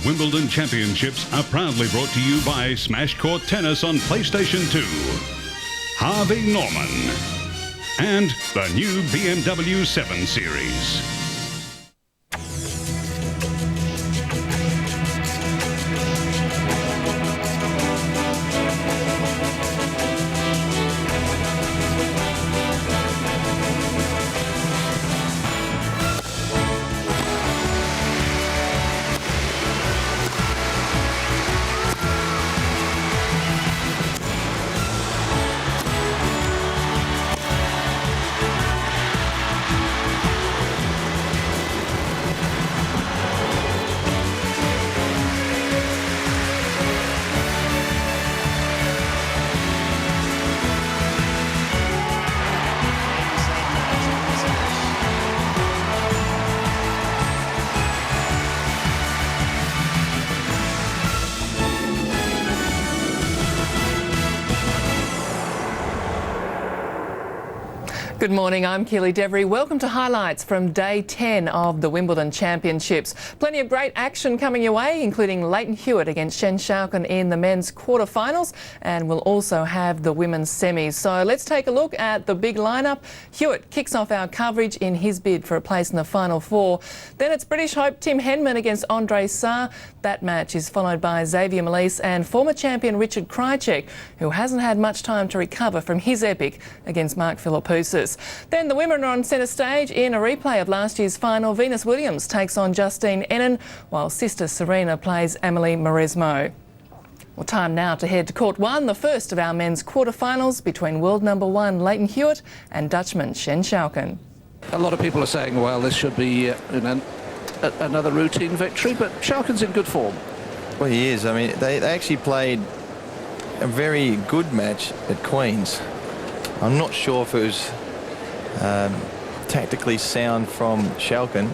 Wimbledon Championships are proudly brought to you by Smash Court Tennis on PlayStation 2, Harvey Norman, and the new BMW 7 Series. Good morning, I'm Keely Devery. Welcome to highlights from day 10 of the Wimbledon Championships. Plenty of great action coming your way, including Leighton Hewitt against Schalken in the men's quarterfinals, and we'll also have the women's semis. So let's take a look at the big lineup. Hewitt kicks off our coverage in his bid for a place in the final four. Then it's British hope Tim Henman against Andre Sarr. That match is followed by Xavier Malisse and former champion Richard Krajicek, who hasn't had much time to recover from his epic against Mark Philippoussis. Then the women are on centre stage in a replay of last year's final. Venus Williams takes on Justine Henin, while sister Serena plays Amelie Mauresmo. Well, time now to head to Court 1, the first of our men's quarterfinals between world number 1 Leighton Hewitt and Dutchman Schalken. A lot of people are saying, well, this should be another routine victory, but Schalken's in good form. Well, he is. I mean, they actually played a very good match at Queen's. I'm not sure if it was tactically sound from Schalken,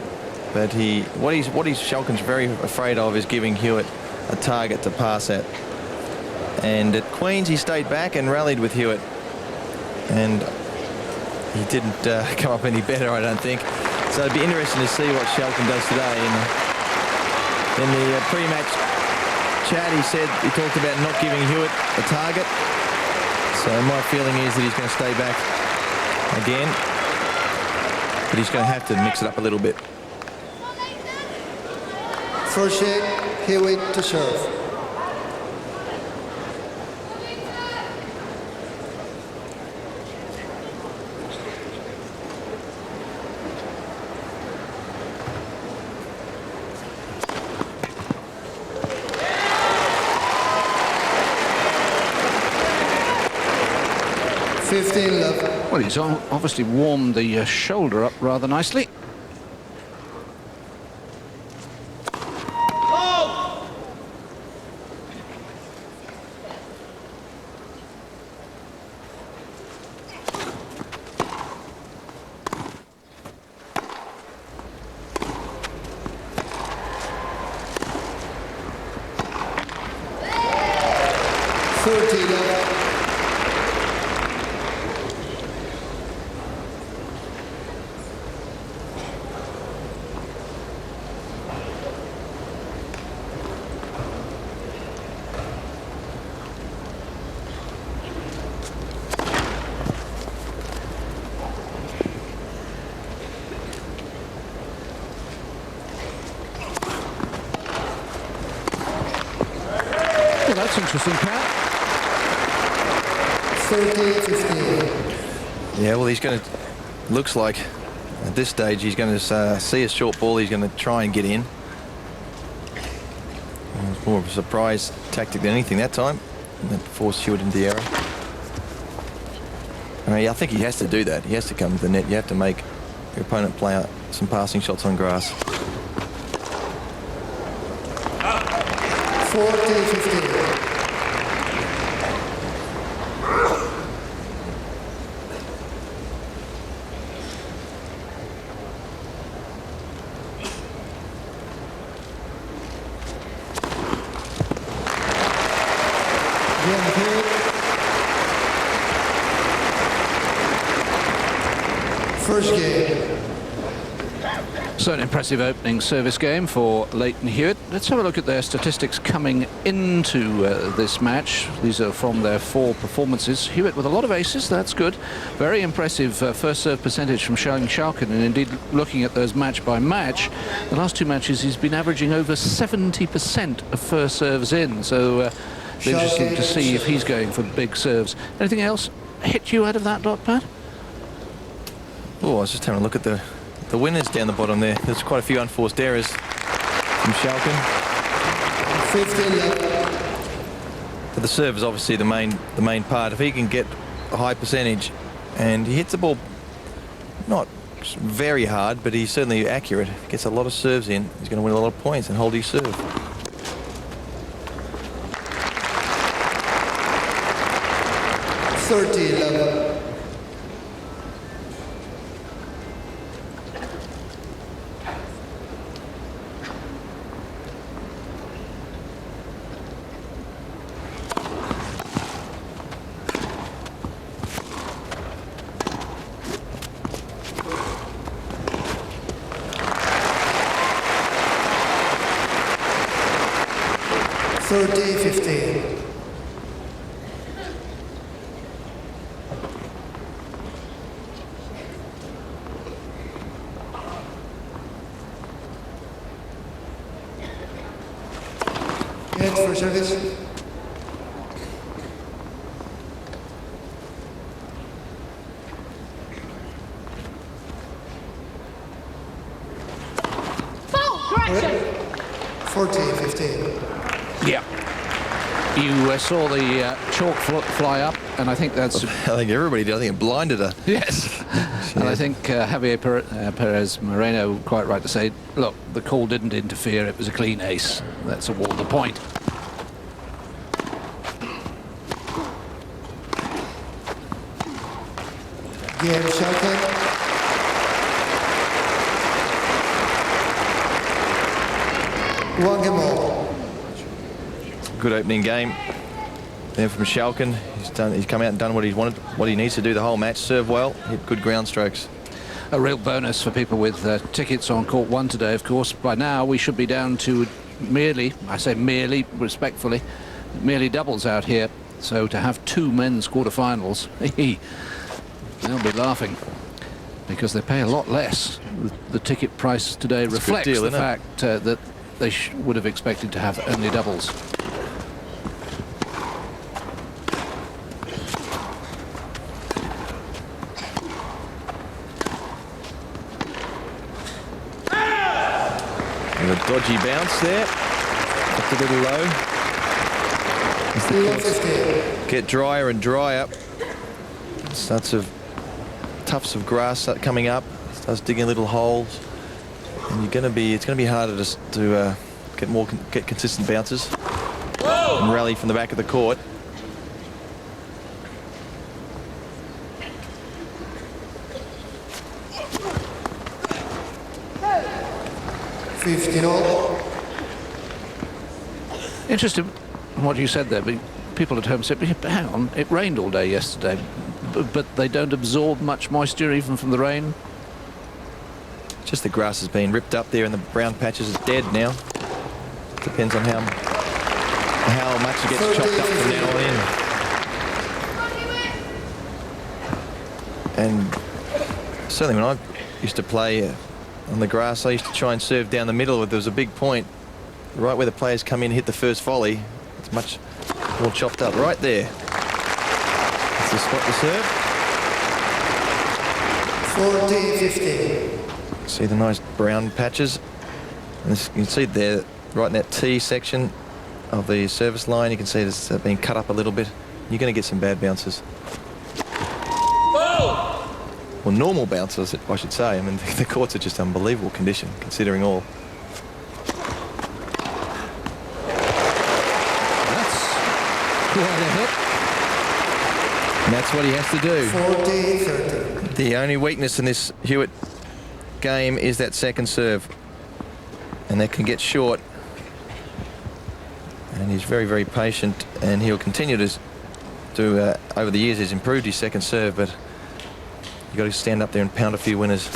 but what Schalken's very afraid of is giving Hewitt a target to pass at. And at Queen's, he stayed back and rallied with Hewitt, and he didn't come up any better, I don't think. So it'd be interesting to see what Schalken does today. In the pre-match chat, he talked about not giving Hewitt a target. So my feeling is that he's going to stay back again, but he's going to have to mix it up a little bit. First set, Hewitt to serve. Well, he's obviously warmed the shoulder up rather nicely. Well, that's interesting, Pat. 30-15. Yeah, well, he's going to, looks like at this stage he's going to see a short ball, he's going to try and get in. It was more of a surprise tactic than anything that time, and that forced Hewitt into the error. I mean, I think he has to do that. He has to come to the net. You have to make your opponent play out some passing shots on grass. 40-15. So So an impressive opening service game for Leighton Hewitt. Let's have a look at their statistics coming into this match. These are from their 4 performances. Hewitt with a lot of aces, that's good. Very impressive first serve percentage from Schalken, and indeed looking at those match by match, the last 2 matches he's been averaging over 70% of first serves in. So it'll be interesting to see if he's going for big serves. Anything else hit you out of that lot, Pat? Oh, I was just having a look at the winners down the bottom there. There's quite a few unforced errors from Schalken. 15. But the serve is obviously the main part. If he can get a high percentage, and he hits the ball not very hard, but he's certainly accurate. Gets a lot of serves in, he's going to win a lot of points and hold his serve. $30-11. $30-15. Head for service. Foul, correction. 14-15. Yeah. You saw the chalk fly up, and I think that's... I think everybody did. I think it blinded her. Yes. And I think Javier Perez Moreno quite right to say, look, the call didn't interfere. It was a clean ace. That's award the point. Game Schalken. One game all. Good opening game there from Schalken. He's come out and done what he wanted, what he needs to do the whole match. Serve well, hit good ground strokes. A real bonus for people with tickets on court 1 today, of course. By now we should be down to merely, I say merely respectfully, merely doubles out here. So to have 2 men's quarterfinals, they'll be laughing because they pay a lot less. The ticket price today reflects the fact that they would have expected to have only doubles. And a dodgy bounce there. Just a little low. Get drier and drier. Starts of tufts of grass start coming up. Starts digging little holes. And it's going to be harder to get consistent bounces. Whoa! And rally from the back of the court. Interesting what you said there, but people at home said, hang on, it rained all day yesterday, but they don't absorb much moisture even from the rain. Just the grass has been ripped up there and the brown patches is dead now. Depends on how much it gets chopped up from now on in. And certainly when I used to play on the grass, I used to try and serve down the middle. There was a big point right where the players come in and hit the first volley. It's much more chopped up right there. That's the spot to serve. 40-15. See the nice brown patches. And this, you can see there, right in that T section of the service line, you can see it's been cut up a little bit. You're going to get some bad bounces. Well, normal bounces, I should say. I mean, the courts are just unbelievable condition, considering all. That's quite a hit. And that's what he has to do. 40-30. The only weakness in this Hewitt game is that second serve. And that can get short. And he's very, very patient. And he'll continue to do, over the years, he's improved his second serve, but you've got to stand up there and pound a few winners.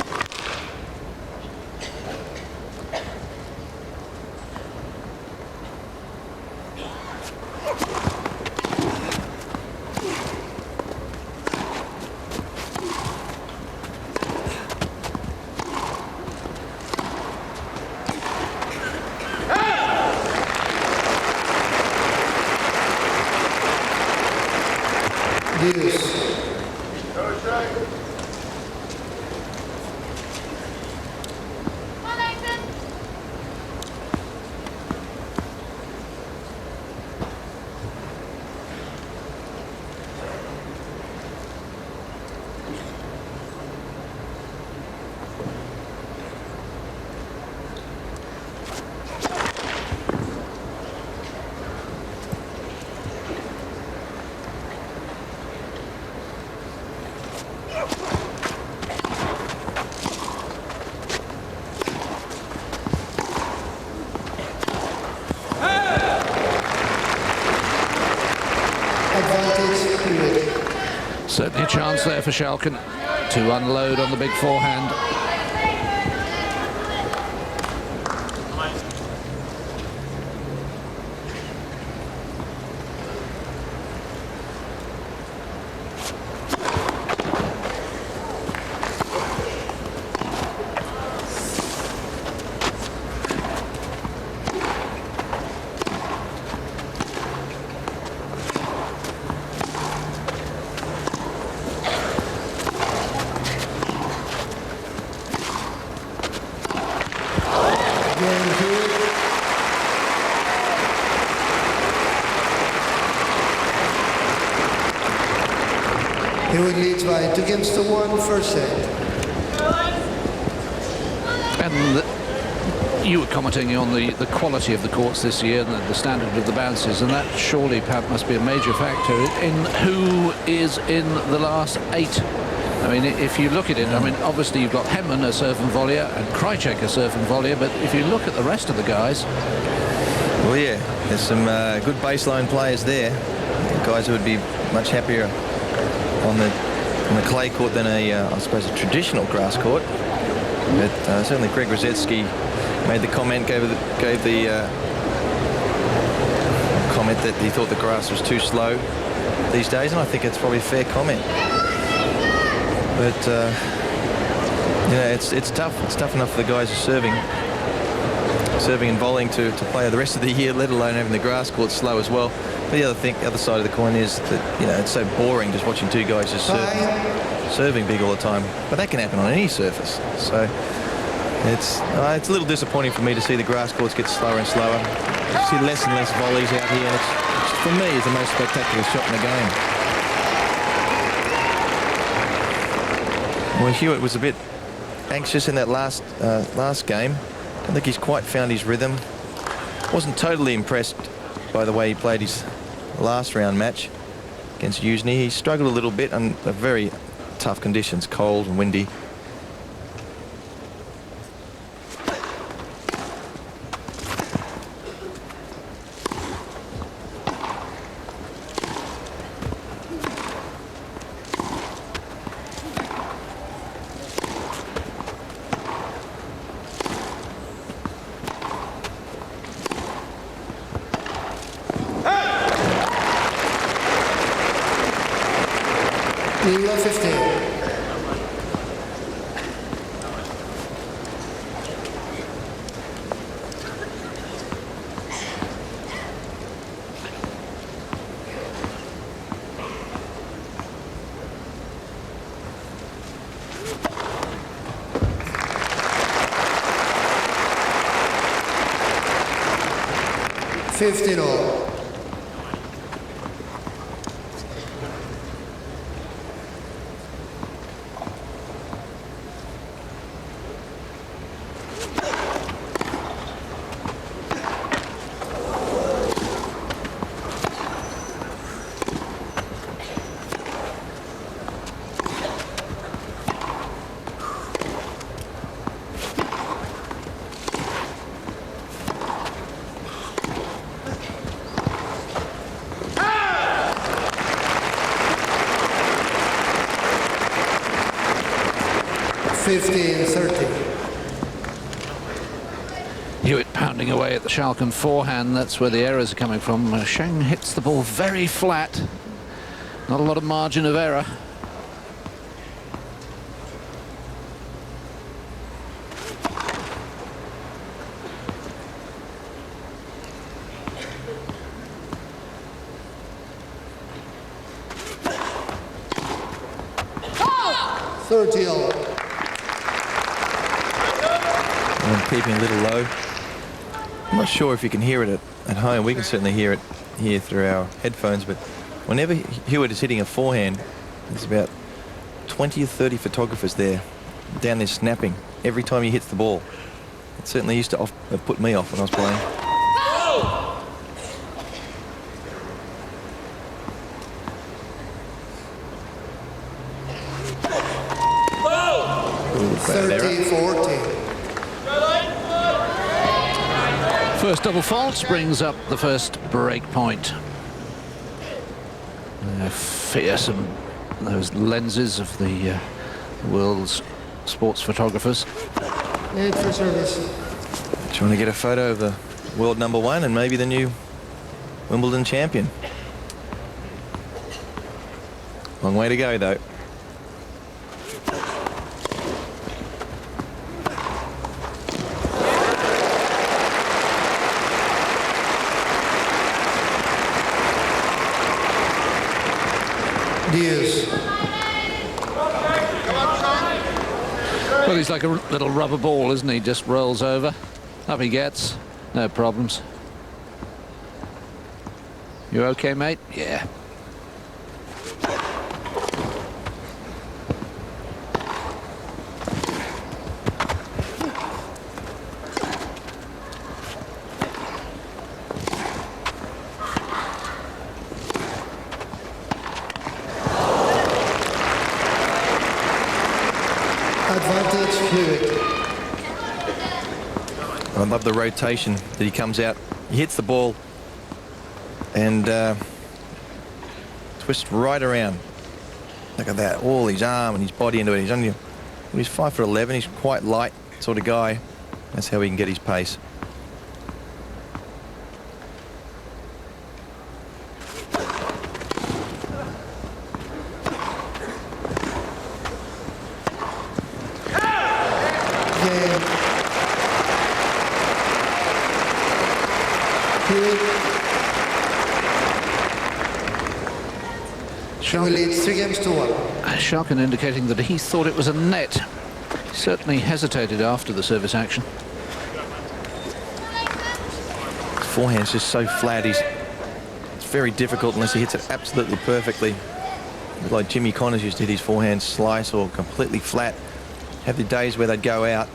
Deuce. Advantage, Hewitt. Certainly a chance there for Schalken to unload on the big forehand. Again, Hewitt. Hewitt leads by 2-1 first set. And you were commenting on the quality of the courts this year and the standard of the bounces, and that surely, Pat, must be a major factor in who is in the last 8. I mean, if you look at it, I mean, obviously you've got Hemman, a serve and volleyer, and Krajcek, a serve and volleyer, but if you look at the rest of the guys... Well, yeah, there's some good baseline players there. Guys who would be much happier on the clay court than I suppose, a traditional grass court. But certainly Greg Rosetsky made the comment, gave the comment that he thought the grass was too slow these days, and I think it's probably a fair comment. But you know, it's tough. It's tough enough for the guys who are serving and volleying to play the rest of the year, let alone having the grass court slow as well. But the other side of the coin is that, you know, it's so boring just watching two guys just serving big all the time. But that can happen on any surface. So it's a little disappointing for me to see the grass courts get slower and slower. You see less and less volleys out here. It's for me, is the most spectacular shot in the game. Well, Hewitt was a bit anxious in that last game. I don't think he's quite found his rhythm. Wasn't totally impressed by the way he played his last round match against Usni. He struggled a little bit under very tough conditions, cold and windy. Legal 15. $15 all. $15-30. Hewitt pounding away at the Schalken forehand. That's where the errors are coming from. Sheng hits the ball very flat. Not a lot of margin of error. I'm keeping a little low. I'm not sure if you can hear it at home. We can certainly hear it here through our headphones, but whenever Hewitt is hitting a forehand, there's about 20 or 30 photographers there down there snapping every time he hits the ball. It certainly used to put me off when I was playing. Bad error. 30-14. First double fault brings up the first break point. Fearsome, those lenses of the world's sports photographers. Need for service. Trying to get a photo of the world #1 and maybe the new Wimbledon champion. Long way to go, though. Well, he's like a little rubber ball, isn't he? Just rolls over. Up he gets. No problems. You okay, mate? Yeah. Advantage Hewitt. I love the rotation that he comes out. He hits the ball and twists right around. Look at that. All his arm and his body into it. He's 5'11". He's quite light sort of guy. That's how he can get his pace. Hewitt leads 3-1. Schalken indicating that he thought it was a net. He certainly hesitated after the service action. His forehand's just so flat. It's very difficult unless he hits it absolutely perfectly. Like Jimmy Connors used to hit his forehand slice or completely flat. Have the days where they'd go out.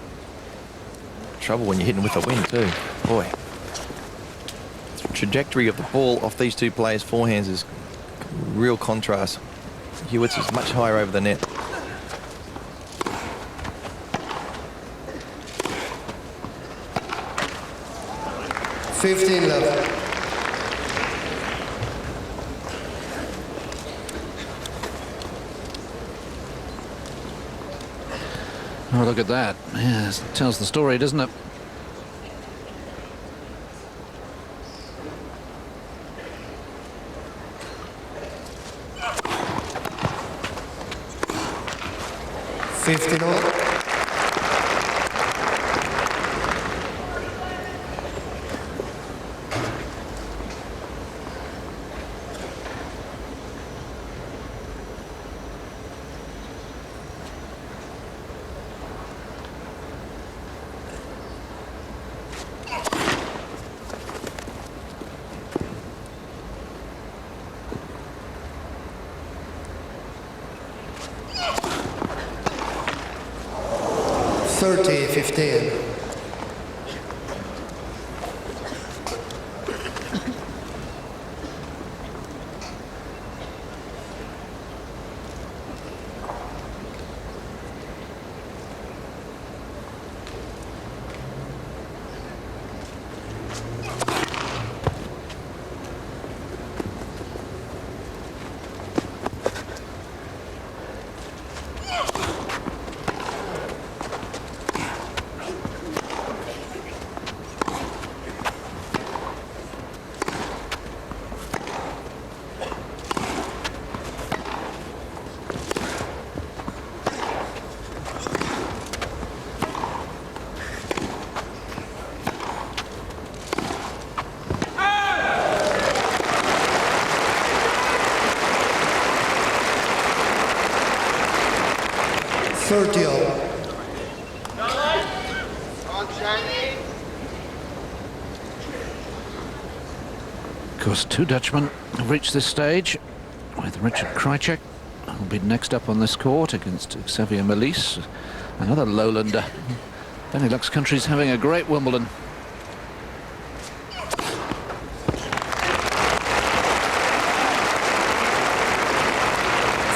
Trouble when you're hitting with the wind too. Boy. The trajectory of the ball off these two players' forehands is real contrast. Hewitt's is much higher over the net. Oh, look at that. Yeah, it tells the story, doesn't it? $30-15. 30 all. Of course, two Dutchmen have reached this stage, with Richard Krajicek, who'll be next up on this court against Xavier Melis, another lowlander. Benelux countries having a great Wimbledon.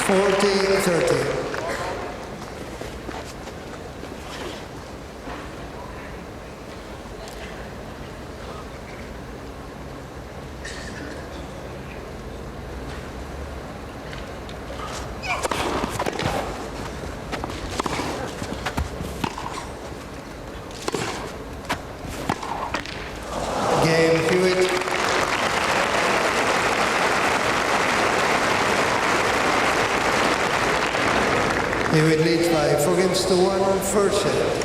(40-30). Game Hewitt. Hewitt leads by 4-1 first set.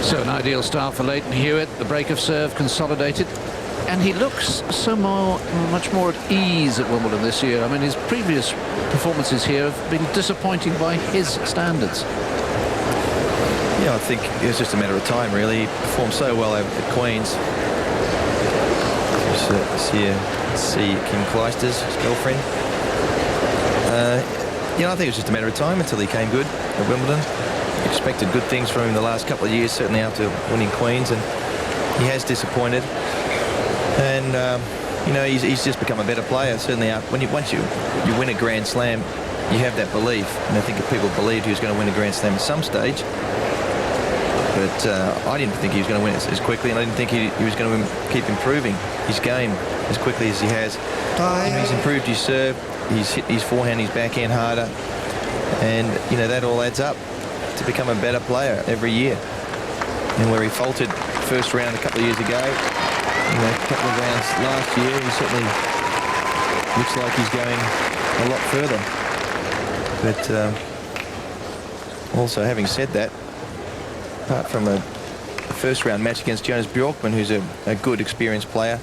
So an ideal start for Leighton Hewitt. The break of serve consolidated, and he looks much more at ease at Wimbledon this year. I mean, his previous performances here have been disappointing by his standards. Yeah, I think it was just a matter of time, really. He performed so well over at Queen's. See Kim Clijsters, his girlfriend. I think it was just a matter of time until he came good at Wimbledon. Expected good things from him the last couple of years, certainly after winning Queen's, and he has disappointed. And he's just become a better player. Certainly, once you win a Grand Slam, you have that belief. And I think if people believed he was going to win a Grand Slam at some stage, but I didn't think he was going to win it as quickly, and I didn't think he was going to keep improving his game as quickly as he has. He's improved his serve, he's hit his forehand, his backhand harder, and that all adds up to become a better player every year. And where he faltered first round a couple of years ago, a couple of rounds last year, he certainly looks like he's going a lot further. But also, having said that, apart from a first round match against Jonas Bjorkman, who's a good experienced player,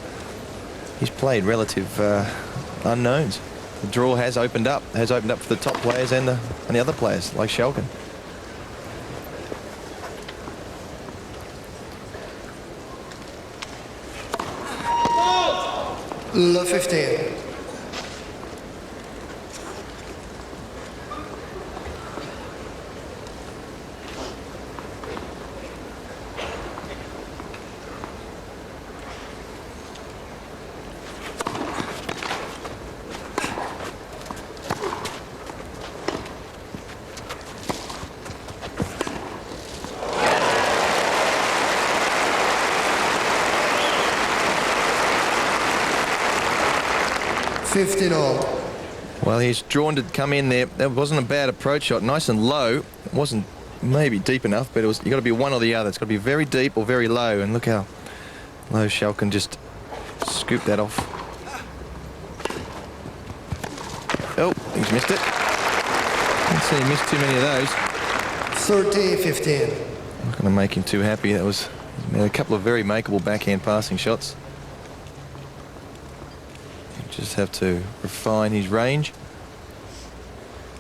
he's played relative unknowns. The draw has opened up for the top players and the other players like Schalken. Love 15. Well, he's drawn to come in there. That wasn't a bad approach shot. Nice and low. It wasn't maybe deep enough, but you've got to be one or the other. It's got to be very deep or very low. And look how low Schalken just scooped that off. Oh, he's missed it. Didn't see he missed too many of those. 30-15. Not going to make him too happy. That was a couple of very makeable backhand passing shots. Just have to refine his range.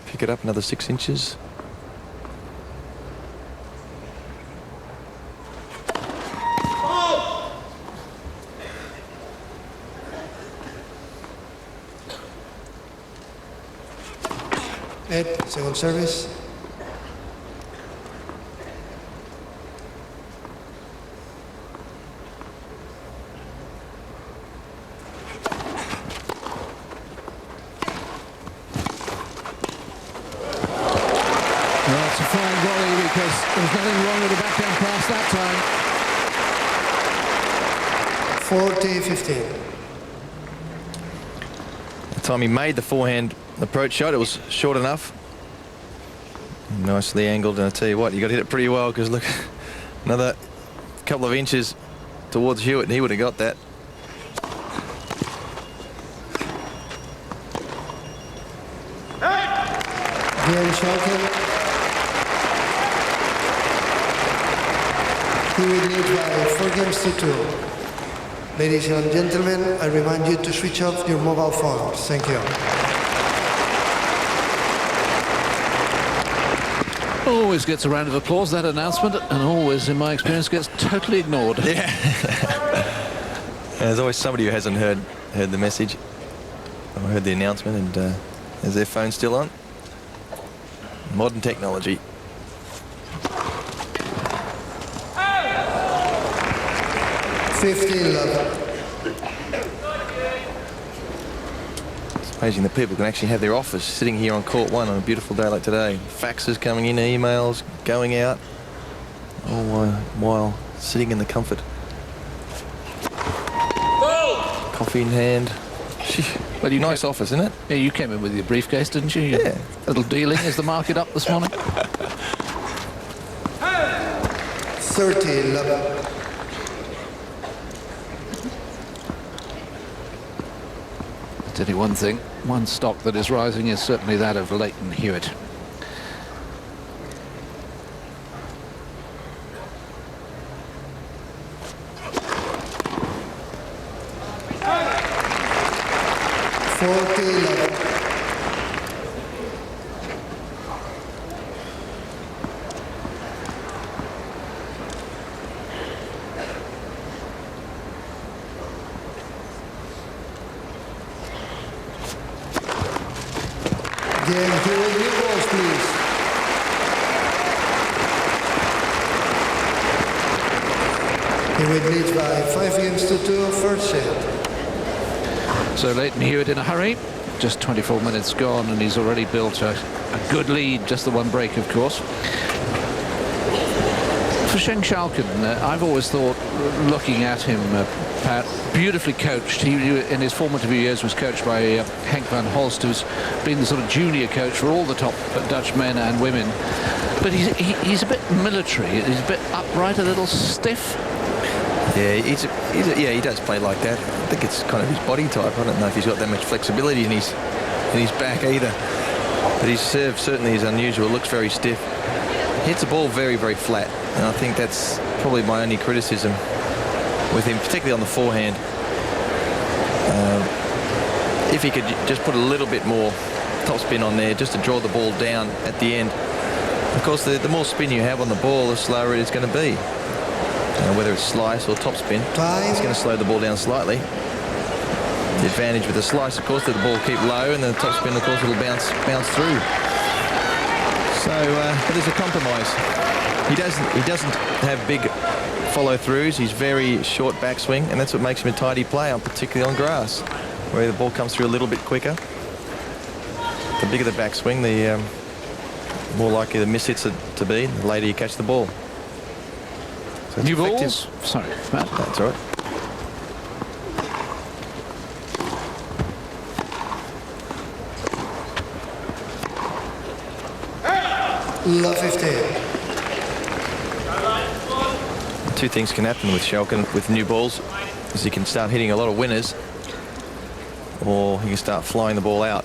Pick it up another 6 inches. Ed, second service. There's nothing wrong with the backhand pass that time. 40-15. The time he made the forehand approach shot, it was short enough. Nicely angled, and I tell you what, you got to hit it pretty well, because look, another couple of inches towards Hewitt and he would have got that. Again, Schalken. Hewitt leads by 4-2. Ladies and gentlemen, I remind you to switch off your mobile phones. Thank you. Always gets a round of applause, that announcement, and always, in my experience, gets totally ignored. Yeah. There's always somebody who hasn't heard the message or heard the announcement, and is their phone still on? Modern technology. Oh. 15-11. It's amazing that people can actually have their office sitting here on court 1 on a beautiful day like today. Faxes coming in, emails going out, all while sitting in the comfort. Coffee in hand. Well, you nice office, isn't it? Yeah, you came in with your briefcase, didn't you? Yeah. Little dealing. Is the market up this morning? 30-11. I'll tell you one thing. One stock that is rising is certainly that of Leighton Hewitt. Again, Hewitt, new balls, please. Hewitt leads by 5-2, first set. So Leighton Hewitt in a hurry. Just 24 minutes gone, and he's already built a good lead. Just the one break, of course. For Schalken, I've always thought, looking at him, Pat, beautifully coached. He, in his formative years, was coached by Henk van Holst, who's been the sort of junior coach for all the top Dutch men and women. But he's a bit military. He's a bit upright, a little stiff. Yeah, yeah, he does play like that. I think it's kind of his body type. I don't know if he's got that much flexibility in his back either. But his serve certainly is unusual. Looks very stiff. Hits the ball very, very flat. And I think that's probably my only criticism with him, particularly on the forehand. If he could just put a little bit more topspin on there just to draw the ball down at the end. Of course, the more spin you have on the ball, the slower it is going to be. Whether it's slice or topspin, it's going to slow the ball down slightly. The advantage with the slice, of course, that the ball keep low, and the topspin, of course, it'll bounce through. So but there's a compromise. He doesn't have big follow-throughs. He's very short backswing, and that's what makes him a tidy player, particularly on grass, where the ball comes through a little bit quicker. The bigger the backswing, the more likely the miss hits to be, the later you catch the ball. So New effective. balls. Sorry, Matt. That's all right. La 15. Two things can happen with Schalken with new balls, is he can start hitting a lot of winners, or he can start flying the ball out.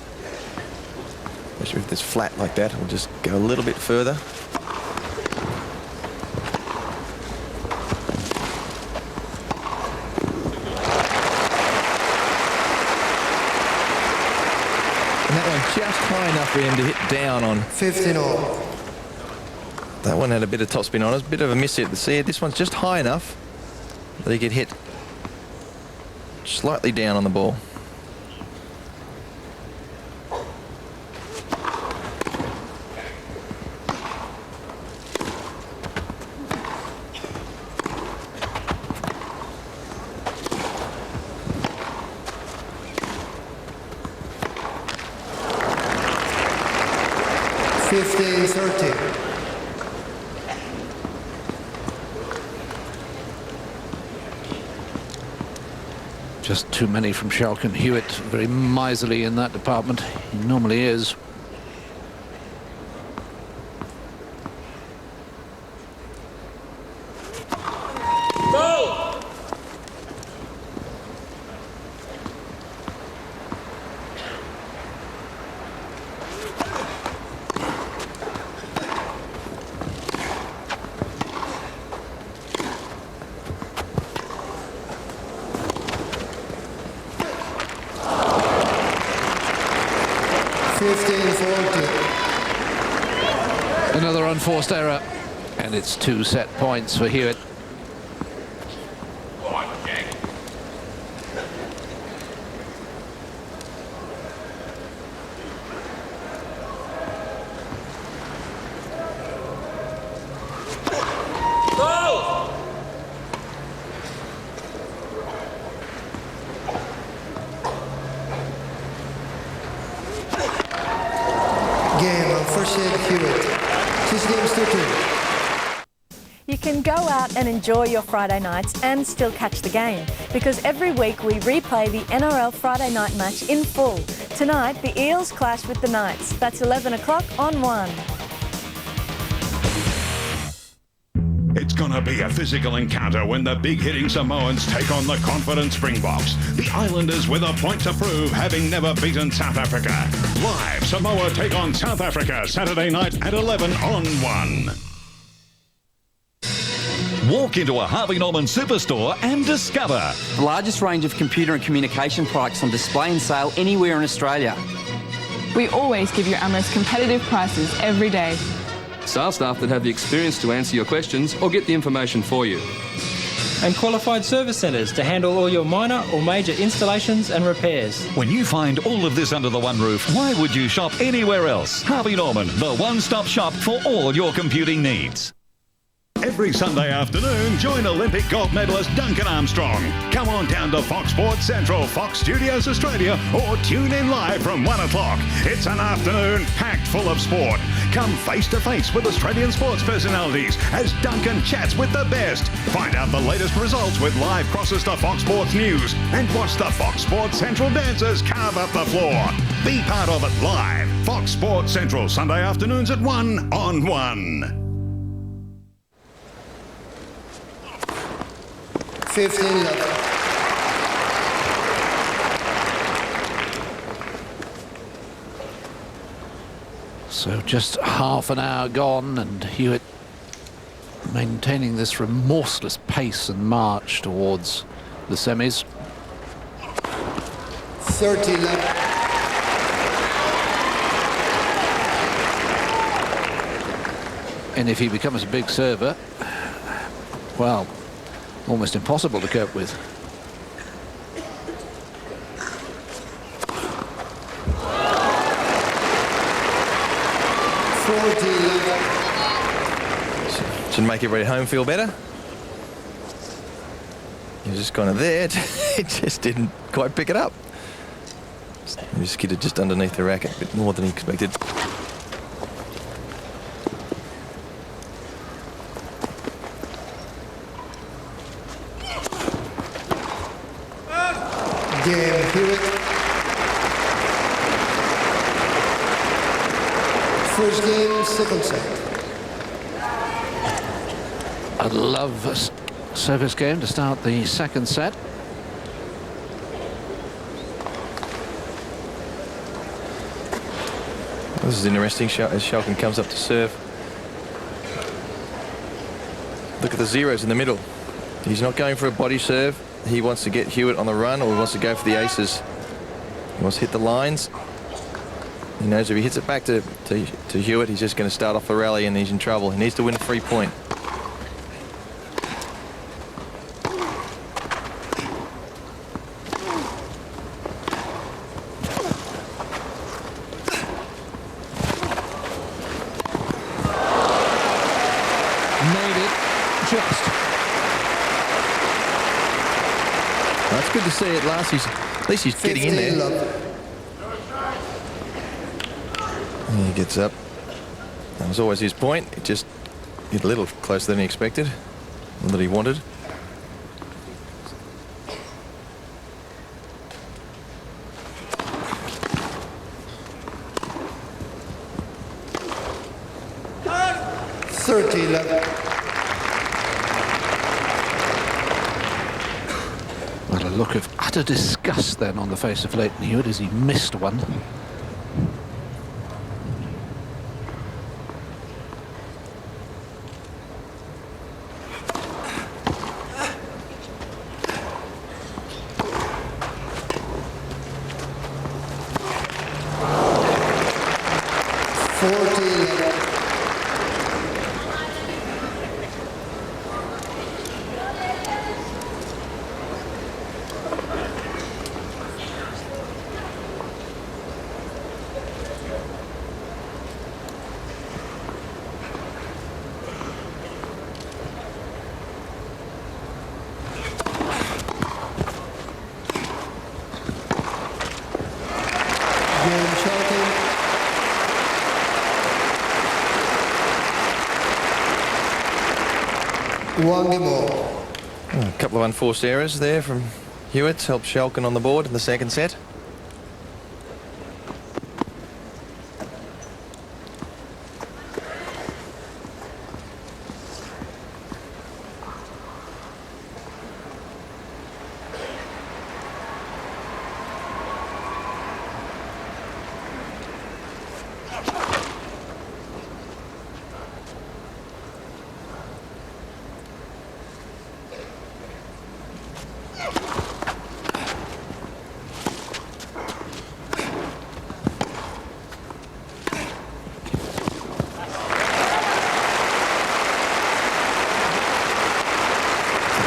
Especially if it's flat like that, we'll just go a little bit further. Just high enough for him to hit down on. 15-all. That one had a bit of topspin on it, a bit of a miss hit. See, this one's just high enough that he could hit slightly down on the ball. Just too many from Schalken. Hewitt, very miserly in that department. He normally is. Another unforced error, and it's 2 set points for Hewitt. Game on first set, Hewitt. 6 games to 2. You can go out and enjoy your Friday nights and still catch the game, because every week we replay the NRL Friday night match in full. Tonight, the Eels clash with the Knights. That's 11 o'clock on 1. It's gonna be a physical encounter when the big-hitting Samoans take on the confident Springboks. The Islanders with a point to prove, having never beaten South Africa. Live, Samoa take on South Africa Saturday night at 11 on 1. Walk into a Harvey Norman superstore and discover the largest range of computer and communication products on display and sale anywhere in Australia. We always give you our most competitive prices every day. Sales staff that have the experience to answer your questions or get the information for you. And qualified service centres to handle all your minor or major installations and repairs. When you find all of this under the one roof, why would you shop anywhere else? Harvey Norman, the one-stop shop for all your computing needs. Every Sunday afternoon, join Olympic gold medalist Duncan Armstrong. Come on down to Fox Sports Central, Fox Studios Australia, or tune in live from 1 o'clock. It's an afternoon packed full of sport. Come face to face with Australian sports personalities as Duncan chats with the best. Find out the latest results with live crosses to Fox Sports News and watch the Fox Sports Central dancers carve up the floor. Be part of it live. Fox Sports Central, Sunday afternoons at 1 on 1. 15 left. So just half an hour gone, and Hewitt maintaining this remorseless pace and march towards the semis. 30 left. And if he becomes a big server, well, almost impossible to cope with. Should make everybody at home feel better. He was just kind of there. It just didn't quite pick it up. He just skidded just underneath the racket, a bit more than he expected. Game, Hewitt. First game, second set. I'd love a service game to start the second set. This is interesting as Schalken comes up to serve. Look at the zeros in the middle. He's not going for a body serve. He wants to get Hewitt on the run, or he wants to go for the aces. He wants to hit the lines. He knows if he hits it back to Hewitt, he's just going to start off the rally and he's in trouble. He needs to win a 3-point. Made it just. That's good to see at last. At least he's getting in there. And he gets up. That was always his point. It just hit a little closer than he expected, or that he wanted. Well, a look of utter disgust then on the face of Leighton Hewitt as he missed one. One game all. A couple of unforced errors there from Hewitt helped Schalken on the board in the second set.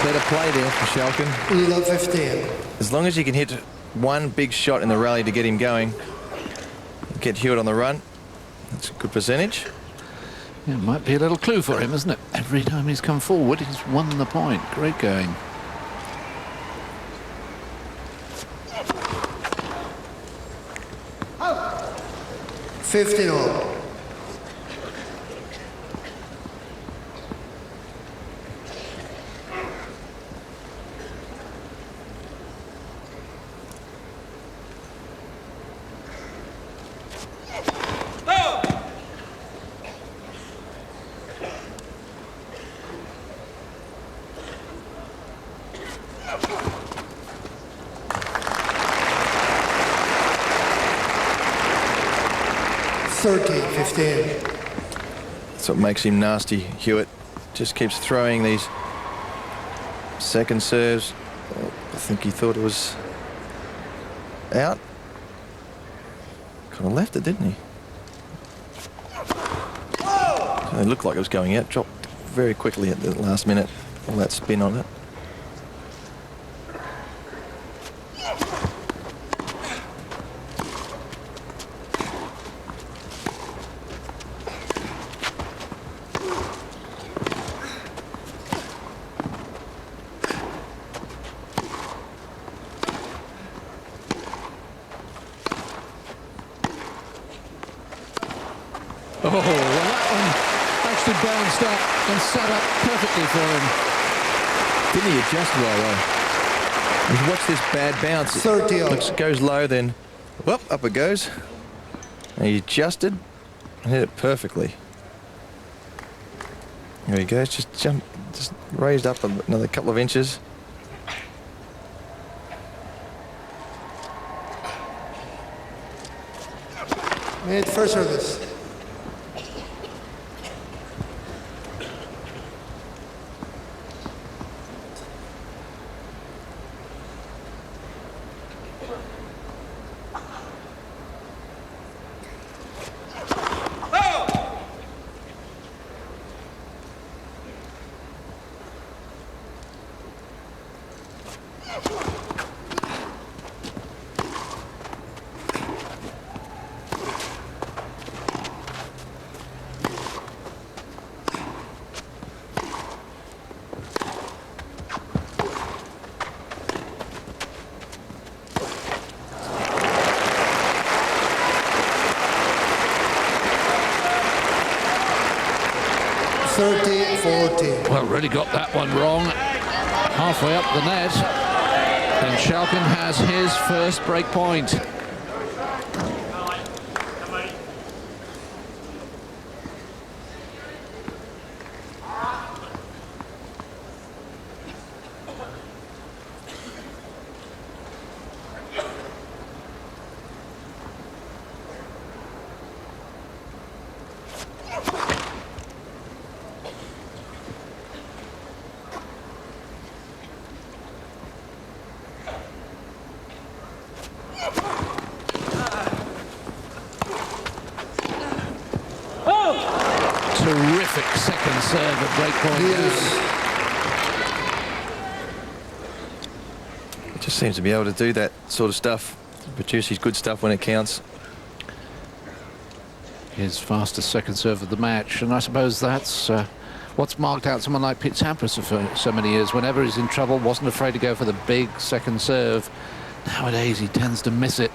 Better play there for Schalken. Love 15. As long as you can hit one big shot in the rally to get him going, get Hewitt on the run, that's a good percentage. Yeah, it might be a little clue for him, isn't it? Every time he's come forward, he's won the point. Great going. Oh. 15 all. That's what makes him nasty, Hewitt. Just keeps throwing these second serves. Oh, I think he thought it was out. Kind of left it, didn't he? It looked like it was going out. Dropped very quickly at the last minute. All that spin on it. Oh, well, that one actually bounced up and set up perfectly for him. Didn't he adjust well, though? He's watched this bad bounce. 30 all. Looks, goes low, then whoop, up it goes. And he adjusted and hit it perfectly. There he goes, just raised up another couple of inches. Made first service. Well, really got that one wrong. Halfway up the net. And Schalken has his first break point. Terrific second serve at breakpoint. He just seems to be able to do that sort of stuff, produce his good stuff when it counts. His fastest second serve of the match, and I suppose that's what's marked out someone like Pete Sampras for so many years. Whenever he's in trouble, wasn't afraid to go for the big second serve. Nowadays he tends to miss it.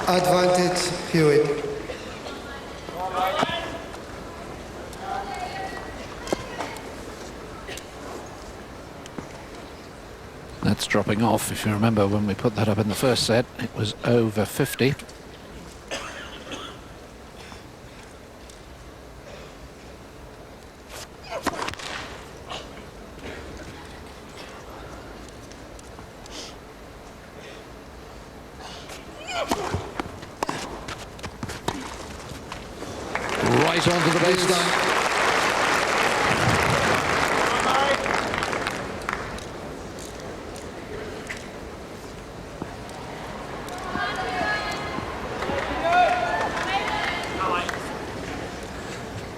Advantage, Hewitt. That's dropping off. If you remember when we put that up in the first set, it was over 50. Right onto the baseline.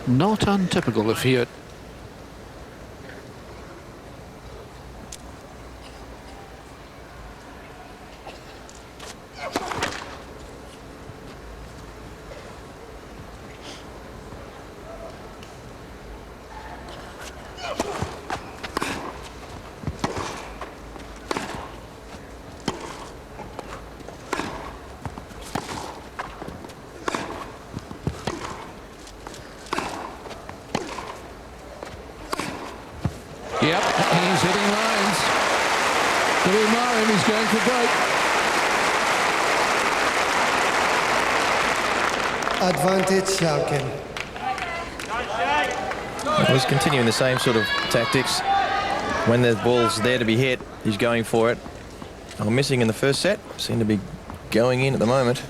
Not untypical of Hewitt. Yep, he's hitting lines. Do we admire him? He's going for break. Advantage, Schalken. He's continuing the same sort of tactics. When the ball's there to be hit, he's going for it. Missing in the first set, seem to be going in at the moment.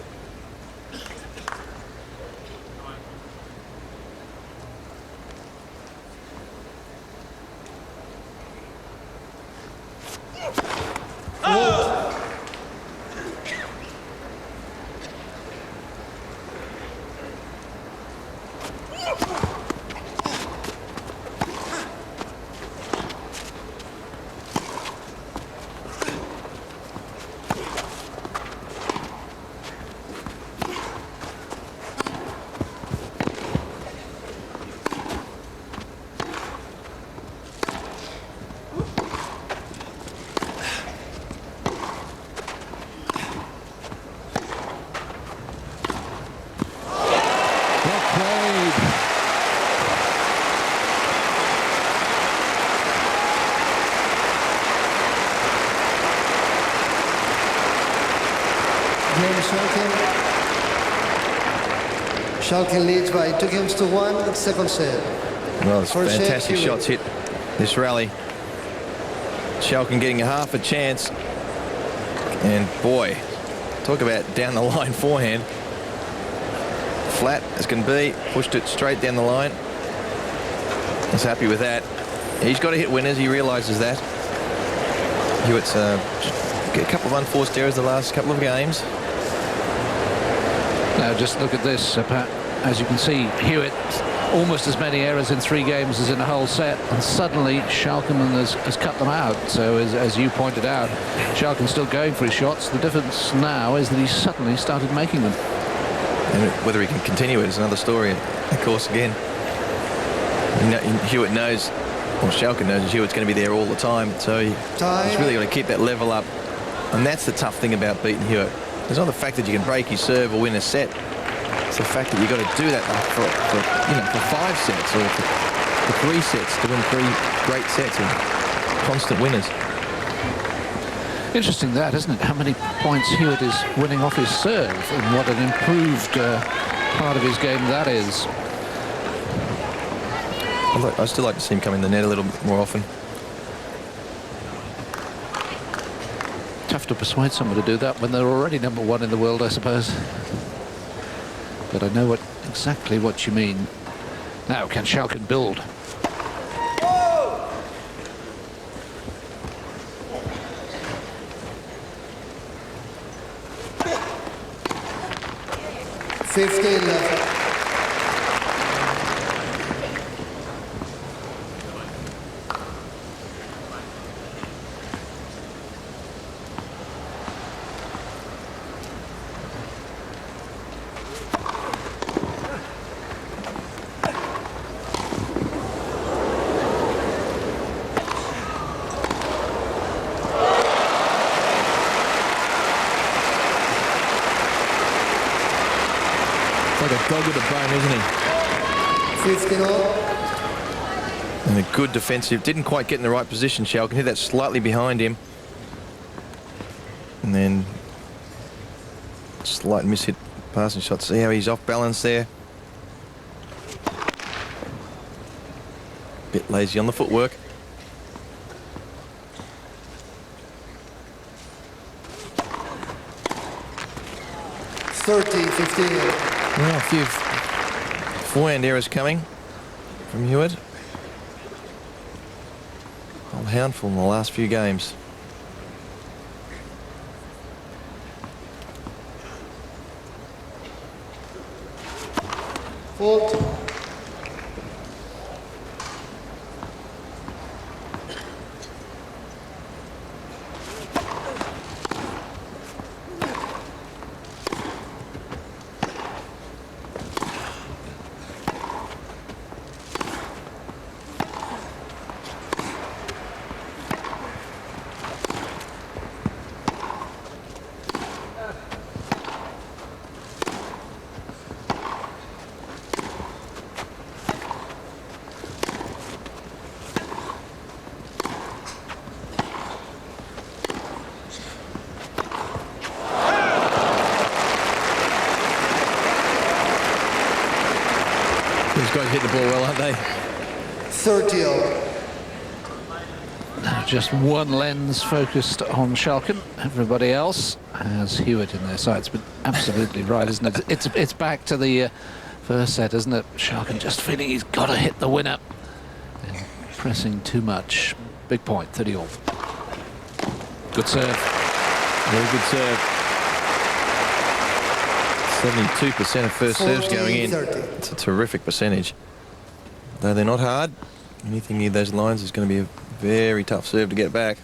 Schalken leads by 2-1, second set. Well, it's fantastic shots hit this rally. Schalken getting a half a chance. And boy, talk about down the line forehand. Flat as can be, pushed it straight down the line. He's happy with that. He's got to hit winners, he realises that. Hewitt's a couple of unforced errors the last couple of games. Now just look at this, as you can see, Hewitt almost as many errors in 3 games as in a whole set, and suddenly Schalken has cut them out. So as you pointed out, Schalken's still going for his shots. The difference now is that he's suddenly started making them. And whether he can continue it is another story, of course, again. Hewitt knows, or Schalken knows, that Hewitt's going to be there all the time, so he's really got to keep that level up. And that's the tough thing about beating Hewitt. It's not the fact that you can break his serve or win a set. It's the fact that you've got to do that for 5 sets or for 3 sets to win 3 great sets and constant winners. Interesting that, isn't it? How many points Hewitt is winning off his serve, and what an improved part of his game that is. I still like to see him come in the net a little bit more often. Tough to persuade someone to do that when they're already #1 in the world, I suppose. But I know exactly what you mean. Now, can Schalken build? Whoa! 15 left. game, isn't he? 15 all. And a good defensive. Didn't quite get in the right position, Schalken. Hit that slightly behind him. And then slight miss-hit passing shot. See how he's off balance there. Bit lazy on the footwork. Well, a few forehand errors coming from Hewitt. Whole handful in the last few games. Fault. These guys hit the ball well, aren't they? 30 all. Just one lens focused on Schalken. Everybody else has Hewitt in their sights, but absolutely right, isn't it? It's back to the first set, isn't it? Schalken just feeling he's got to hit the winner. And pressing too much. Big point, 30 all. Good serve. Very good serve. 72% of first serves going in. 30. It's a terrific percentage. Though they're not hard, anything near those lines is going to be a very tough serve to get back.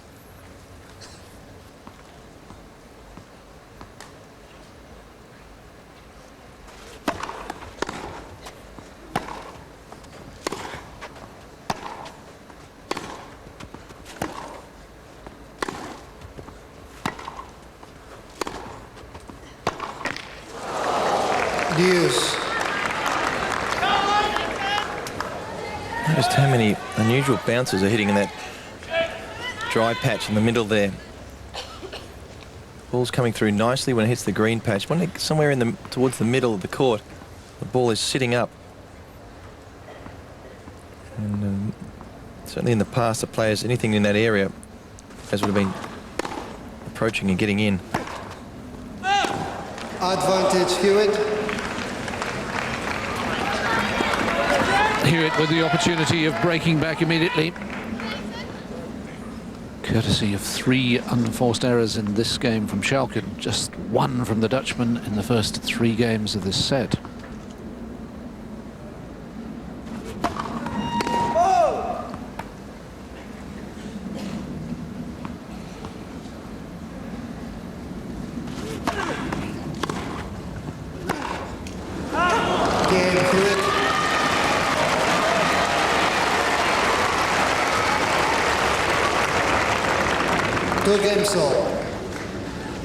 Deuce. Noticed how many unusual bounces are hitting in that dry patch in the middle there. Ball's coming through nicely when it hits the green patch. When it's somewhere in towards the middle of the court, the ball is sitting up. And certainly in the past, the players, anything in that area, as would have been approaching and getting in. Advantage Hewitt. Hewitt with the opportunity of breaking back immediately. Courtesy of 3 unforced errors in this game from Schalken. Just 1 from the Dutchman in the first 3 games of this set.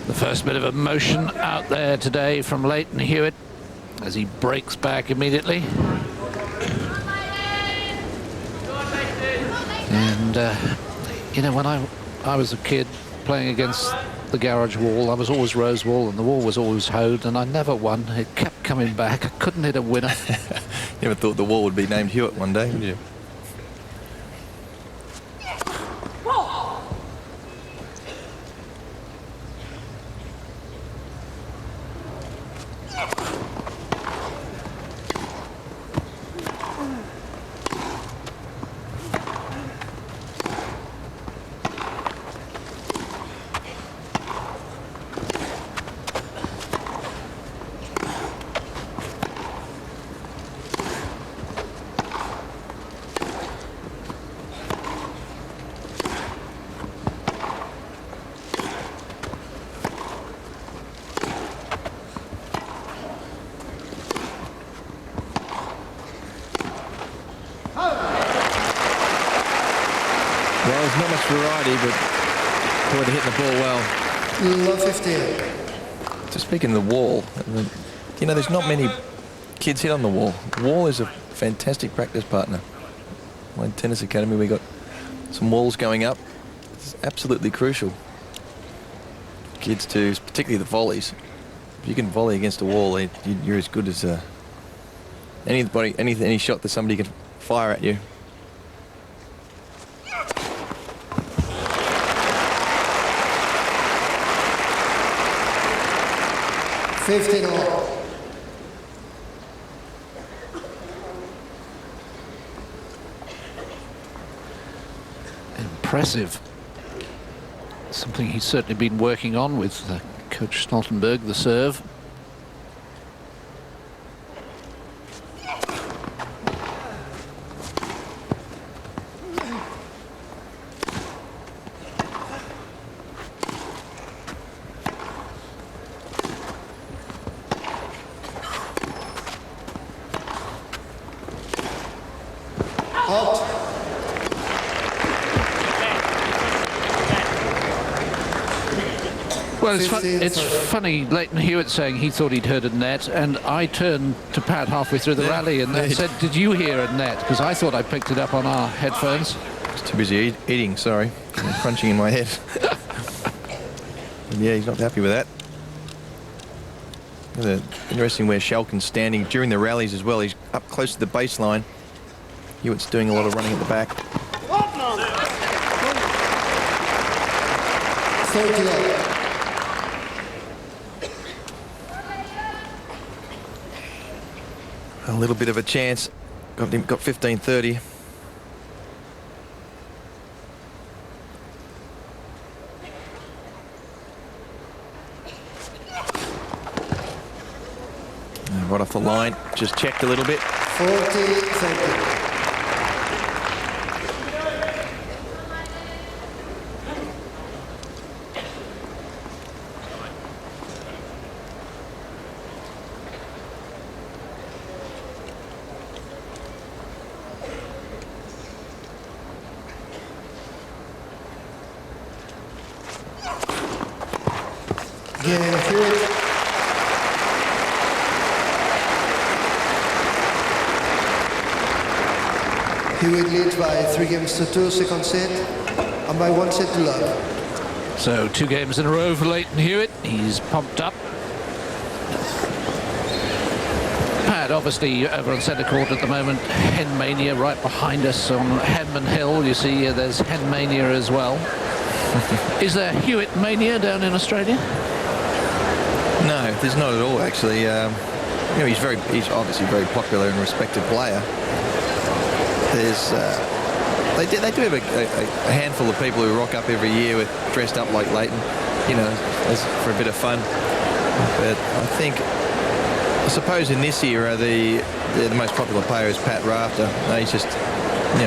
The first bit of emotion out there today from Leighton Hewitt as he breaks back immediately. And, you know, when I was a kid playing against the garage wall, I was always rose wall and the wall was always hoed, and I never won. It kept coming back. I couldn't hit a winner. Never thought the wall would be named Hewitt one day, would you? Well, there's not much variety, but boy, they're hitting the ball well. Love 15. So speaking of the wall, you know, there's not many kids hit on the wall. Wall is a fantastic practice partner. My tennis academy, we got some walls going up. It's absolutely crucial. Kids to, particularly the volleys. If you can volley against a wall, you're as good as any shot that somebody can fire at you. Impressive. Something he's certainly been working on with Coach Stoltenberg, the serve. Well, it's funny, Leighton Hewitt saying he thought he'd heard a net, and I turned to Pat halfway through the rally and said, did you hear a net? Because I thought I picked it up on our headphones. I was too busy eating, sorry. I'm crunching in my head. Yeah, he's not happy with that. Interesting where Schalken's standing during the rallies as well. He's up close to the baseline. Hewitt's doing a lot of running at the back. 38. A little bit of a chance. Got 15-30. Right off the line, just checked a little bit. 40-30. Hewitt leads by 3-2, second set, and by 1 set to love. So 2 games in a row for Leighton Hewitt. He's pumped up. Pat, obviously, over on centre court at the moment. Hen Mania right behind us on Henman Hill. You see there's Hen Mania as well. Is there Hewitt Mania down in Australia? No, there's not at all, actually. He's obviously a very popular and respected player. There's they do have a handful of people who rock up every year dressed up like Leighton, for a bit of fun. But I suppose in this era the most popular player is Pat Rafter. He's just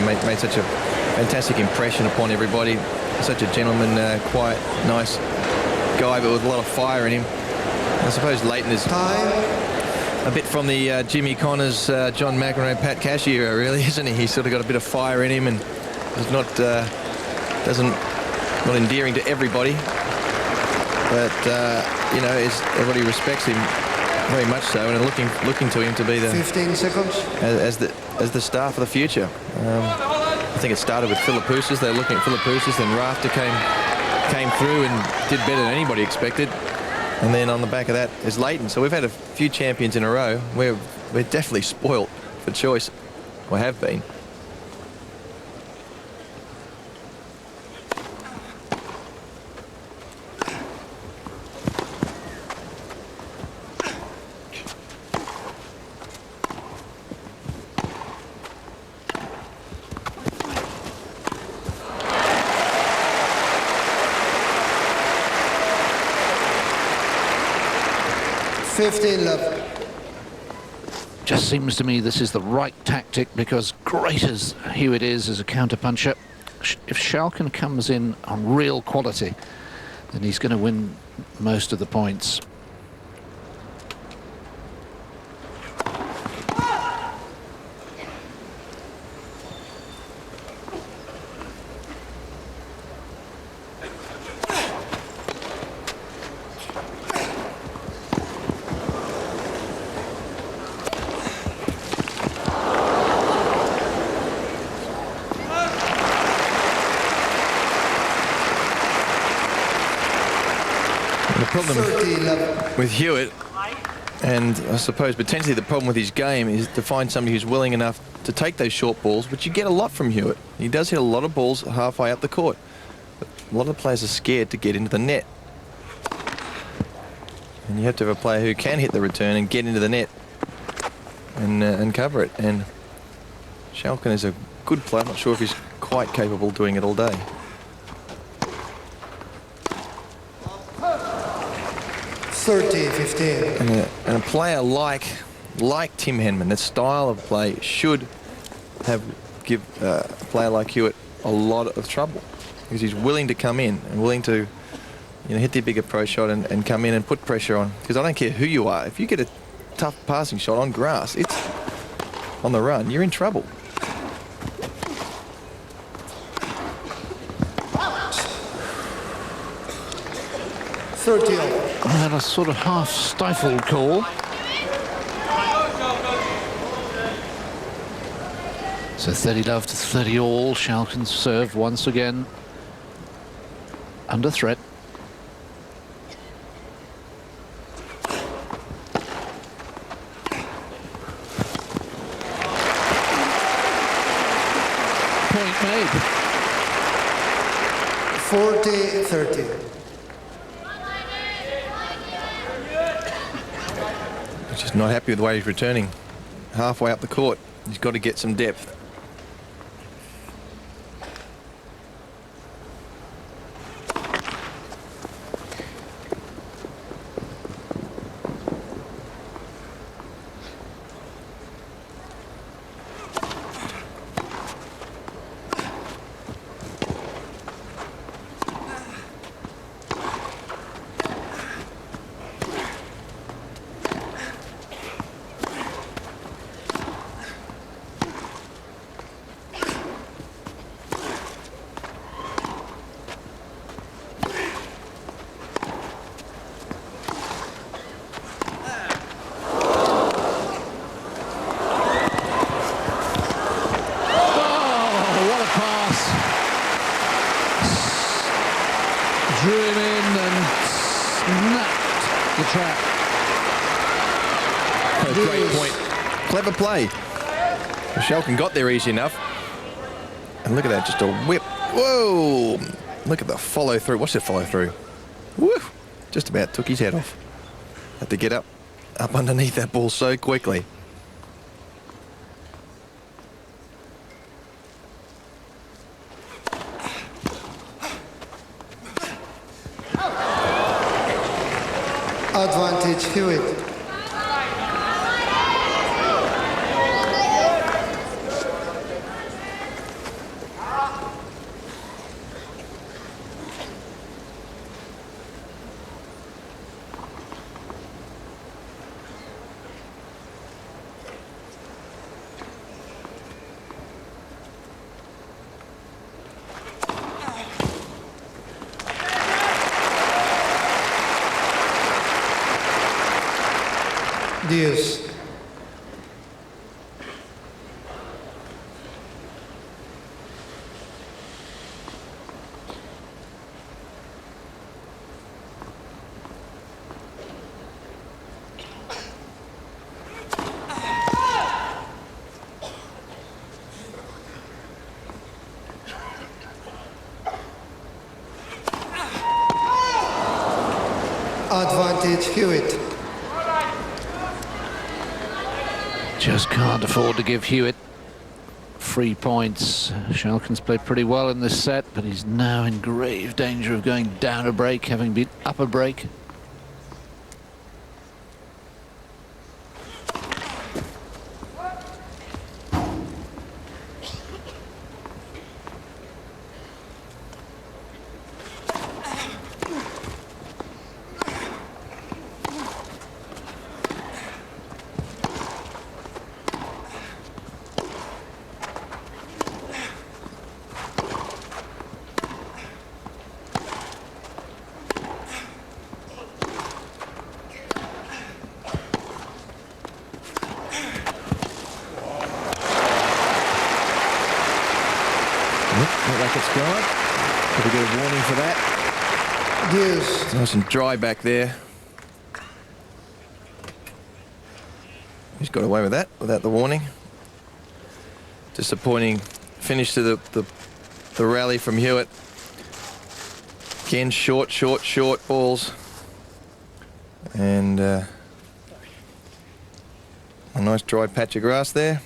made such a fantastic impression upon everybody. Such a gentleman, quiet, nice guy, but with a lot of fire in him. I suppose Leighton is a bit from the Jimmy Connors, John McEnroe, Pat Cash era, really, isn't he? He's sort of got a bit of fire in him, and is not endearing to everybody, but everybody respects him very much so, and are looking to him to be the 15 seconds as the star for the future. I think it started with Philippoussis. They were looking at Philippoussis, then Rafter came through and did better than anybody expected. And then on the back of that is Leighton. So we've had a few champions in a row. We're definitely spoilt for choice, or have been. Just seems to me this is the right tactic, because great as Hewitt is as a counterpuncher, if Schalken comes in on real quality, then he's going to win most of the points. problem with Hewitt, and I suppose potentially the problem with his game, is to find somebody who's willing enough to take those short balls, which you get a lot from Hewitt. He does hit a lot of balls halfway up the court. But a lot of players are scared to get into the net. And you have to have a player who can hit the return and get into the net and cover it. And Schalken is a good player. I'm not sure if he's quite capable of doing it all day. And a player like Tim Henman, that style of play should give a player like Hewitt a lot of trouble, because he's willing to come in and willing to, hit the big approach shot and come in and put pressure on. Because I don't care who you are, if you get a tough passing shot on grass, it's on the run, you're in trouble. And a sort of half-stifled call. So 30 love to 30 all. Schalken's serve once again under threat. Point made. 40-30. Just not happy with the way he's returning halfway up the court. He's got to get some depth. Drew him in and snapped the trap. A great point. Clever play. Schalken got there easy enough. And look at that, just a whip. Whoa! Look at the follow through. Watch the follow through. Woo! Just about took his head off. Had to get up underneath that ball so quickly. Advantage Hewitt. Diaz. Advantage Hewitt. Just can't afford to give Hewitt 3 points. Schalken's played pretty well in this set, but he's now in grave danger of going down a break, having been up a break. Look like it's gone. Could we get a warning for that? Deuce. Nice and dry back there. He's got away with that without the warning. Disappointing finish to the rally from Hewitt. Again, short balls. And a nice dry patch of grass there.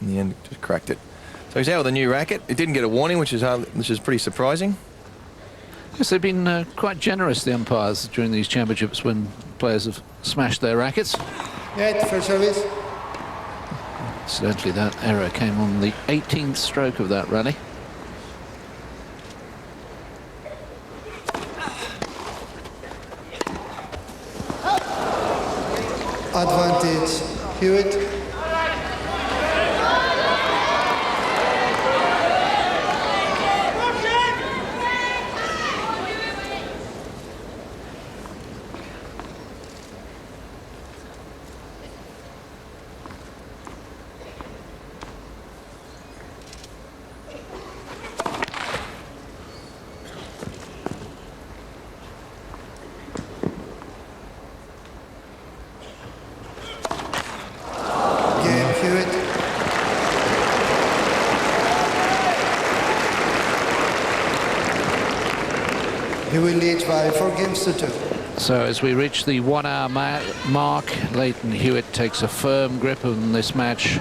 In the end, just cracked it. So he's out with a new racket. It didn't get a warning, which is pretty surprising. Yes, they've been quite generous, the umpires, during these championships when players have smashed their rackets. Yeah, first service. Incidentally, that error came on the 18th stroke of that rally. Advantage, Hewitt. He will lead by 4 games to 2. So as we reach the 1 hour mark, Leighton Hewitt takes a firm grip on this match.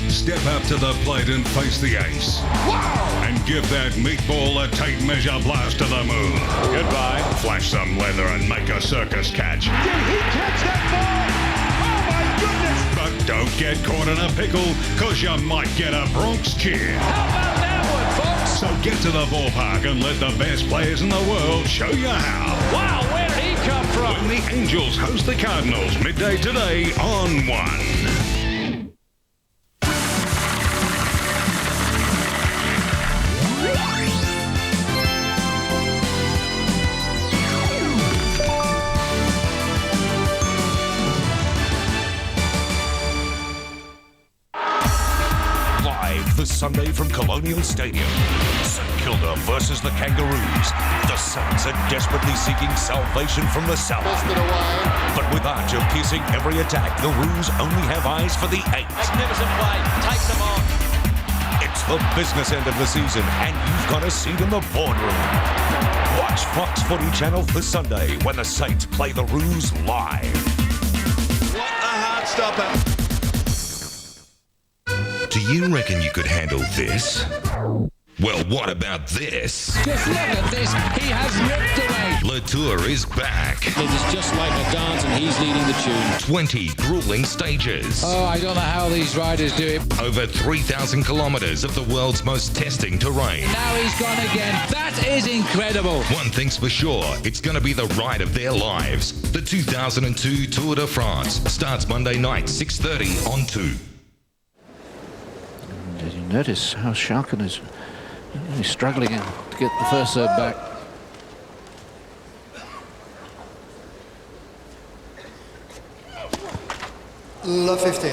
Step up to the plate and face the ace. Wow! And give that meatball a tape measure blast to the moon. Goodbye. Flash some leather and make a circus catch. Did he catch that ball? Oh my goodness! But don't get caught in a pickle, cause you might get a Bronx cheer. How about that one, folks? So get to the ballpark and let the best players in the world show you how. Wow, where'd he come from? When the Angels host the Cardinals midday today on 1. This Sunday from Colonial Stadium. St Kilda versus the Kangaroos. The Saints are desperately seeking salvation from the South. But with Archer piercing every attack, the Roos only have eyes for the 8. Magnificent play. Takes them on. It's the business end of the season, and you've got a seat in the boardroom. Watch Fox Footy Channel this Sunday when the Saints play the Roos live. What a hard stopper. Do you reckon you could handle this? Well, what about this? Just look at this. He has ripped away. Latour is back. It is just like a dance and he's leading the tune. 20 grueling stages. Oh, I don't know how these riders do it. Over 3,000 kilometres of the world's most testing terrain. Now he's gone again. That is incredible. One thing's for sure, it's going to be the ride of their lives. The 2002 Tour de France starts Monday night, 6:30 on 2. Did you notice how Schalken is struggling to get the first serve back? Love 15.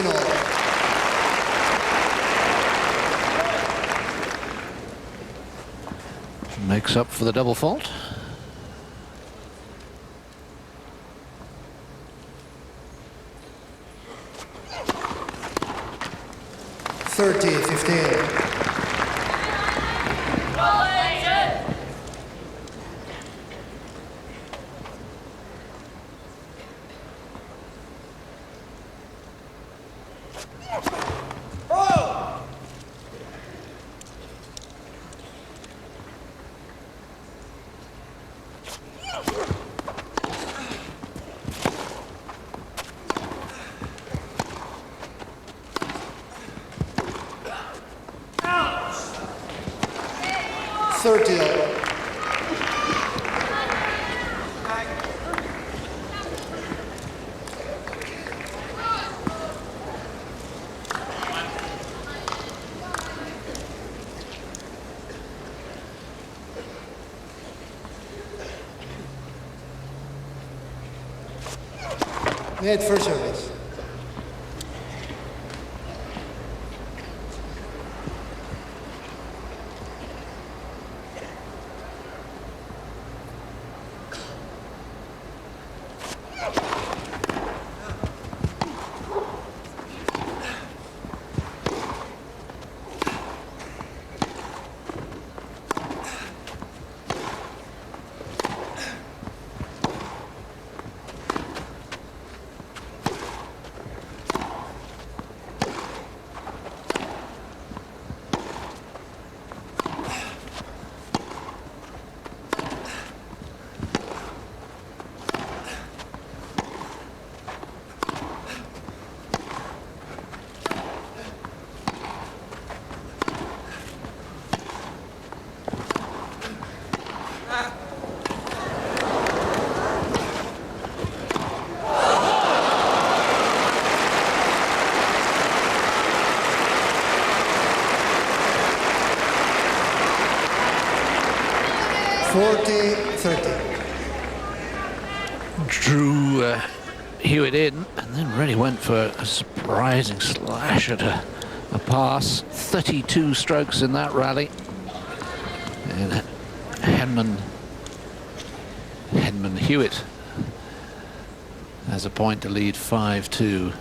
all. Makes up for the double fault. Net first service. Drew Hewitt in, and then really went for a surprising slash at a pass. 32 strokes in that rally. And Henman Hewitt has a point to lead 5-2.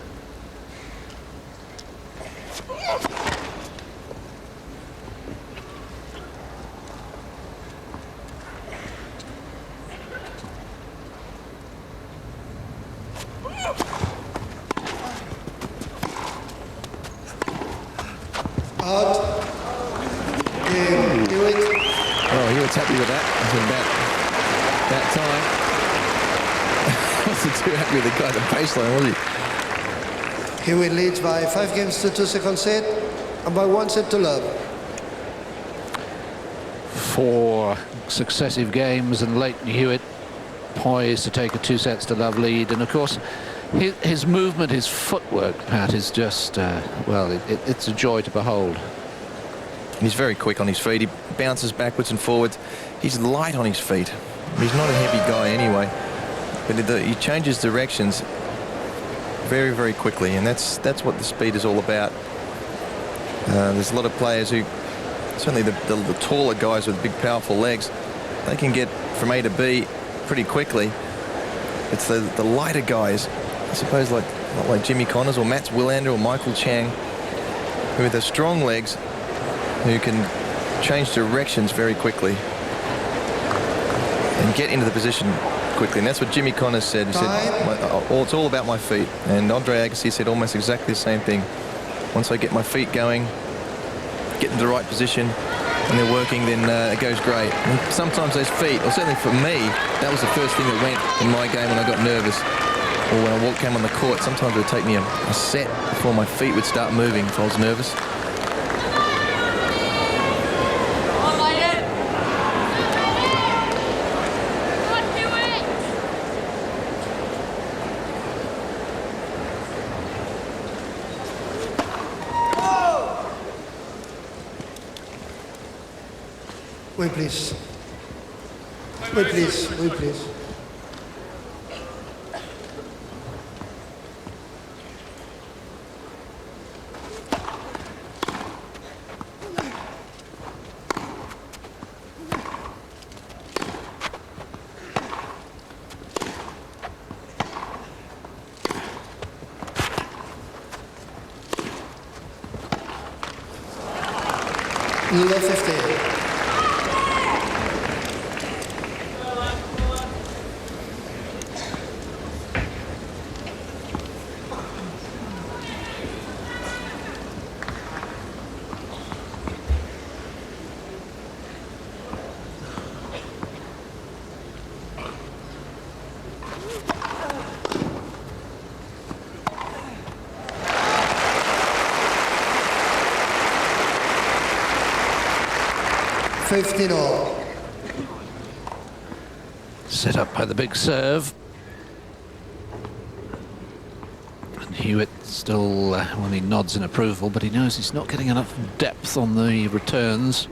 Hewitt's happy with that. I think that time. Wasn't too happy with the guy at the baseline, was he? Hewitt leads by 5 games to 2 second set and by 1 set to love. 4 successive games and Leighton Hewitt poised to take a 2 sets to love lead, and of course his movement, his footwork, Pat, is just well, it's a joy to behold. He's very quick on his feet. He bounces backwards and forwards. He's light on his feet. He's not a heavy guy anyway, but he changes directions very, very quickly, and that's what the speed is all about. There's a lot of players who, certainly the taller guys with big, powerful legs, they can get from A to B pretty quickly. It's the lighter guys, I suppose, not like Jimmy Connors or Mats Wilander or Michael Chang, who with their strong legs, who can change directions very quickly and get into the position quickly. And that's what Jimmy Connors said. He said, it's all about my feet. And Andre Agassi said almost exactly the same thing. Once I get my feet going, get into the right position, and they're working, then it goes great. And sometimes those feet, or certainly for me, that was the first thing that went in my game when I got nervous. Or when I came on the court, sometimes it would take me a set before my feet would start moving if I was nervous. Wait, please. Wait, please. Wait, please. Left 15. Set up by the big serve. And Hewitt still, well, he nods in approval, but he knows he's not getting enough depth on the returns.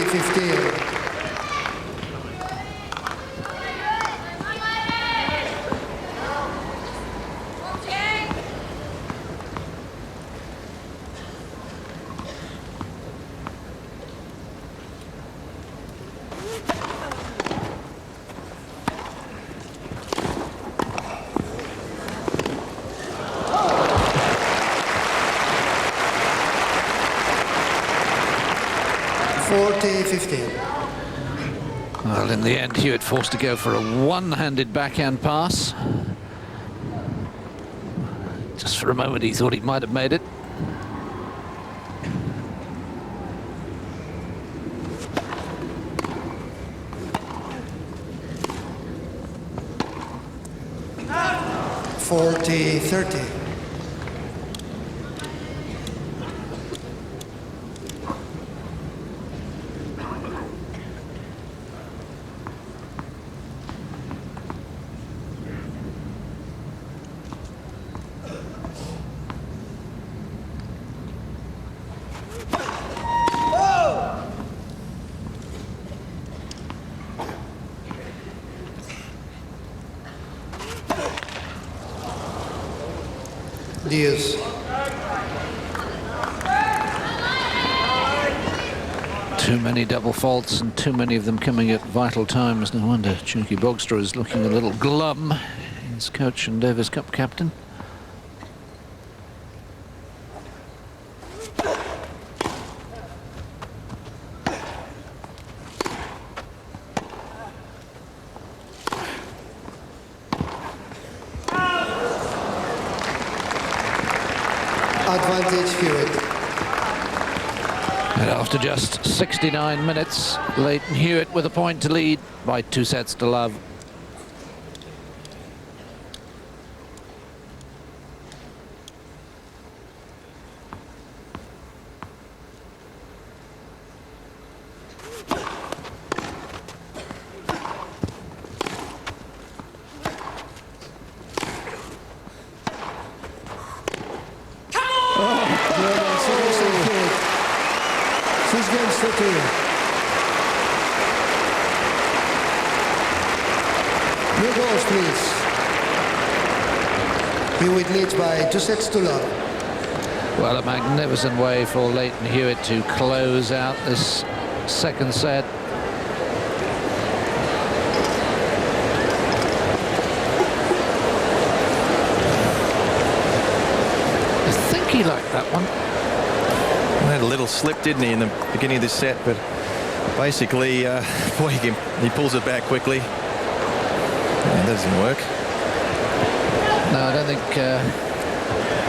40-15. Well, in the end, Hewitt forced to go for a one-handed backhand pass. Just for a moment, he thought he might have made it. (40-30). Diaz. Too many double faults and too many of them coming at vital times. No wonder Chuki Bogstra is looking a little glum. His coach and Davis Cup captain. Advantage Hewitt. And after just 69 minutes, Leighton Hewitt with a point to lead by 2 sets to love. New goals, please. Hewitt leads by 2 sets to love. Well, a magnificent way for Leighton Hewitt to close out this second set. I think he liked that one. He had a little slip, didn't he, in the beginning of this set, but basically, boy, he pulls it back quickly. That doesn't work. No, I don't think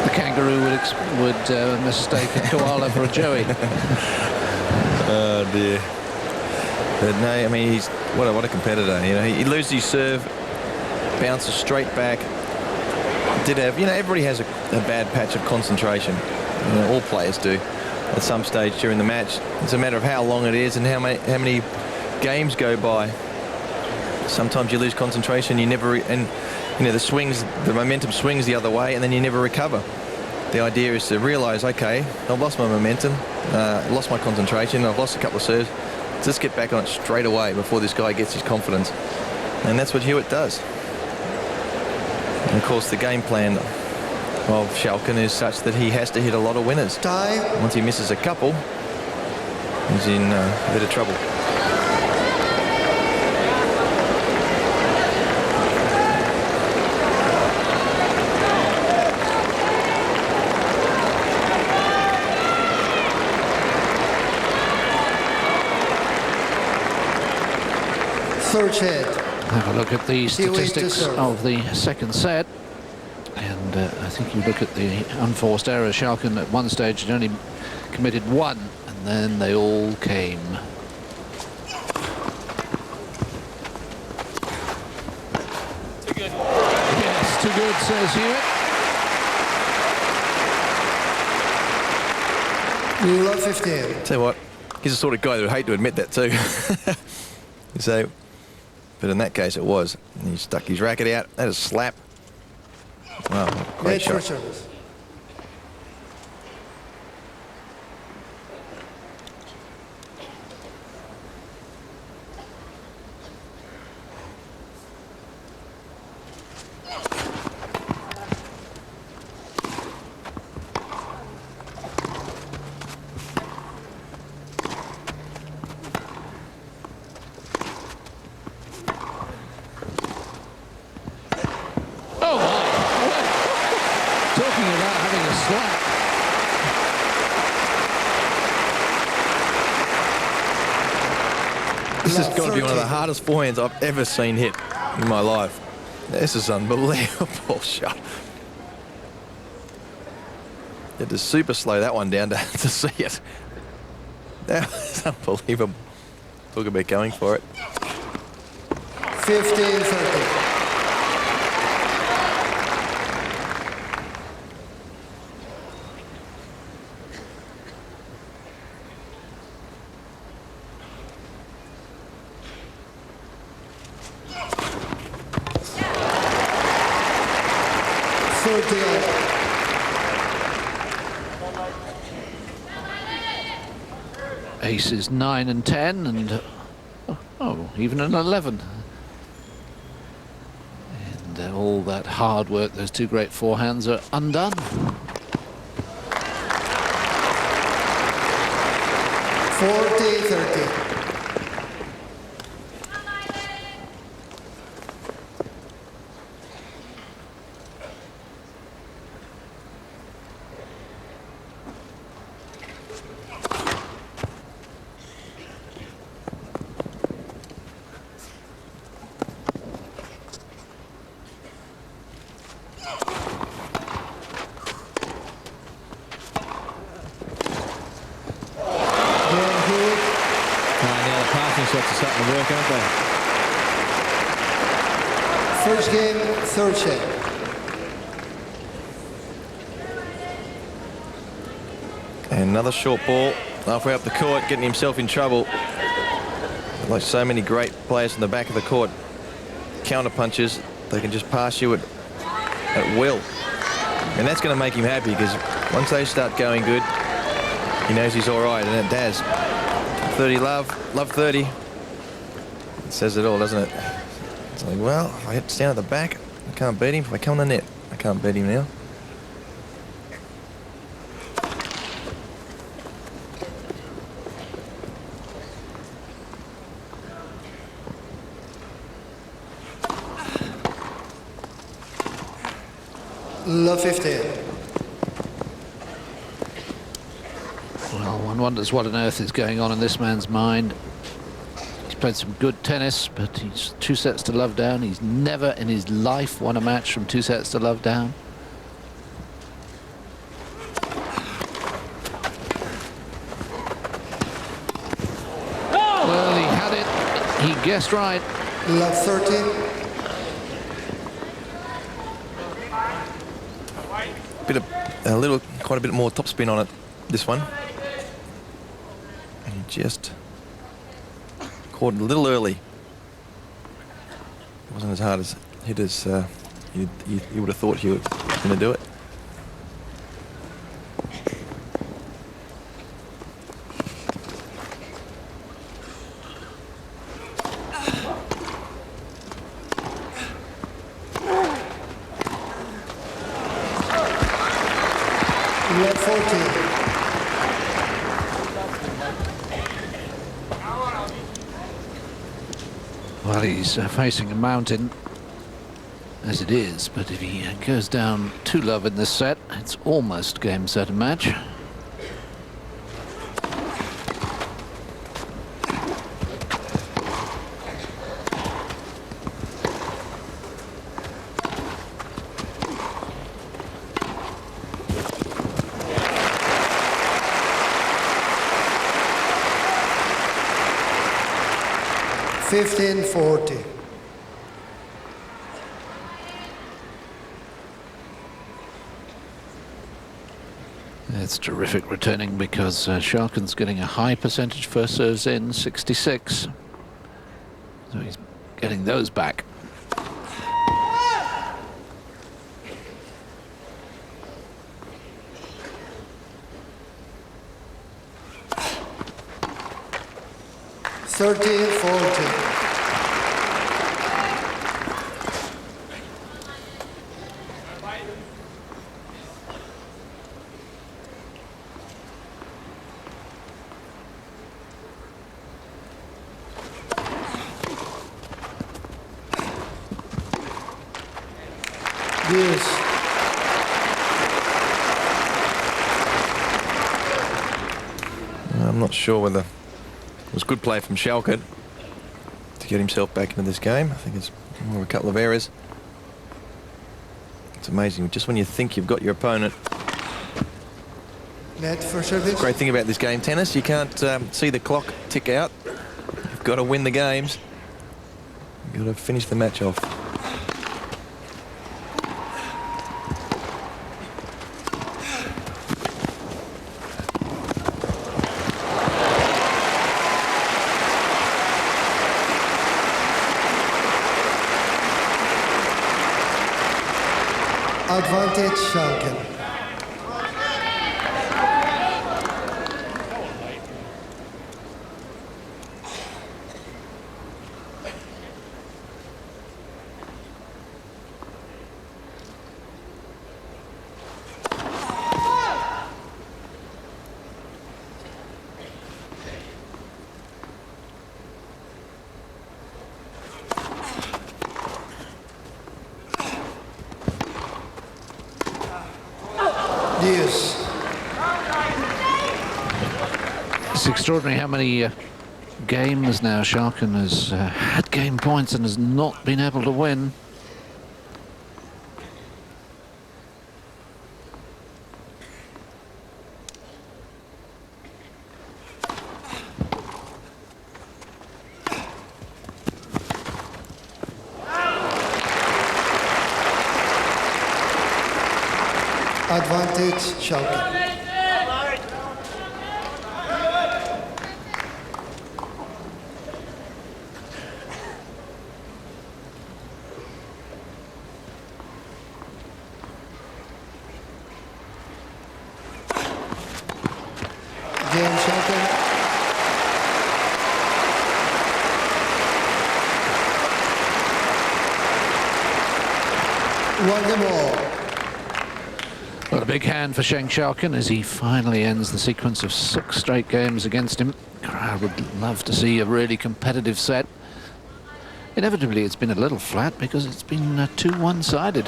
the kangaroo would mistake a koala for a joey. Oh dear. But no, I mean, he's what a competitor. You know, he loses his serve, bounces straight back. Did have, you know, everybody has a bad patch of concentration. You know, all players do at some stage during the match. It's a matter of how long it is and how many games go by. Sometimes you lose concentration, and you know, the momentum swings the other way, and then you never recover. The idea is to realise, okay, I've lost my momentum, lost my concentration, I've lost a couple of serves. Let's get back on it straight away before this guy gets his confidence. And that's what Hewitt does. And of course, the game plan of Schalken is such that he has to hit a lot of winners. Once he misses a couple, he's in a bit of trouble. Third set. Have a look at the statistics of the second set. And I think you look at the unforced error. Schalken at one stage had only committed one, and then they all came. Too good. Yes, too good, says Hewitt. You love 15. Tell you what, he's the sort of guy that would hate to admit that too. So, but in that case it was. He stuck his racket out. That is a slap. Wow, great shot. Service. This has got to be one of the hardest forehands I've ever seen hit in my life. This is unbelievable shot. You had to super slow that one down to see it. That was unbelievable. Talk about going for it. 15-30. Aces 9 and 10 and even an 11. And all that hard work, those two great forehands are undone. 40-30. Shots are starting to work, aren't they? First game, third set. And another short ball halfway up the court, getting himself in trouble. Like so many great players in the back of the court, counter punches, they can just pass you at will. And that's going to make him happy, because once they start going good, he knows he's all right, and it does. 30 love 30. It says it all, doesn't it? It's like, well, if I stand at the back, I can't beat him. If I come on the net, I can't beat him now. Love 15. Well, one wonders what on earth is going on in this man's mind. He's played some good tennis, but he's 2 sets to love down. He's never in his life won a match from 2 sets to love down. Well, he had it. He guessed right. Love 13. Quite a bit more topspin on it, this one. And he just caught it a little early. It wasn't as hard as hit as you would have thought he was going to do it. Well, he's facing a mountain as it is, but if he goes down 2 love in this set, it's almost game, set and match. $15.40. It's terrific returning, because Schalken's getting a high percentage first serves in, 66. So he's getting those back. $13.40. Yes. I'm not sure whether it was good play from Schalken. to get himself back into this game. I think it's more a couple of errors. It's amazing. Just when you think you've got your opponent. Net for service. Great thing about this game, tennis, you can't see the clock tick out. You've got to win the games. You've got to finish the match off. Advantage Schalken. It's extraordinary how many games now Schalken has had game points and has not been able to win. Advantage Schalken. Game Schalken. 1-all. Well, a big hand for Schalken as he finally ends the sequence of 6 straight games against him. I would love to see a really competitive set. Inevitably, it's been a little flat because it's been too one-sided.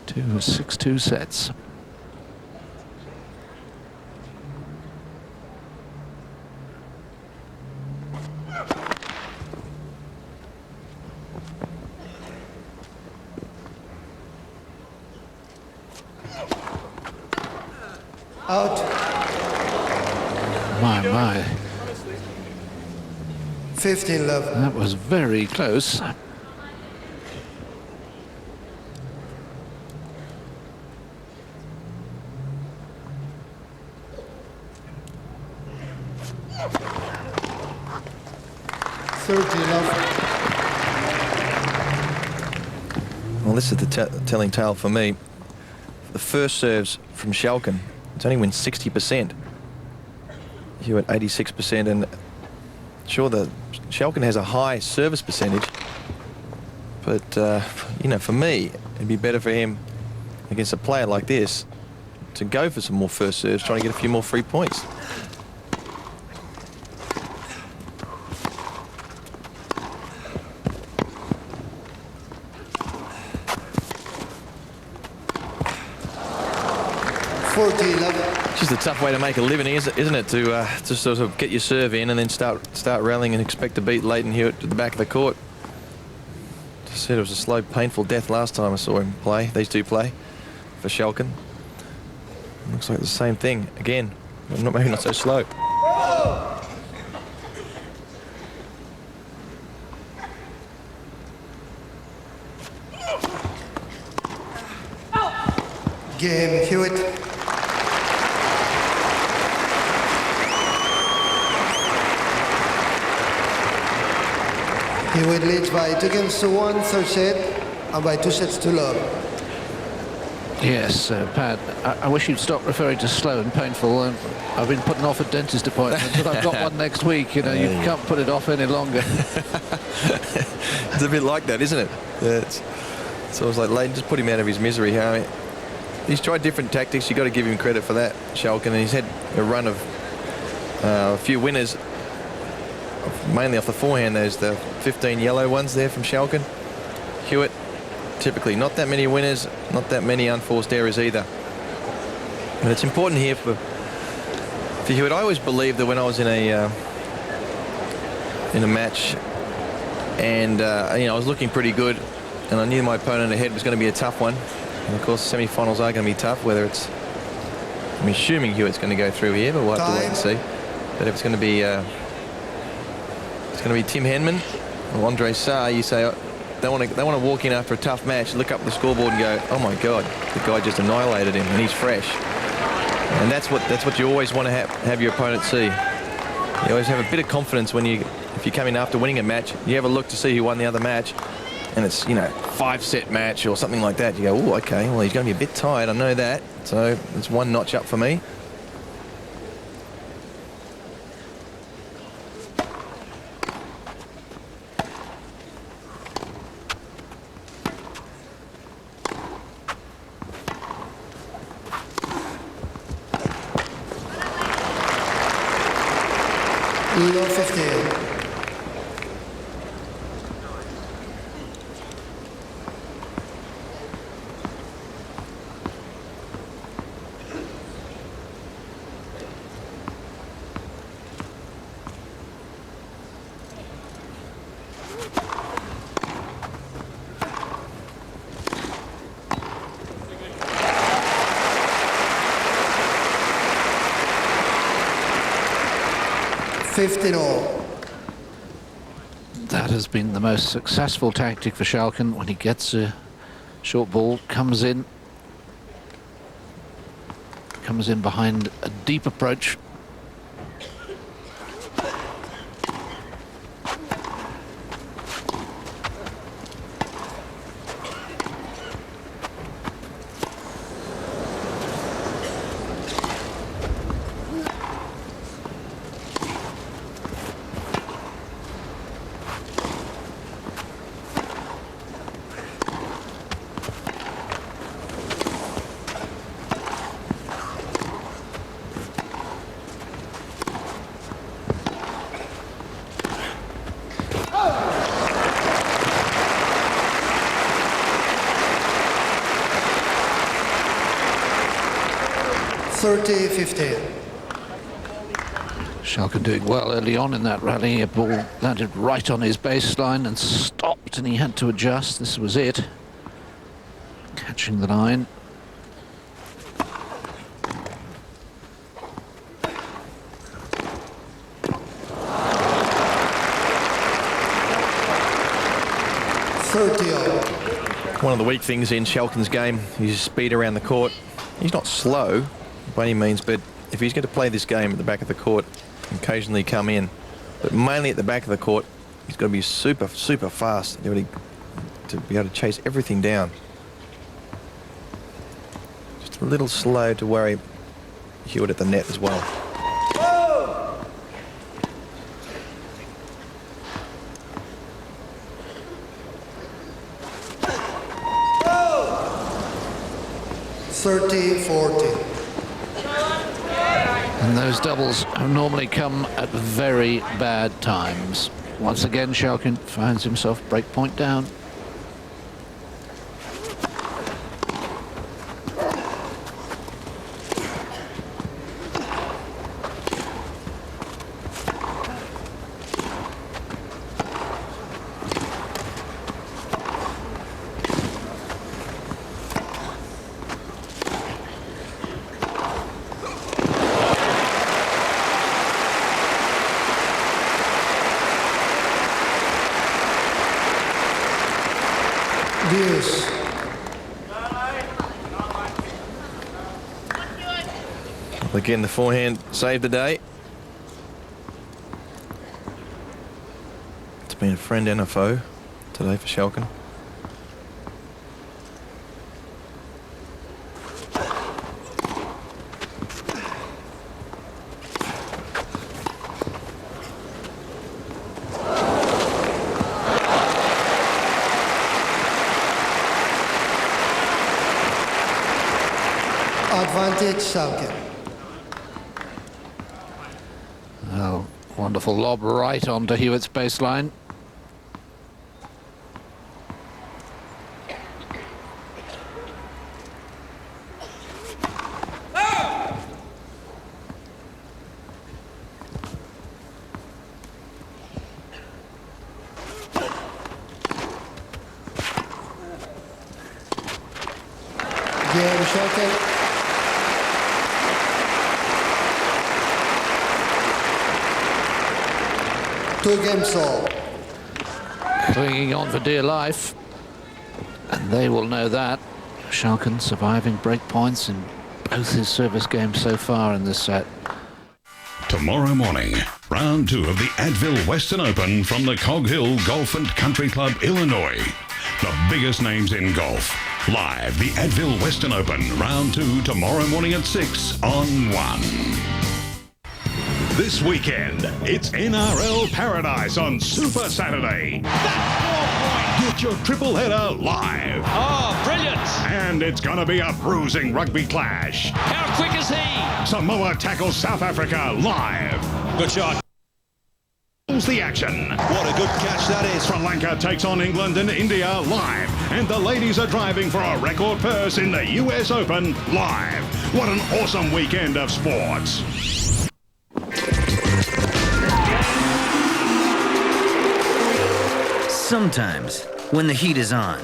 2 6-2 sets. Out. My. 15-love. That was very close. Well, this is the telling tale for me. The first serves from Schalken, it's only win 60%. Hewitt 86%, and sure, the Schalken has a high service percentage, but you know, for me, it'd be better for him against a player like this to go for some more first serves, trying to get a few more free points. It's just a tough way to make a living, isn't it? To sort of get your serve in and then start rallying and expect to beat Leighton Hewitt at the back of the court. Just said it was a slow, painful death last time I saw him play. These two play for Schalken. Looks like the same thing again, but maybe not so slow. Game Hewitt. Hewitt leads by 2-1 third set and by 2-love. Yes, Pat, I wish you'd stop referring to slow and painful. I've been putting off a dentist appointment, but I've got one next week. You know, you can't put it off any longer. It's a bit like that, isn't it? It's always like Leighton, just put him out of his misery. He's tried different tactics. You've got to give him credit for that, Schalken, and he's had a run of a few winners, mainly off the forehand. There's the 15 yellow ones there from Schalken. Hewitt, typically not that many winners, not that many unforced errors either. And it's important here for Hewitt. I always believed that when I was in a match And, you know, I was looking pretty good, and I knew my opponent ahead was going to be a tough one. And, of course, semi-finals are going to be tough, whether it's... I'm assuming Hewitt's going to go through here, but we'll have to wait and see. But if it's going to be... it's going to be Tim Henman or Andre Sarr, you say... They want to walk in after a tough match, look up the scoreboard and go, oh my God, the guy just annihilated him and he's fresh. And that's what you always want to have your opponent see. You always have a bit of confidence when if you come in after winning a match, you have a look to see who won the other match, and it's, you know, 5-set match or something like that. You go, oh, okay, well, he's going to be a bit tired, I know that. So it's one notch up for me. Low 15. That has been the most successful tactic for Schalken. When he gets a short ball, comes in behind a deep approach. Schalken doing well early on in that rally. A ball landed right on his baseline and stopped, and he had to adjust. This was it. Catching the line. One of the weak things in Schalken's game is his speed around the court. He's not slow by any means, but if he's going to play this game at the back of the court, occasionally come in, but mainly at the back of the court, he's got to be super, super fast to be able to chase everything down. Just a little slow to worry Hewitt at the net as well. Whoa! 30-40. And those doubles have normally come at very bad times. Once again, Schalken finds himself break point down. Again, the forehand saved the day. It's been a friend and a foe today for Schalken. Advantage Schalken. Oh, wonderful lob right onto Hewitt's baseline. Game Schalken. Two games all. Clinging on for dear life. And they will know that. Schalken surviving break points in both his service games so far in this set. Tomorrow morning, round 2 of the Advil Western Open from the Cog Hill Golf and Country Club, Illinois. The biggest names in golf. Live, the Advil Western Open, round 2 tomorrow morning at 6 on 1. This weekend, it's NRL Paradise on Super Saturday. Get your triple header live. Oh, brilliant. And it's going to be a bruising rugby clash. How quick is he? Samoa tackles South Africa live. Good shot. The action. What a good catch that is. Sri Lanka takes on England and India live. And the ladies are driving for a record purse in the US Open live. What an awesome weekend of sports. Sometimes, when the heat is on,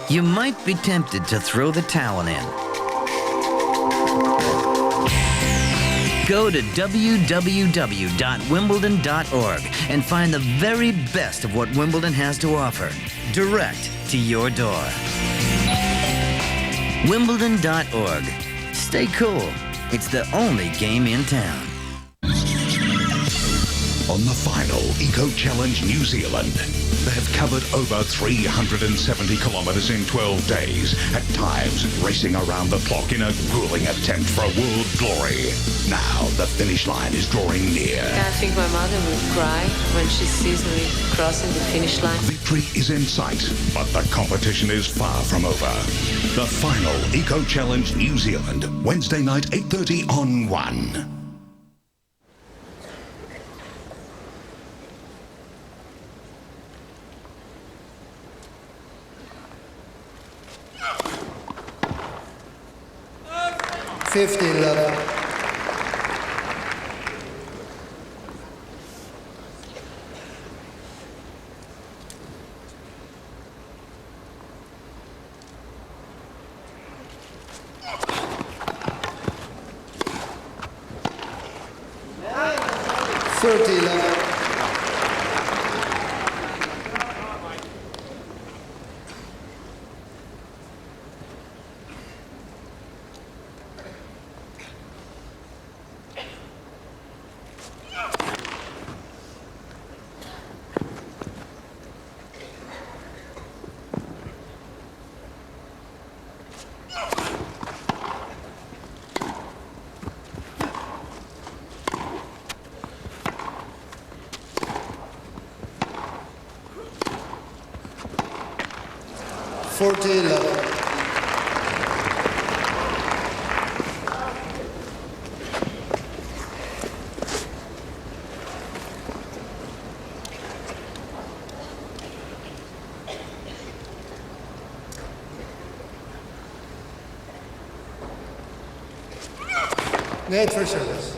you might be tempted to throw the towel in. Go to www.wimbledon.org and find the very best of what Wimbledon has to offer, direct to your door. Wimbledon.org. Stay cool. It's the only game in town. On the final Eco Challenge New Zealand, they have covered over 370 kilometres in 12 days, at times racing around the clock in a grueling attempt for world glory. Now the finish line is drawing near. I think my mother would cry when she sees me crossing the finish line. Victory is in sight, but the competition is far from over. The final Eco Challenge New Zealand, Wednesday night 8:30 on 1. $50. $30. $40. Net for service.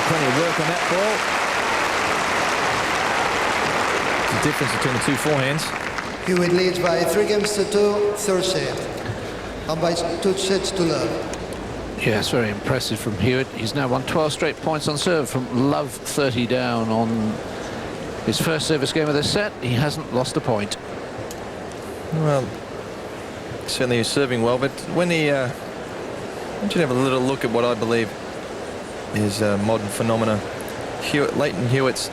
Plenty of work on that ball. The difference between the two forehands. Hewitt leads by 3 games to 2, third set. And by 2 sets to love. Yes, very impressive from Hewitt. He's now won 12 straight points on serve from Love 30 down on his first service game of this set. He hasn't lost a point. Well, certainly he's serving well, but when he... I want you to have a little look at what I believe is modern phenomena. Leighton Hewitt's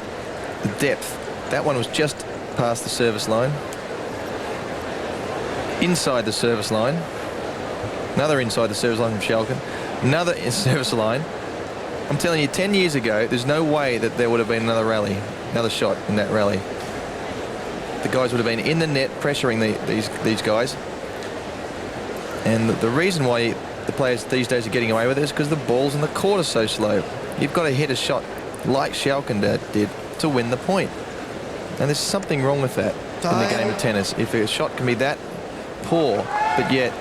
depth. That one was just past the service line. Inside the service line. Another inside the service line from Schalken. Another service line. I'm telling you, 10 years ago, there's no way that there would have been another rally, another shot in that rally. The guys would have been in the net pressuring these guys. And the reason why the players these days are getting away with it is because the balls in the court are so slow. You've got to hit a shot like Schalken did to win the point. And there's something wrong with that in the game of tennis. If a shot can be that poor, but yet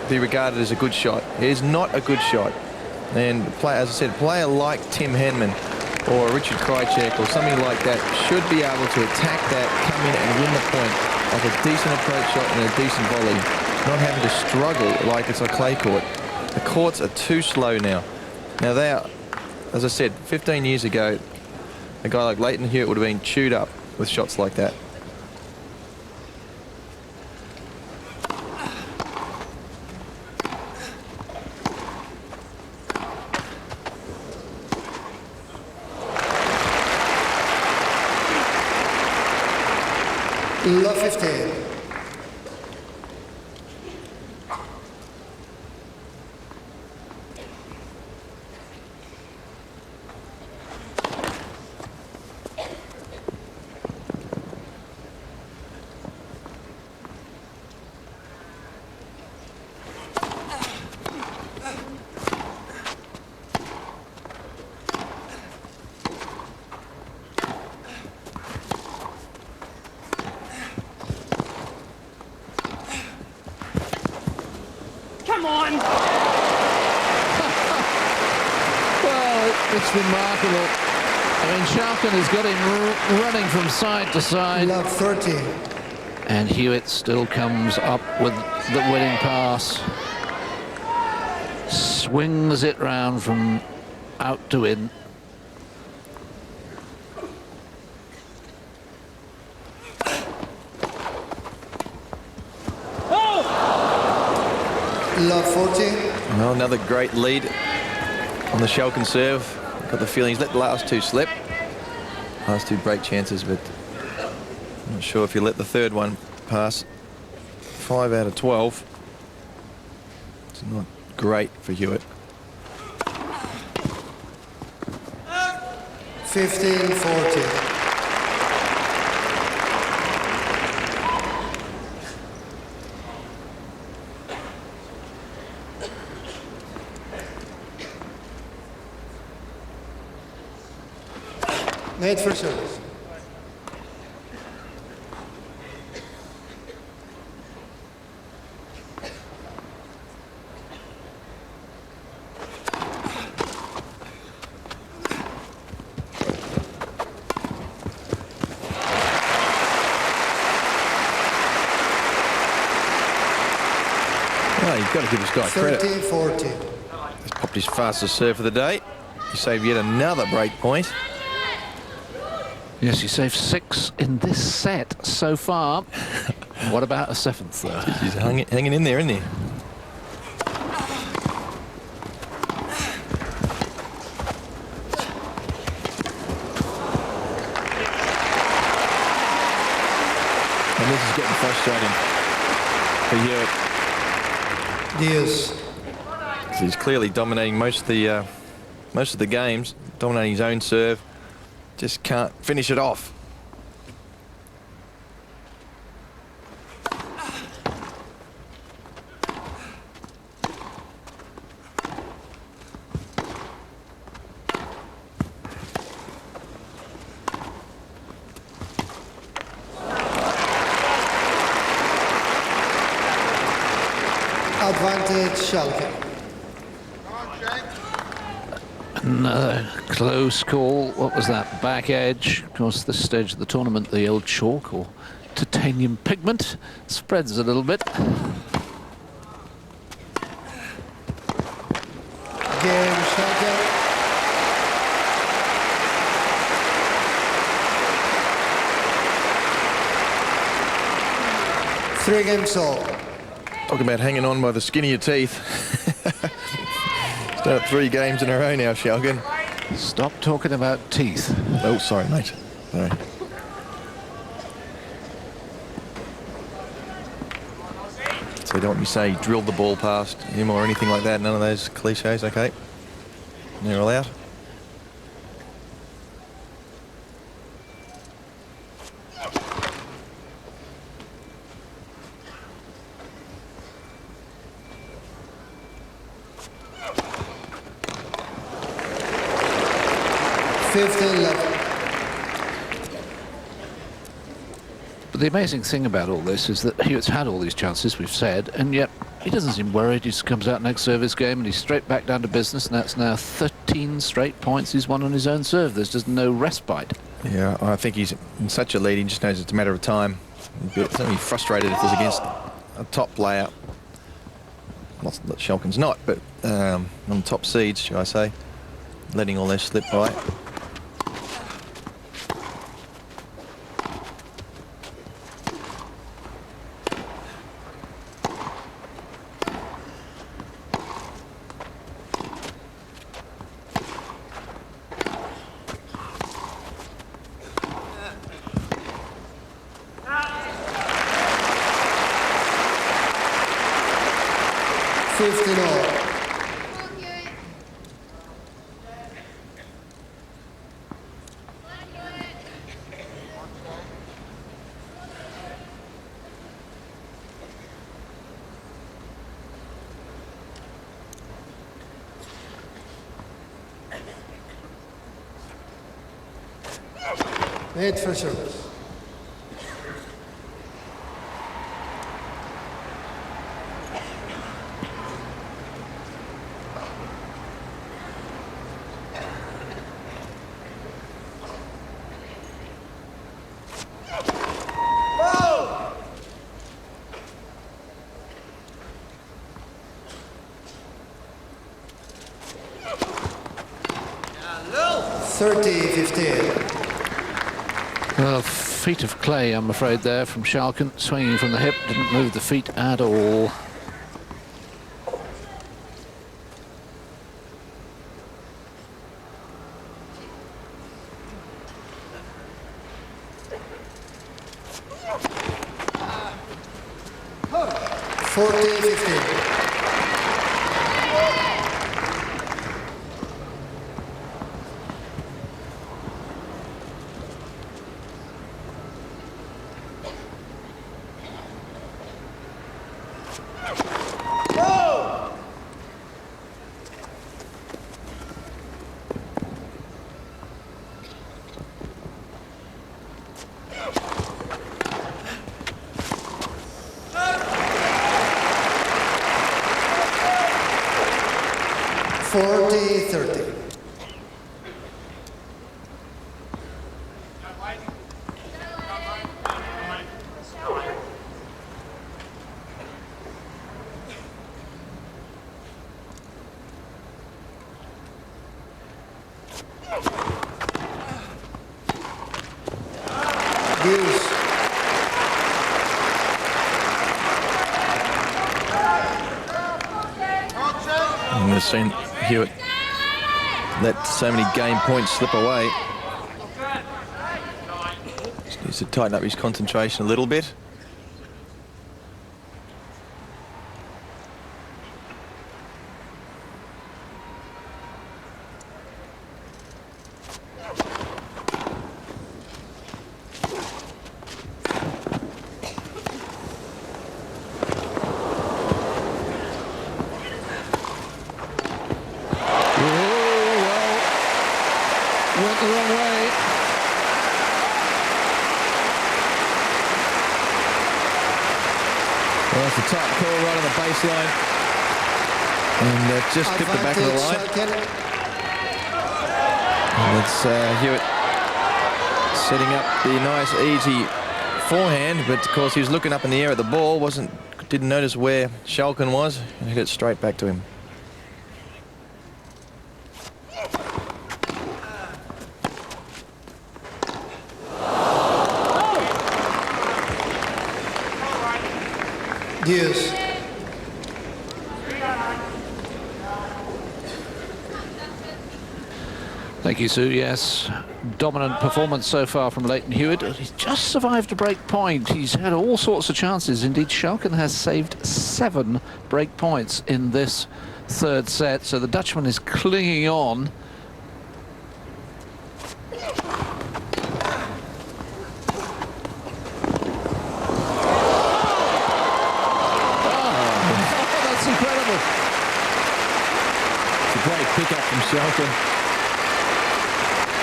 be regarded as a good shot, it is not a good shot. And as I said, a player like Tim Henman or Richard Krajicek or something like that should be able to attack that, come in and win the point like a decent approach shot and a decent volley, not having to struggle like it's a clay court. The courts are too slow now. Now they are, as I said, 15 years ago, a guy like Leighton Hewitt would have been chewed up with shots like that. Love 15. Come on! Well, it's remarkable. I mean, Schalken has got him running from side to side. Love 30. And Hewitt still comes up with the winning pass. Swings it round from out to in. Love 40. Well, another great lead on the Schalken serve. Got the feeling he's let the last two slip. Last two break chances, but I'm not sure if you let the third one pass. 5 out of 12. It's not great for Hewitt. 15-40. Nate for service. Well, you've got to give this guy credit. 30-40. He's popped his fastest serve for the day. He saved yet another break point. Yes, he saved 6 in this set so far. What about a 7th, though? He's hanging in there, isn't he? And this is getting frustrating for Hewitt. Yes. He's clearly dominating most of the games, dominating his own serve. Just can't finish it off. Advantage Schalke. Another close call. What was that? Back edge. Of course, this stage of the tournament, the old chalk or titanium pigment spreads a little bit. Game Schalke. Three games all. Talking about hanging on by the skin of your teeth. Start 3 games in a row now, Schalken. Stop talking about teeth. Oh, sorry, mate. Sorry. So you don't want me to say drilled the ball past him or anything like that. None of those cliches, okay? They're all out. 15-11. But the amazing thing about all this is that Hewitt's had all these chances, we've said, and yet he doesn't seem worried. He just comes out next service game and he's straight back down to business, and that's now 13 straight points he's won on his own serve. There's just no respite. Yeah, I think he's in such a lead, he just knows it's a matter of time. He's only frustrated if it's against a top player. Not that Schalken's not, but on top seeds, shall I say, letting all this slip by. Made for service. Oh! 30-15. Well, feet of clay, I'm afraid, there from Schalken, swinging from the hip, didn't move the feet at all. And we've seen Hewitt let so many game points slip away. Just needs to tighten up his concentration a little bit. And just tipped it back of the line. And it's Hewitt setting up the nice, easy forehand, but of course he was looking up in the air at the ball, didn't notice where Schalken was, and hit it straight back to him. Yes. Thank you, Sue. Yes, dominant performance so far from Leighton Hewitt. He's just survived a break point. He's had all sorts of chances. Indeed, Schalken has saved 7 break points in this third set, so the Dutchman is clinging on. That's incredible. It's a great pick-up from Schalken.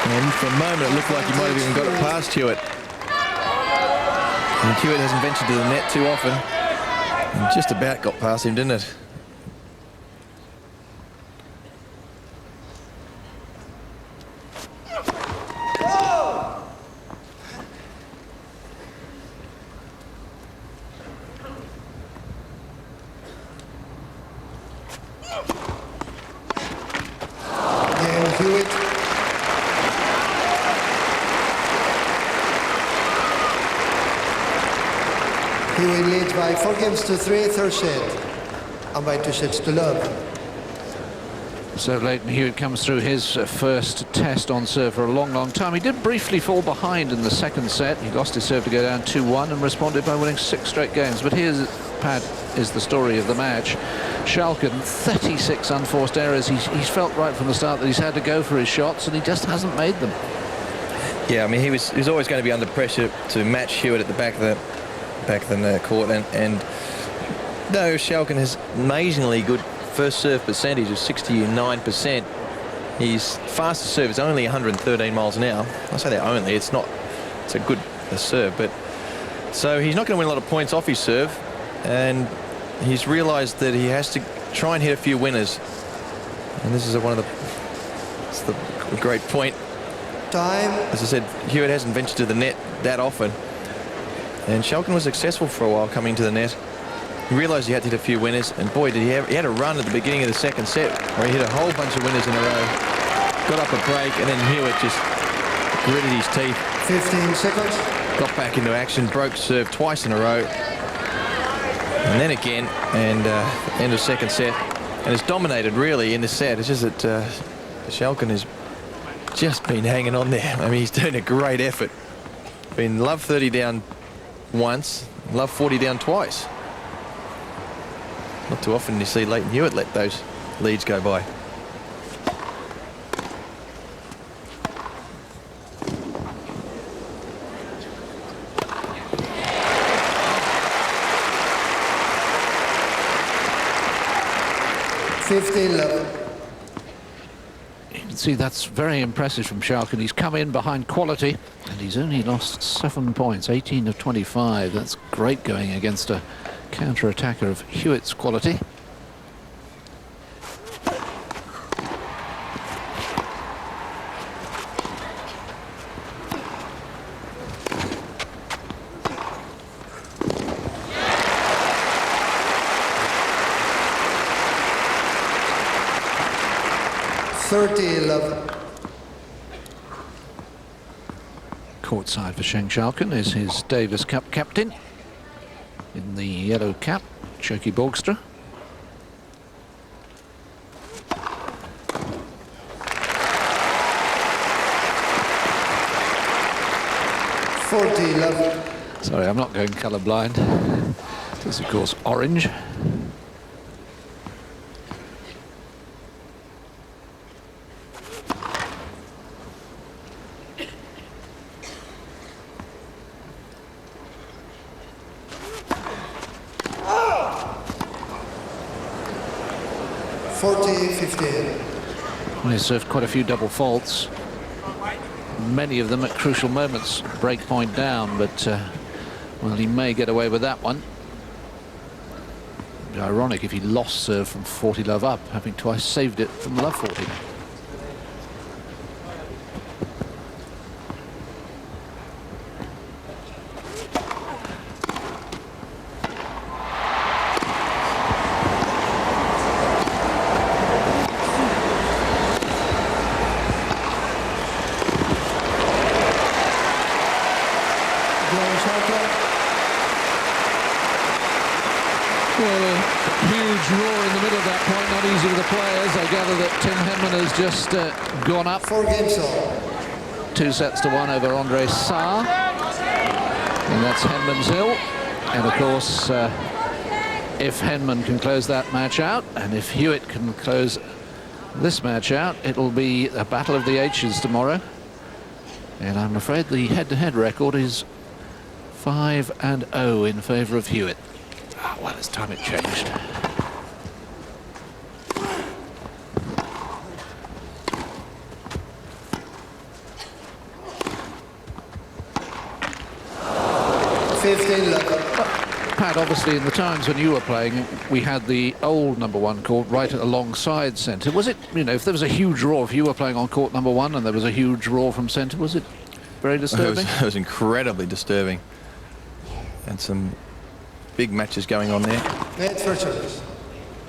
And for a moment, it looked like he might have even got it past Hewitt. And Hewitt hasn't ventured to the net too often. And just about got past him, didn't it? Hewitt. Hewitt leads by 4 games to 3, third set, and by 2 sets to love. So Leighton Hewitt comes through his first test on serve for a long, long time. He did briefly fall behind in the second set. He lost his serve to go down 2-1 and responded by winning 6 straight games. But here's, Pat, is the story of the match. Schalken, 36 unforced errors. He's felt right from the start that he's had to go for his shots, and he just hasn't made them. Yeah, I mean, he was always going to be under pressure to match Hewitt at the back of the court, and though Schalken has amazingly good first serve percentage of 69%, his fastest serve is only 113 miles an hour. I say that only, it's a good serve, but so he's not going to win a lot of points off his serve, and he's realized that he has to try and hit a few winners, and this is a great point. Time. As I said, Hewitt hasn't ventured to the net that often, and Schalken was successful for a while coming to the net. He realised he had to hit a few winners, and boy, did he had a run at the beginning of the second set where he hit a whole bunch of winners in a row, got up a break, and then Hewitt just gritted his teeth. 15 seconds. Got back into action, broke serve twice in a row, and then again, and end of second set, and has dominated really in the set. It's just that Schalken has just been hanging on there. I mean, he's doing a great effort. Been love 30 down once, love 40 down twice. Not too often you see Leighton Hewitt let those leads go by. You can see that's very impressive from Schalken. He's come in behind quality, and he's only lost 7 points, 18 of 25. That's great going against a counter-attacker of Hewitt's quality. Courtside for Schalken is his Davis Cup captain in the yellow cap, Choki Borgstra. Sorry, I'm not going colourblind. This is, of course, orange. He's served quite a few double faults, many of them at crucial moments, break point down, but well, he may get away with that one. It'd be ironic if he lost serve from 40 love up, having twice saved it from love 40. Just gone up 4 games all. 2 sets to 1 over Andre Sarr, and that's Henman's Hill. And of course, if Henman can close that match out, and if Hewitt can close this match out, it'll be a battle of the H's tomorrow. And I'm afraid the head-to-head record is 5-0 in favour of Hewitt. Well, it's time it changed. 15-11. Pat, obviously, in the times when you were playing, we had the old number 1 court right alongside centre. Was it, you know, if there was a huge roar, if you were playing on court number 1 and there was a huge roar from centre, was it very disturbing? It was incredibly disturbing. And some big matches going on there. Net for service.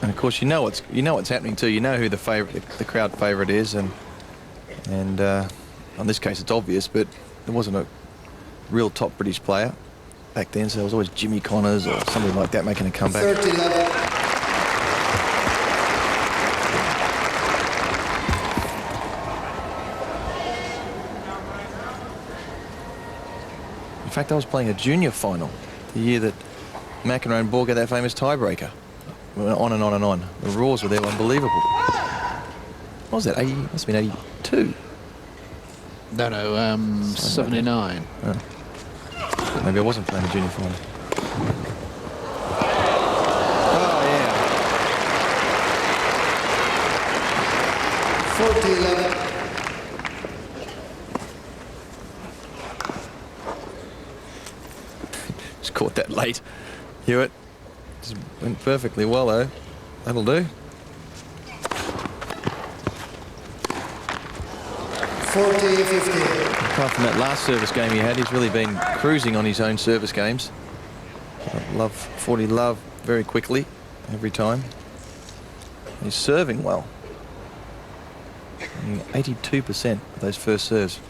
And of course, you know what's happening too. You know who the crowd favourite is, and in this case it's obvious, but there wasn't a real top British player back then, so there was always Jimmy Connors or somebody like that making a comeback. 30-11. In fact, I was playing a junior final the year that McEnroe and Ball got that famous tiebreaker. We went on and on and on. The roars were there, unbelievable. What was that? 80? Must have been 82. No, 79. Oh. Maybe I wasn't playing a junior final. Oh, yeah. 40-11. Just caught that late. Hewitt. Just went perfectly well, though. That'll do. 40-15. Apart from that last service game he had, he's really been cruising on his own service games. Love 40 love very quickly every time. He's serving well. 82% of those first serves.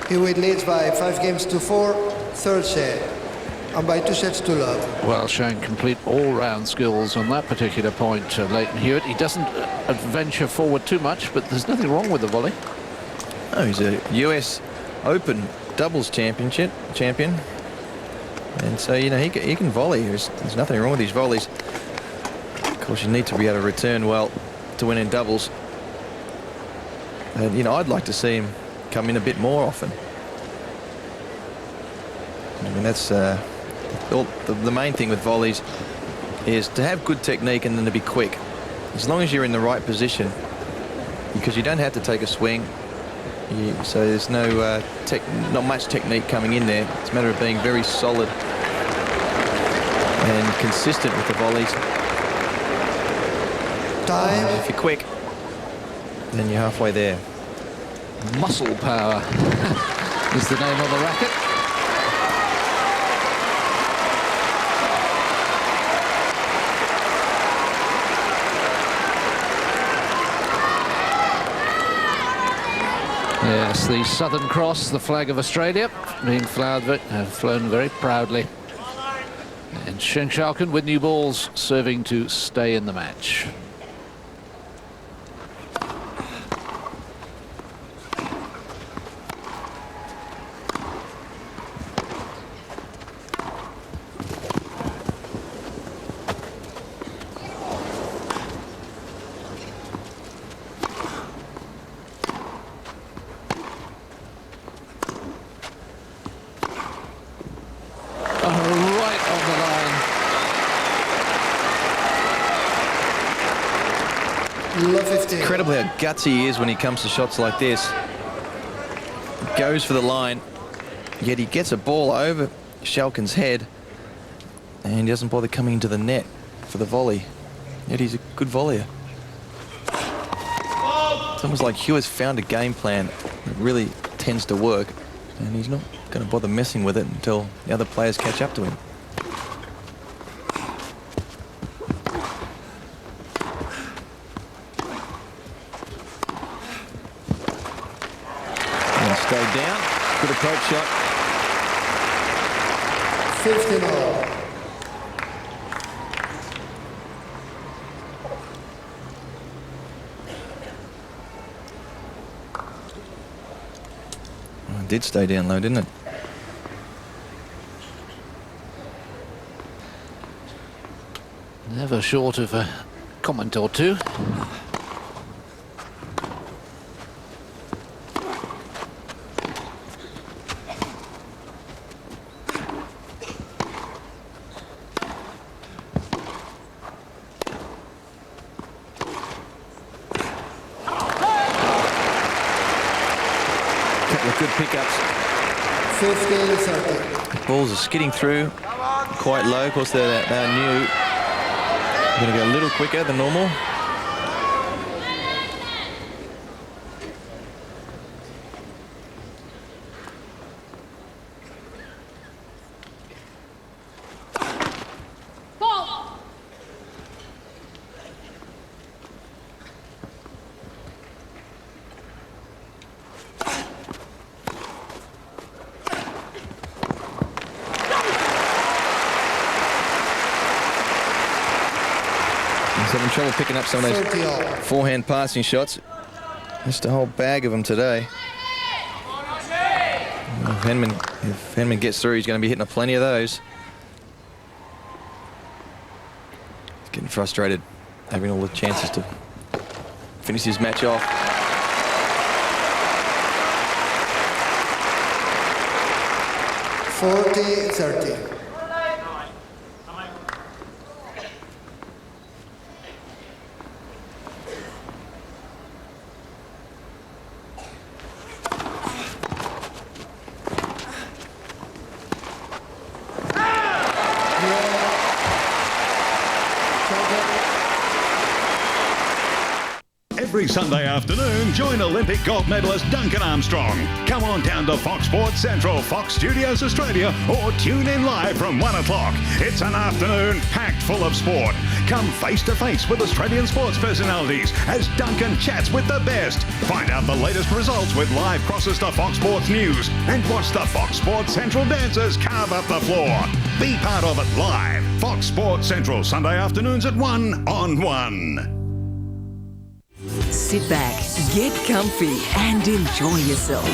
Hewitt leads by 5-4, third set, and by 2 sets to love. Well, showing complete all-round skills on that particular point, Leighton Hewitt. He doesn't venture forward too much, but there's nothing wrong with the volley. Oh, he's a US Open doubles champion, and so you know he can volley. There's nothing wrong with his volleys. Of course, you need to be able to return well to win in doubles. And you know, I'd like to see him come in a bit more often. I mean, that's the main thing with volleys is to have good technique and then to be quick. As long as you're in the right position, because you don't have to take a swing, so there's no not much technique coming in there. It's a matter of being very solid and consistent with the volleys. Time. If you're quick, then you're halfway there. Muscle power is the name of the racket. Yes, the Southern Cross, the flag of Australia, being flown very proudly. And Schalken with new balls serving to stay in the match. Incredible how gutsy he is when he comes to shots like this. He goes for the line, yet he gets a ball over Schalken's head and he doesn't bother coming into the net for the volley. Yet he's a good volleyer. It's almost like Hewitt's found a game plan that really tends to work, and he's not going to bother messing with it until the other players catch up to him. Stayed down. Good approach shot. 15-all. Oh, it did stay down low, didn't it? Never short of a comment or two. good pickups. 15-30. Balls are skidding through quite low. Of course, they're new. They're going to go a little quicker than normal. Having trouble picking up some of those forehand passing shots. Just a whole bag of them today. If Henman gets through, he's going to be hitting plenty of those. He's getting frustrated, having all the chances to finish his match off. $40-30. Every Sunday afternoon, join Olympic gold medalist Duncan Armstrong. Come on down to Fox Sports Central, Fox Studios Australia, or tune in live from 1 o'clock. It's an afternoon packed full of sport. Come face to face with Australian sports personalities as Duncan chats with the best. Find out the latest results with live crosses to Fox Sports News and watch the Fox Sports Central dancers carve up the floor. Be part of it live. Fox Sports Central, Sunday afternoons at 1 on 1. Sit back, get comfy and enjoy yourself.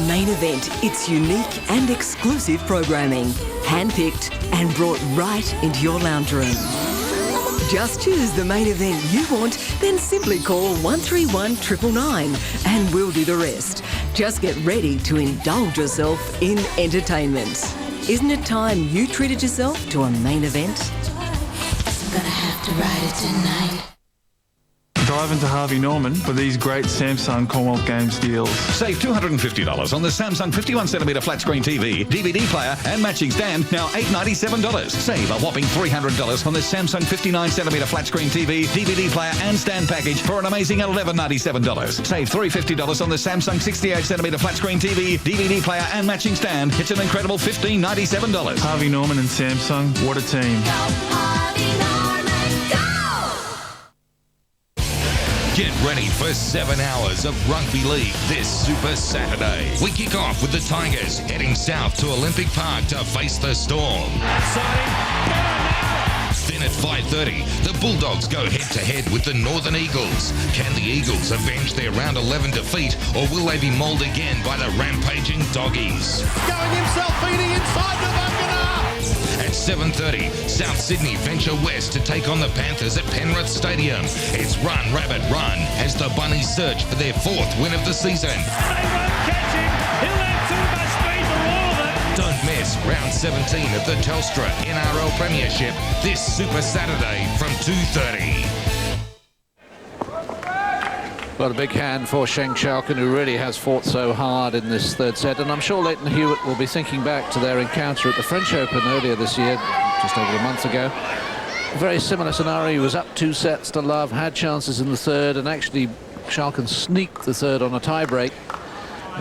Main Event, it's unique and exclusive programming, handpicked and brought right into your lounge room. Just choose the main event you want, then simply call 131 999 and we'll do the rest. Just get ready to indulge yourself in entertainment. Isn't it time you treated yourself to a main event? I'm gonna have to ride it tonight. Drive into Harvey Norman for these great Samsung Commonwealth Games deals. Save $250 on the Samsung 51cm flat screen TV, DVD player and matching stand, now $897. Save a whopping $300 on the Samsung 59cm flat screen TV, DVD player and stand package for an amazing $1197. Save $350 on the Samsung 68cm flat screen TV, DVD player and matching stand. It's an incredible $1597. Harvey Norman and Samsung, what a team. Get ready for 7 hours of rugby league this Super Saturday. We kick off with the Tigers heading south to Olympic Park to face the Storm. Then at 5:30, the Bulldogs go head-to-head with the Northern Eagles. Can the Eagles avenge their round 11 defeat, or will they be mauled again by the rampaging Doggies? Going himself, feeding inside the Vangana. At 7:30, South Sydney venture west to take on the Panthers at Penrith Stadium. It's Run, Rabbit, Run as the Bunnies search for their 4th win of the season. They won't catch him. He'll have too much speed for all of it. Don't miss round 17 of the Telstra NRL Premiership this Super Saturday from 2:30. Well, a big hand for Schalken, who really has fought so hard in this third set. And I'm sure Leighton Hewitt will be thinking back to their encounter at the French Open earlier this year, just over a month ago. A very similar scenario. He was up 2 sets to love, had chances in the third, and actually Schalken sneaked the third on a tie-break.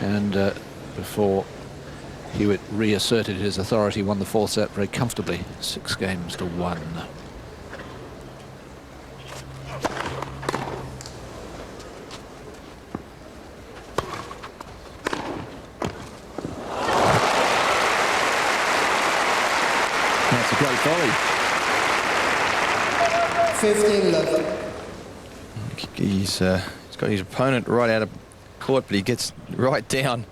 And before Hewitt reasserted his authority, won the 4th set very comfortably, 6-1. That's a great volley. 15-11. He's got his opponent right out of court, but he gets right down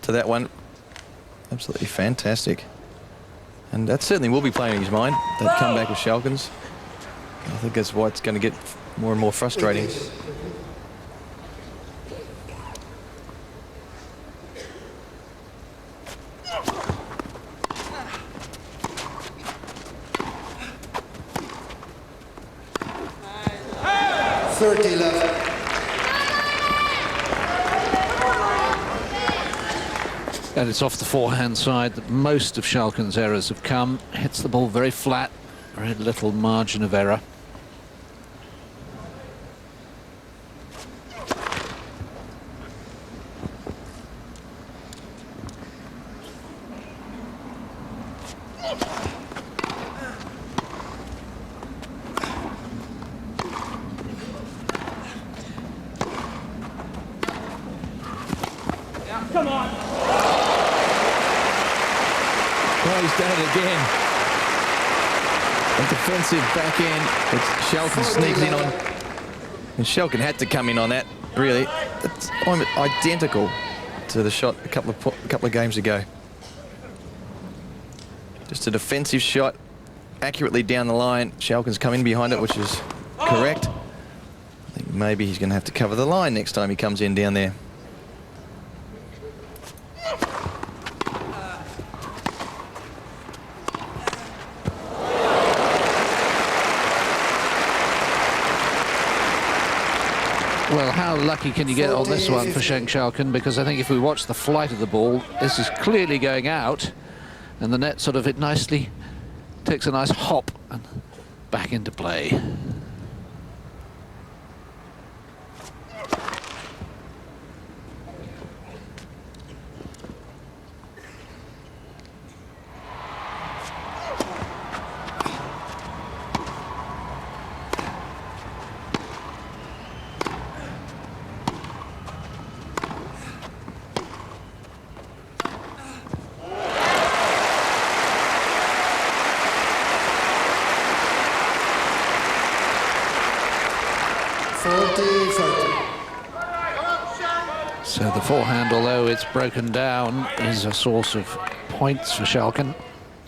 to that one. Absolutely fantastic. And that certainly will be playing in his mind, that comeback of Schalken's. I think that's why it's going to get more and more frustrating. And it's off the forehand side that most of Schalken's errors have come. Hits the ball very flat, very little margin of error. Come on. Oh, he's done it again. A defensive backhand that Schalken sneaks in on. And Schalken had to come in on that, really. It's identical to the shot a couple of games ago. Just a defensive shot, accurately down the line. Schalken's come in behind it, which is correct. I think maybe he's going to have to cover the line next time he comes in down there. Well, how lucky can you get on this one for Schalken? Because I think if we watch the flight of the ball, this is clearly going out, and the net sort of, it nicely takes a nice hop and back into play. So the forehand, although it's broken down, is a source of points for Schalken,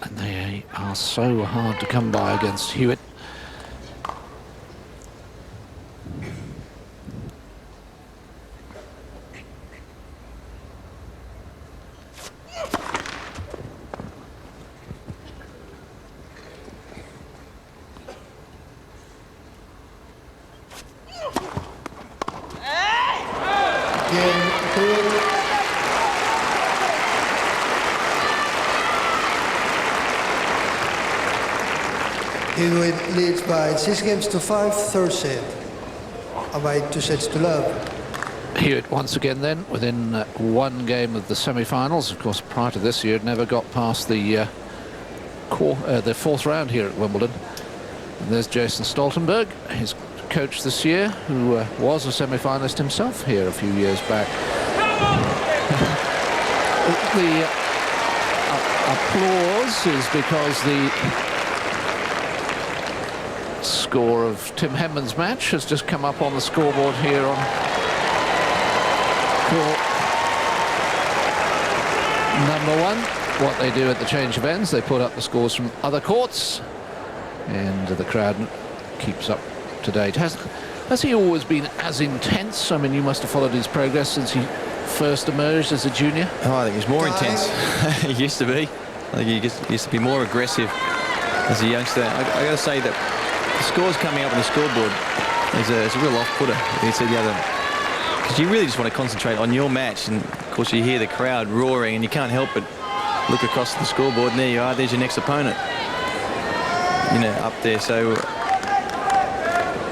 and they are so hard to come by against Hewitt. Hewitt leads by 6-5, third set, and by 2-0. Hewitt once again then within one game of the semi-finals. Of course, prior to this year, never got past the fourth round here at Wimbledon. And there's Jason Stoltenberg, his coach this year, who was a semi-finalist himself here a few years back. The applause is because the score of Tim Henman's match has just come up on the scoreboard here on court number 1. What they do at the change of ends, they put up the scores from other courts, and the crowd keeps up to date. Has he always been as intense? I mean, you must have followed his progress since he first emerged as a junior. Oh, I think he's more intense. He used to be. I think he used to be more aggressive as a youngster. I got to say that the scores coming up on the scoreboard is a real off-putter. You said the other, because you really just want to concentrate on your match, and of course you hear the crowd roaring, and you can't help but look across the scoreboard, and there you are. There's your next opponent, you know, up there. So,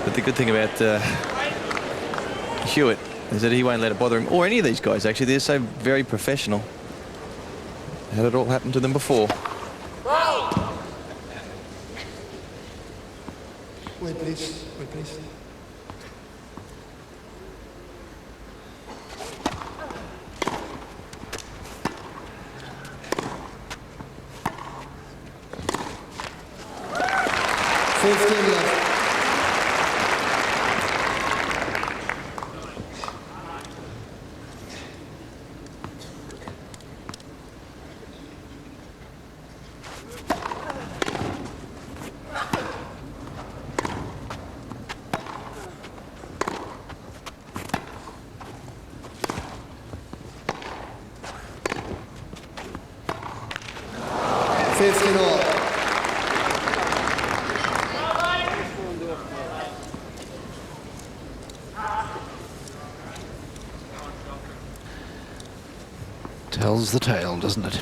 but the good thing about Hewitt is that he won't let it bother him, or any of these guys. Actually, they're so very professional. Had it all happen to them before. Wait, please. Wait, please. Left. Tells the tale, doesn't it?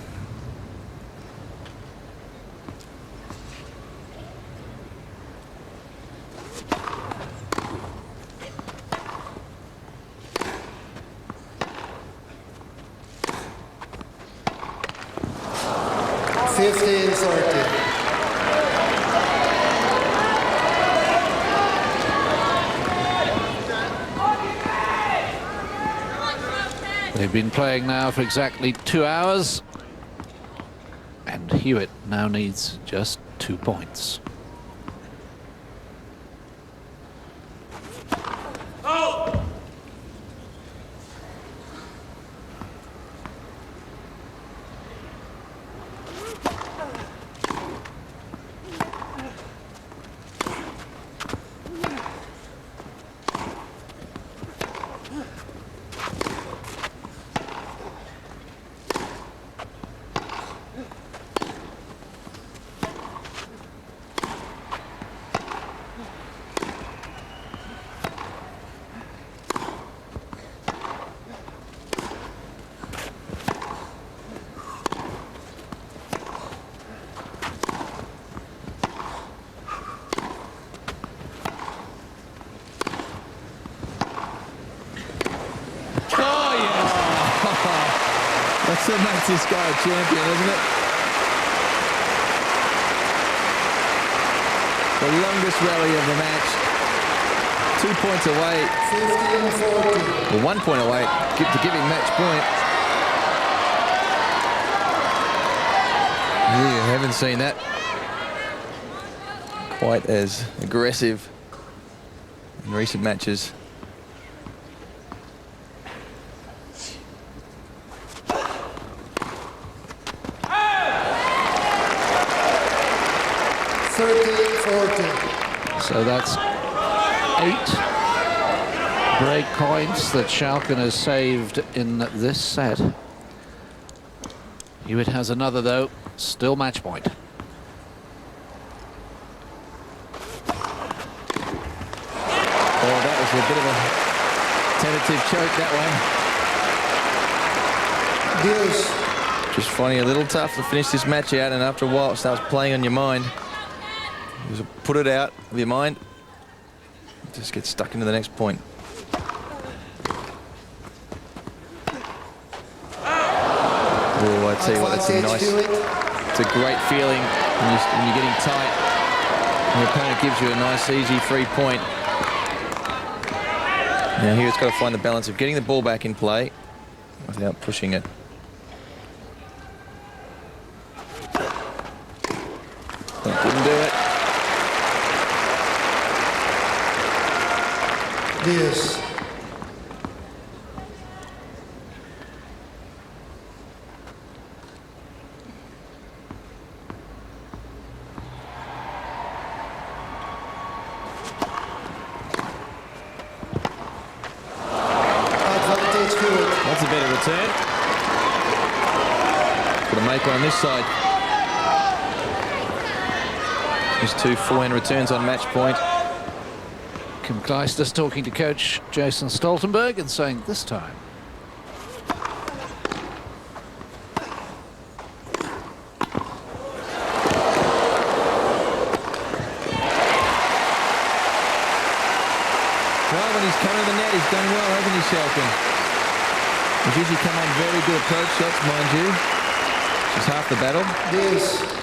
They've been playing now for exactly 2 hours, and Hewitt now needs just 2 points. That makes this guy a champion, isn't it? The longest rally of the match. 2 points away. 15-40. Well, 1 point away to give him match point. Yeah, I haven't seen that quite as aggressive in recent matches. So that's 8 break points that Schalken has saved in this set. Hewitt has another, though, still match point. Oh, that was a bit of a tentative choke, that one. Deals. Just finding it a little tough to finish this match out, and after a while it starts playing on your mind. Just put it out of your mind. Just get stuck into the next point. Oh, I tell you what, that's a nice. It's a great feeling when you're getting tight, and your opponent gives you a nice, easy 3 point. Now here it's got to find the balance of getting the ball back in play without pushing it. That didn't do it. Yes. That's a better return. Got a maker on this side. There's 2 forehand returns on match point. Kim Kleisters talking to coach Jason Stoltenberg and saying this time. Well, when he's coming to the net, he's done well, hasn't he, Schalken? He's usually come on very good approach shots, mind you. Which is half the battle. Yes.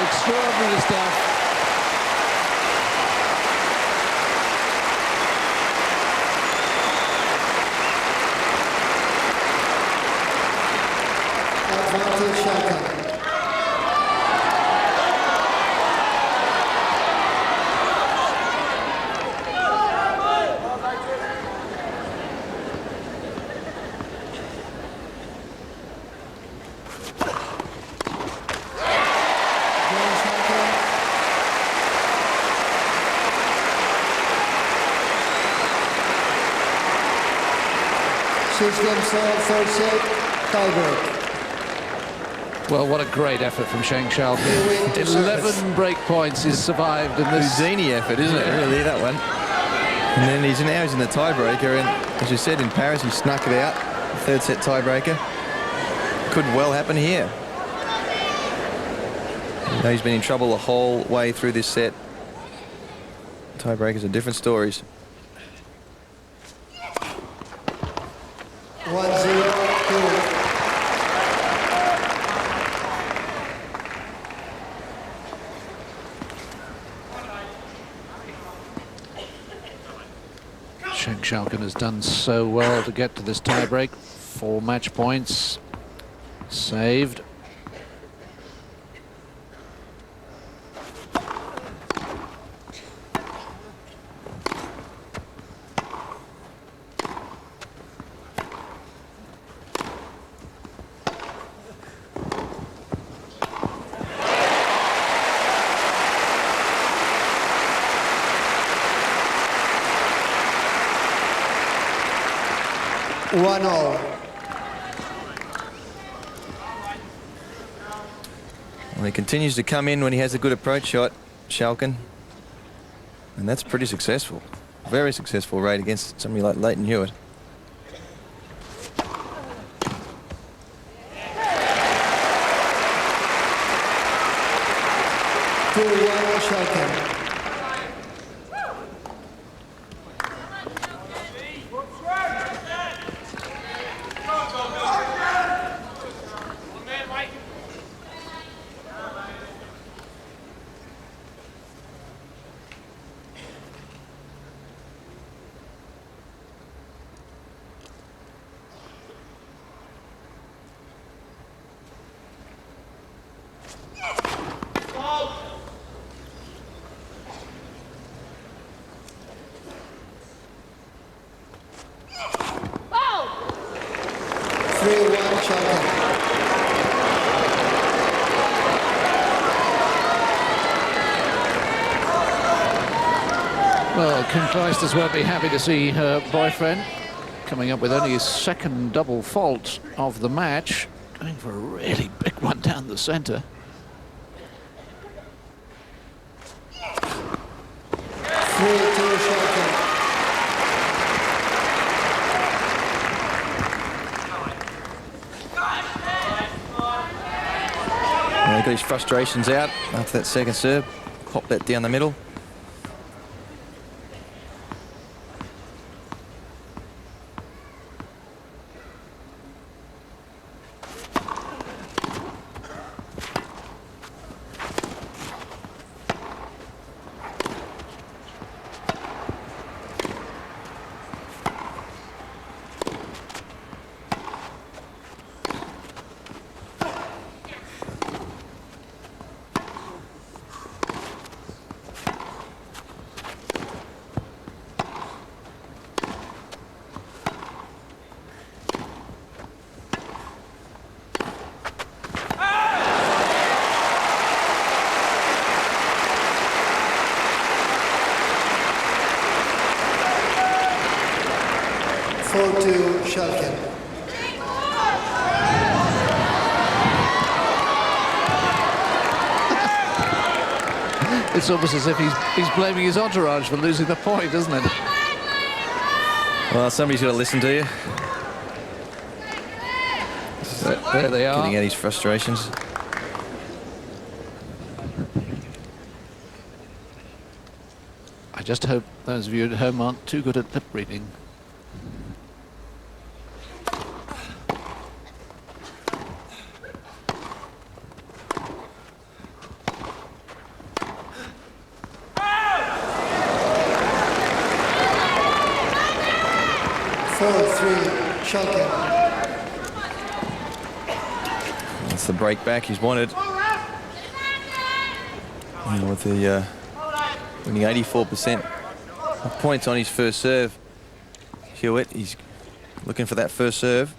Extraordinary stuff. 6-game serve, third set, tiebreak. Well, what a great effort from Schalken. 11 break points is survived in this. Houdini effort, isn't it, really, that one? And then he's in the tiebreaker, and as you said, in Paris, he snuck it out. Third set tiebreaker. Could well happen here. You know, he's been in trouble the whole way through this set. Tiebreakers are different stories. 1-0, 2. Schalken has done so well to get to this tiebreak. 4 match points saved. Well, he continues to come in when he has a good approach shot, Schalken. And that's pretty successful. Very successful rate against somebody like Leighton Hewitt. Schalken. Well, Kim Clijsters won't be happy to see her boyfriend coming up with only his second double fault of the match, going for a really big one down the centre. Well, he got his frustrations out after that second serve. Pop that down the middle. Schalken. It's almost as if he's blaming his entourage for losing the point, isn't it? Well, somebody's got to listen to you. There they are. Getting out his frustrations. I just hope those of you at home aren't too good at lip reading. That's the break back he's wanted. And with the winning 84% of points on his first serve, Hewitt, he's looking for that first serve.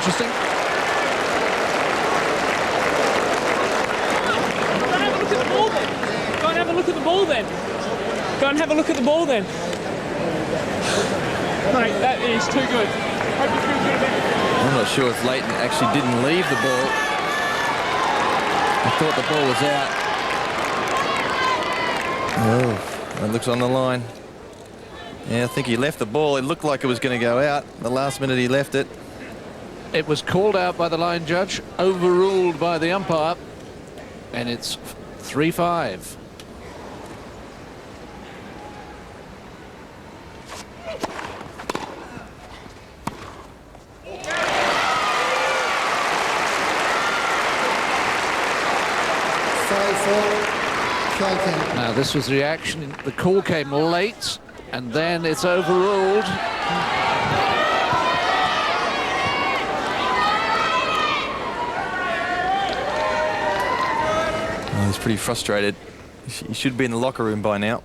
interesting. Go and have a look at the ball then. Go and have a look at the ball then. Mate, that is too good. Hope you feel good about it. I'm not sure if Leighton actually didn't leave the ball. I thought the ball was out. Oh, that looks on the line. Yeah, I think he left the ball. It looked like it was going to go out. The last minute he left it. It was called out by the line judge, overruled by the umpire, and it's 3-5. Now this was the action. The call came late, and then it's overruled. Oh, he's pretty frustrated. He should be in the locker room by now.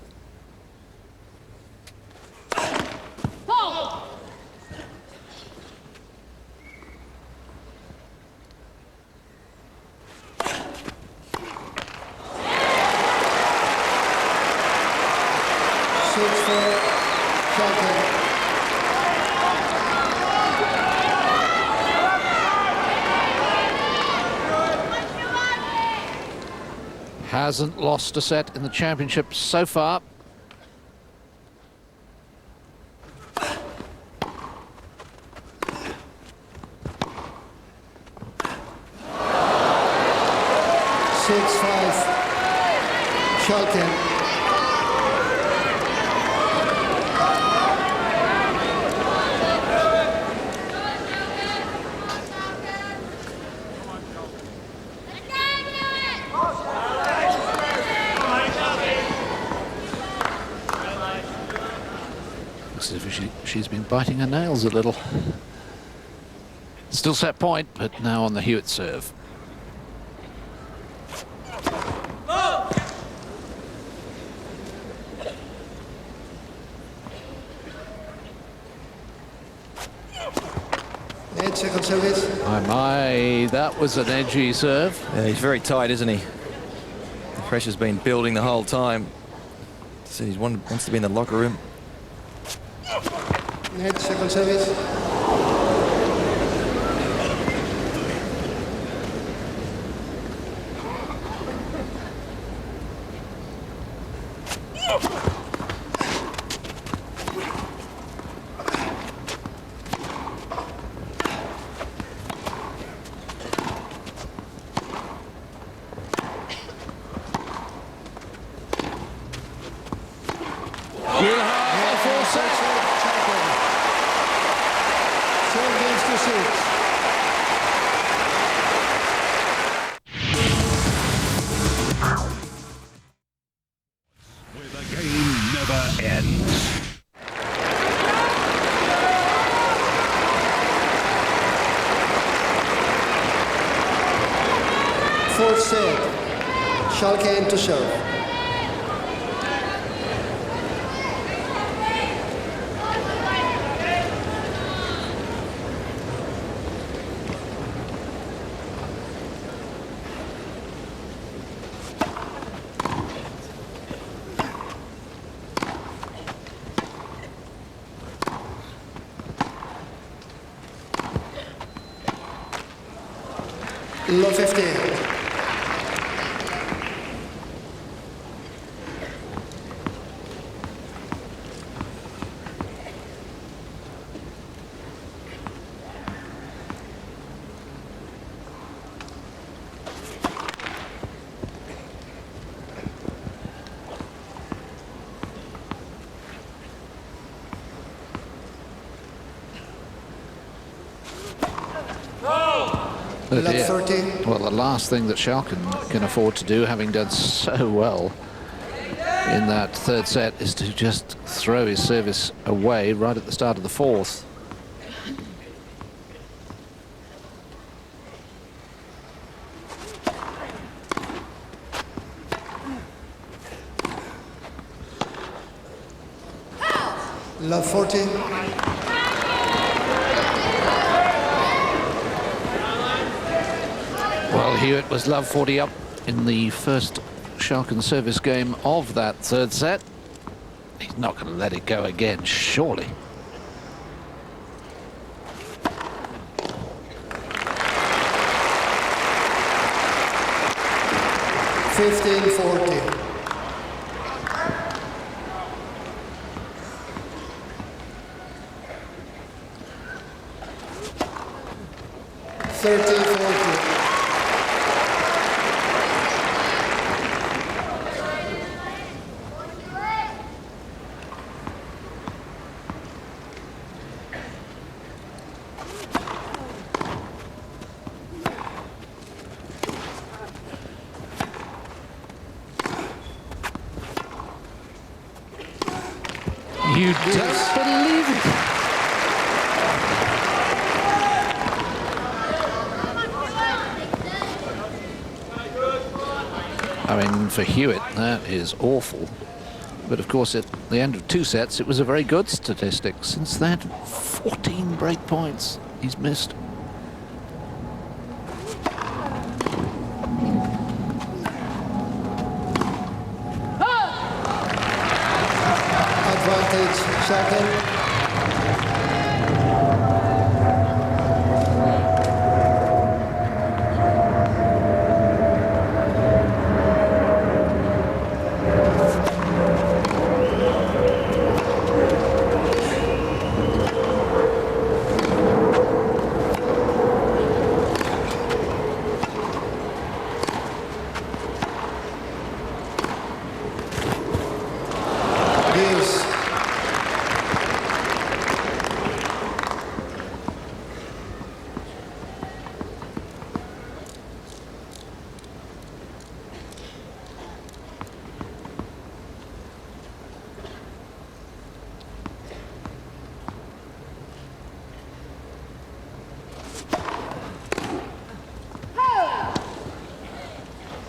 Hasn't lost a set in the championship so far. Schalken. Looks as if she's been biting her nails a little. Still set point, but now on the Hewitt serve. Second service. My, that was an edgy serve. Yeah, he's very tight, isn't he? The pressure's been building the whole time. So he wants to be in the locker room. Net second service. Fourth set, Schalken to serve. Low 50. Well, the last thing that Schalken can afford to do, having done so well in that third set, is to just throw his service away right at the start of the fourth. Love 40. Well, Hewitt was love 40 up in the first Schalken service game of that third set. He's not going to let it go again, surely. $15-14. 30-14. You don't believe it. I mean, for Hewitt, that is awful. But of course, at the end of 2 sets, it was a very good statistic. Since that, 14 break points he's missed. Advantage, Schalken.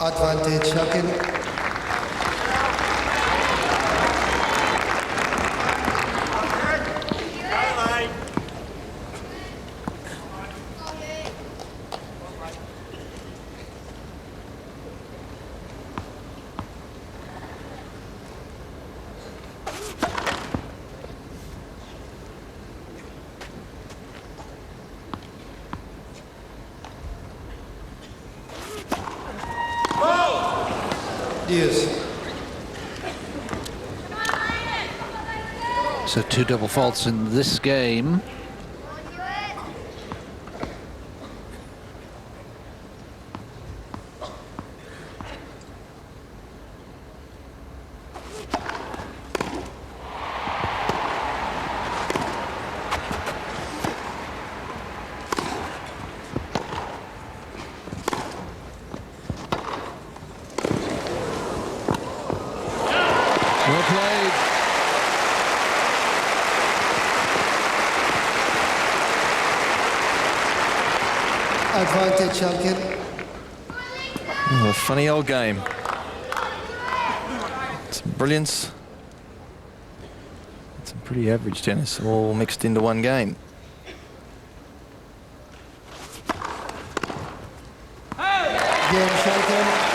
Advantage, Schalken. Yes. So 2 double faults in this game. Well played. Advantage, Schalken. Oh, a funny old game. Some brilliance. Some pretty average tennis, all mixed into one game. Game, Schalken.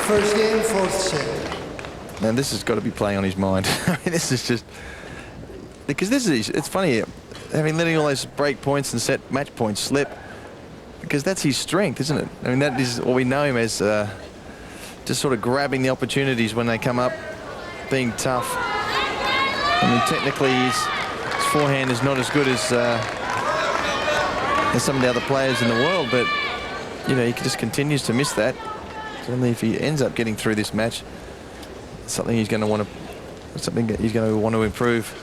First game, 4th set. Now this has got to be playing on his mind. I mean, this is just because this is, it's funny letting all those break points and set match points slip, because that's his strength, isn't it? I mean, that is what we know him as, just sort of grabbing the opportunities when they come up, being tough. I mean, technically his forehand is not as good as some of the other players in the world, but you know, he just continues to miss that. Certainly if he ends up getting through this match, it's something he's going to want to improve.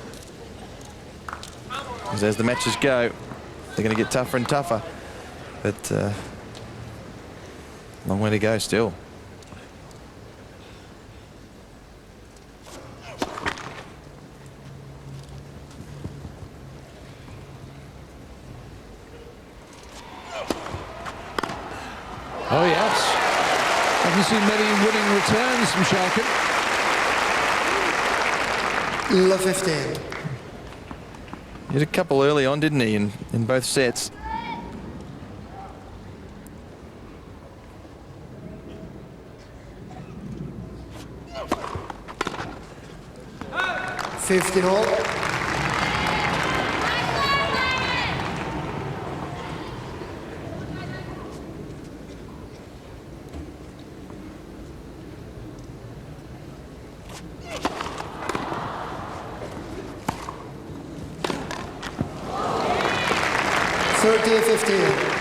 Because as the matches go, they're going to get tougher and tougher. But long way to go still. Oh yes. Haven't seen many winning returns from Schalken. Love 15. He had a couple early on, didn't he, in both sets? $15. $13-15.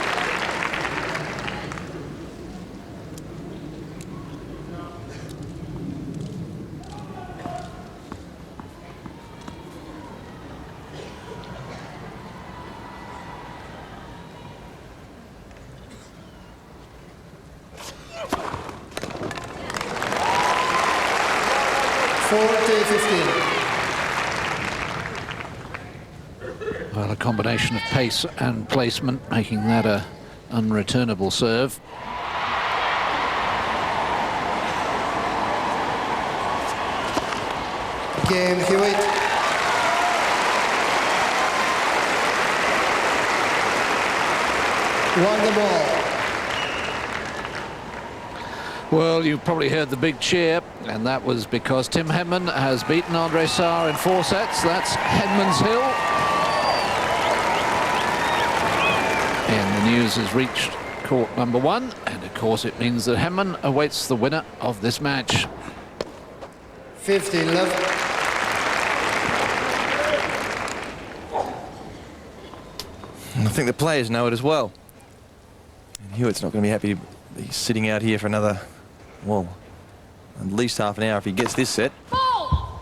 Well, a combination of pace and placement, making that a unreturnable serve. Game, Hewitt. Won the ball. Well, you've probably heard the big cheer, and that was because Tim Henman has beaten Andre Sarr in 4 sets. That's Henman's Hill. And the news has reached court number 1, and of course it means that Henman awaits the winner of this match. 15-11. I think the players know it as well. And Hewitt's not going to be happy to be sitting out here for another, well, at least half an hour if he gets this set. Well,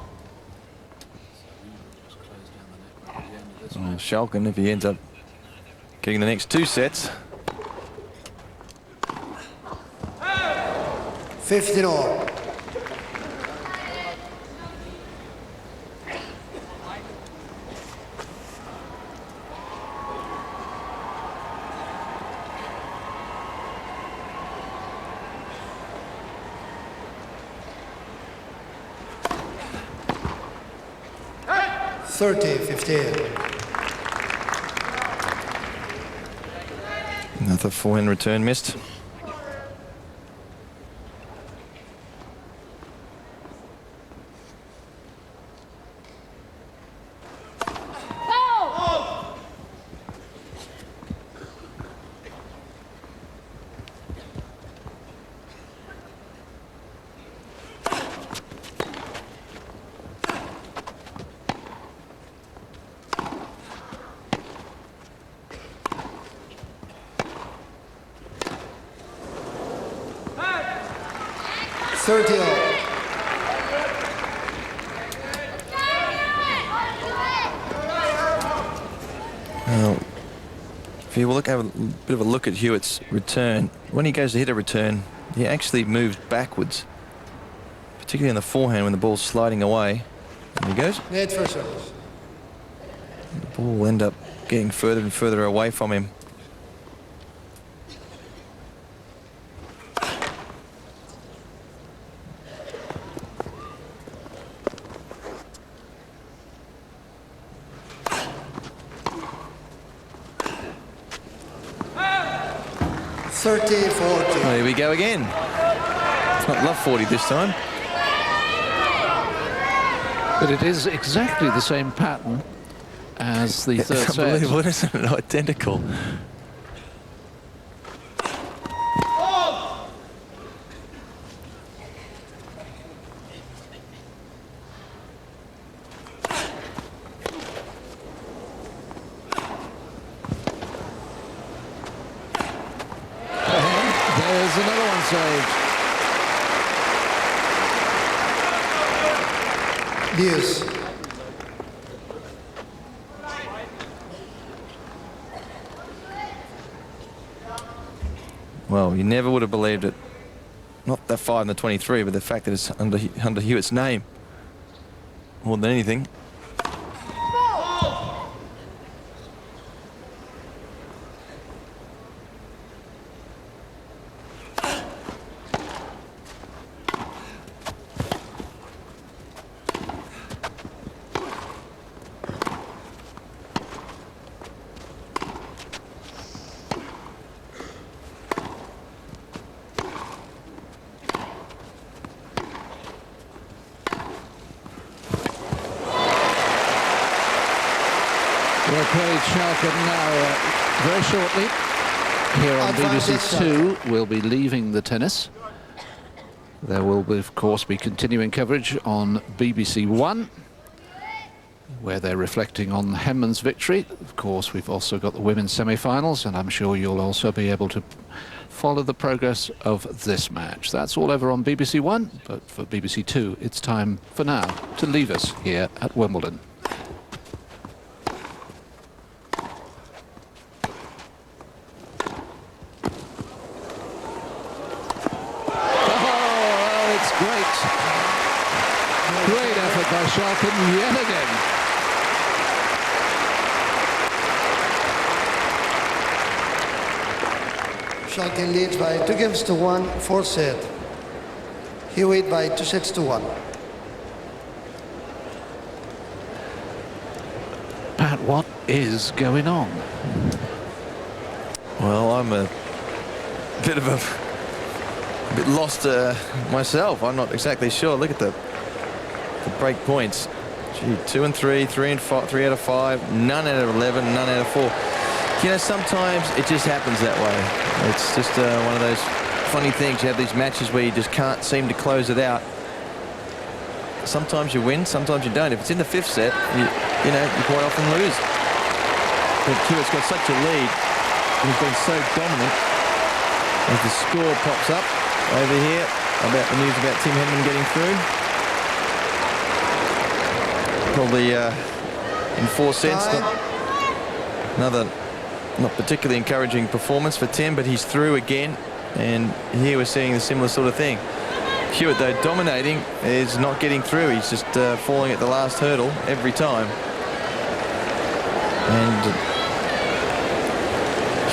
Schalken, if he ends up getting the next 2 sets. 15-all. Another forehand return missed. Well, if you look, have a bit of a look at Hewitt's return, when he goes to hit a return, he actually moves backwards, particularly on the forehand when the ball's sliding away. And he goes. Net for service. The ball will end up getting further and further away from him. Well, here we go again. It's not love 40 this time. But it is exactly the same pattern as the third set. Unbelievable, isn't it? Identical. There's another one saved. Deuce. Well, you never would have believed it. Not the 5 and the 23, but the fact that it's under Hewitt's name more than anything. We'll play Schalken now very shortly. Here on BBC Two, we'll be leaving the tennis. There will, of course, be continuing coverage on BBC One, where they're reflecting on Henman's victory. Of course, we've also got the women's semi-finals, and I'm sure you'll also be able to follow the progress of this match. That's all over on BBC One, but for BBC Two, it's time for now to leave us here at Wimbledon. Great effort by Schalken yet again. Schalken leads by 2-1, 4th set. Hewitt by 2-1. Pat, what is going on? Well, I'm a bit lost myself. I'm not exactly sure. Look at the break points. Gee, 2 and 3, 3 and 5, 3 out of 5, none out of 11, none out of 4. You know, sometimes it just happens that way. It's just one of those funny things. You have these matches where you just can't seem to close it out. Sometimes you win, sometimes you don't. If it's in the 5th set, you know, you quite often lose. But Hewitt's got such a lead, and he's been so dominant. As the score pops up over here about the news about Tim Henman getting through. Probably in 4 sets. Another not particularly encouraging performance for Tim, but he's through again. And here we're seeing a similar sort of thing. Hewitt, though, dominating, is not getting through. He's just falling at the last hurdle every time. And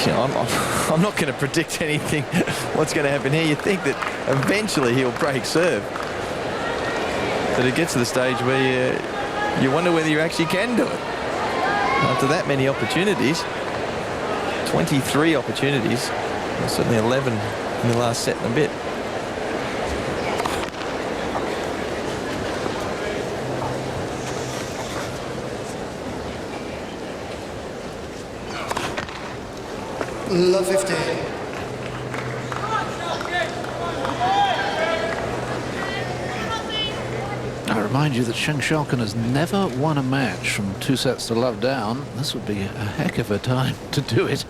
you know, I'm not going to predict anything what's going to happen here. You think that eventually he'll break serve. But it gets to the stage where you wonder whether you actually can do it. After that many opportunities, 23 opportunities, well, certainly 11 in the last set and a bit. Love 15. I remind you that Schalken has never won a match from 2 sets to love down. This would be a heck of a time to do it.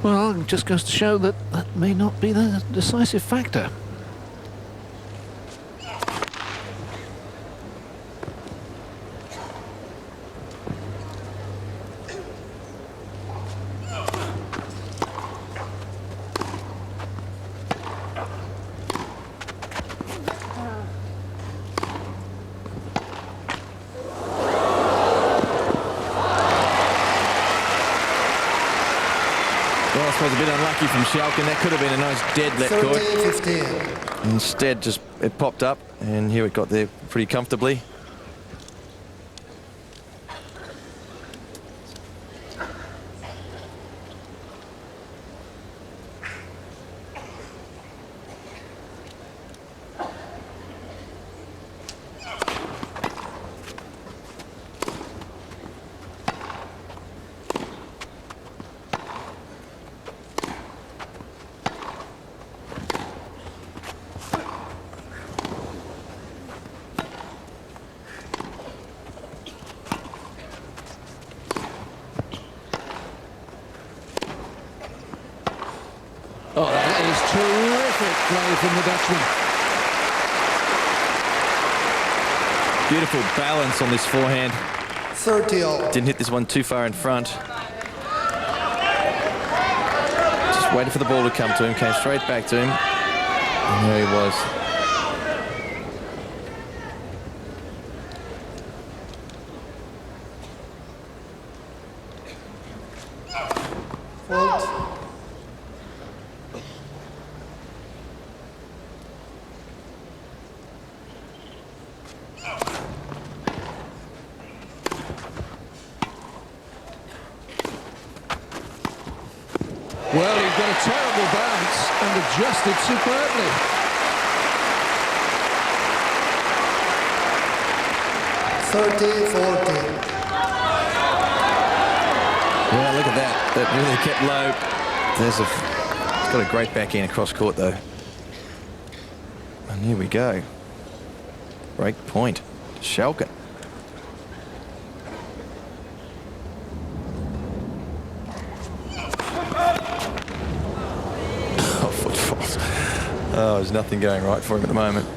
Well, it just goes to show that that may not be the decisive factor. Well, I suppose a bit unlucky from Schalken. That could have been a nice dead let court. 13-15. Instead, just it popped up, and Hewitt got there pretty comfortably. Oh, that is terrific play from the Dutchman. Beautiful balance on this forehand. 30-all. Didn't hit this one too far in front. Just waited for the ball to come to him, came straight back to him. And there he was. Fault. Well, he got a terrible bounce and adjusted superbly. Yeah, look at that. That really kept low. He's got a great backhand across court, though. And here we go. Break point. Schalken. Oh, foot falls. Oh, there's nothing going right for him at the moment.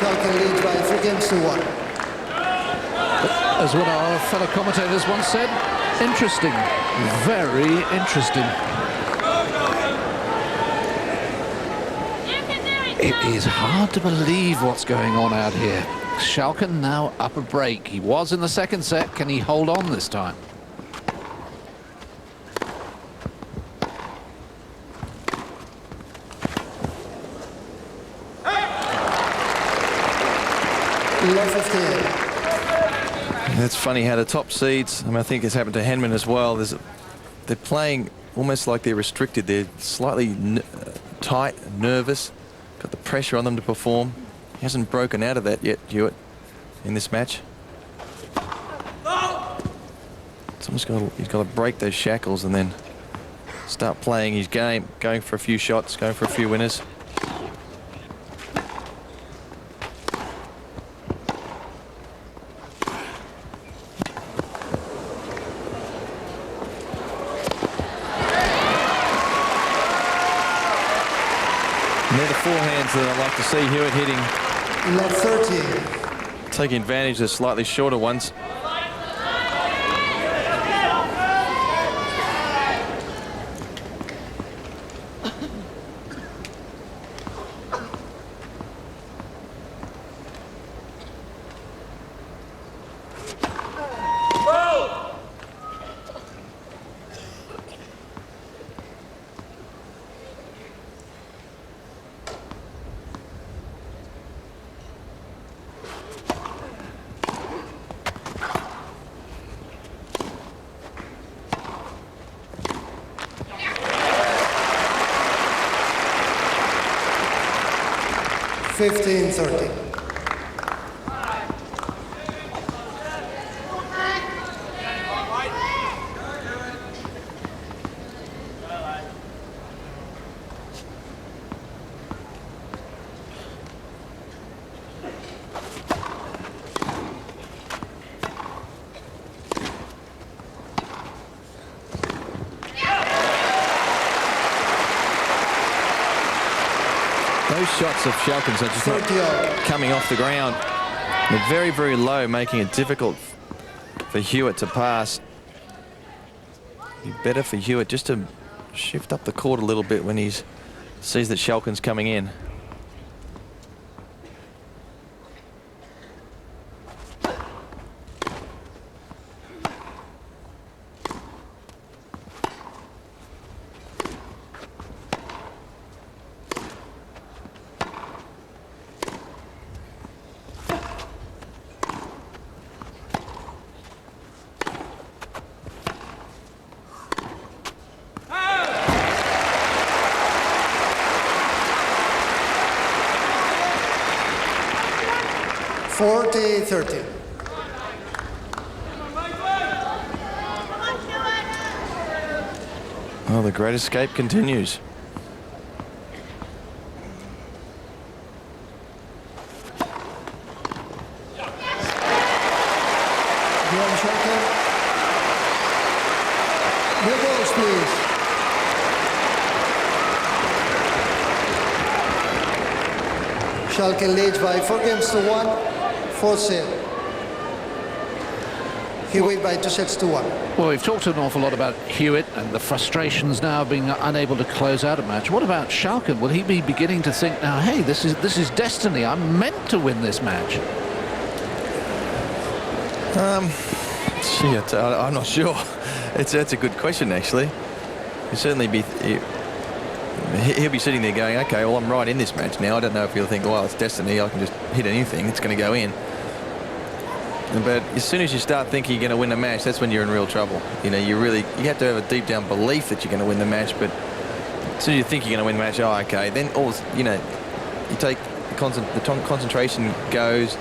Schalken leads by 3 games to 1. As one of our fellow commentators once said, interesting, very interesting. It is hard to believe what's going on out here. Schalken now up a break. He was in the second set. Can he hold on this time? That's funny how the top seeds, I think it's happened to Henman as well, they're playing almost like they're restricted. They're slightly tight, nervous, got the pressure on them to perform. He hasn't broken out of that yet, Hewitt, in this match. He's got to break those shackles and then start playing his game, going for a few shots, going for a few winners. They're the forehands that I like to see Hewitt hitting. Love 30. Taking advantage of the slightly shorter ones. Fifteen 30. Those shots of Schalken's are just not coming off the ground. They're very, very low, making it difficult for Hewitt to pass. It'd be better for Hewitt just to shift up the court a little bit when he sees that Schalken's coming in. $40-30. Oh, the great escape continues. Schalken leads by 4-1, fourth set. Hewitt by 2-1. Well, we've talked an awful lot about Hewitt and the frustrations now of being unable to close out a match. What about Schalken? Will he be beginning to think now, hey, this is destiny. I'm meant to win this match? Shit, I'm not sure. That's a good question, actually. He'll certainly be... He'll be sitting there going, okay, well, I'm right in this match now. I don't know if he'll think, well, it's destiny. I can just hit anything. It's going to go in. But as soon as you start thinking you're going to win a match, that's when you're in real trouble. You know, you have to have a deep down belief that you're going to win the match. But as soon as you think you're going to win the match, oh, okay, then all, you know, you take the concentration goes,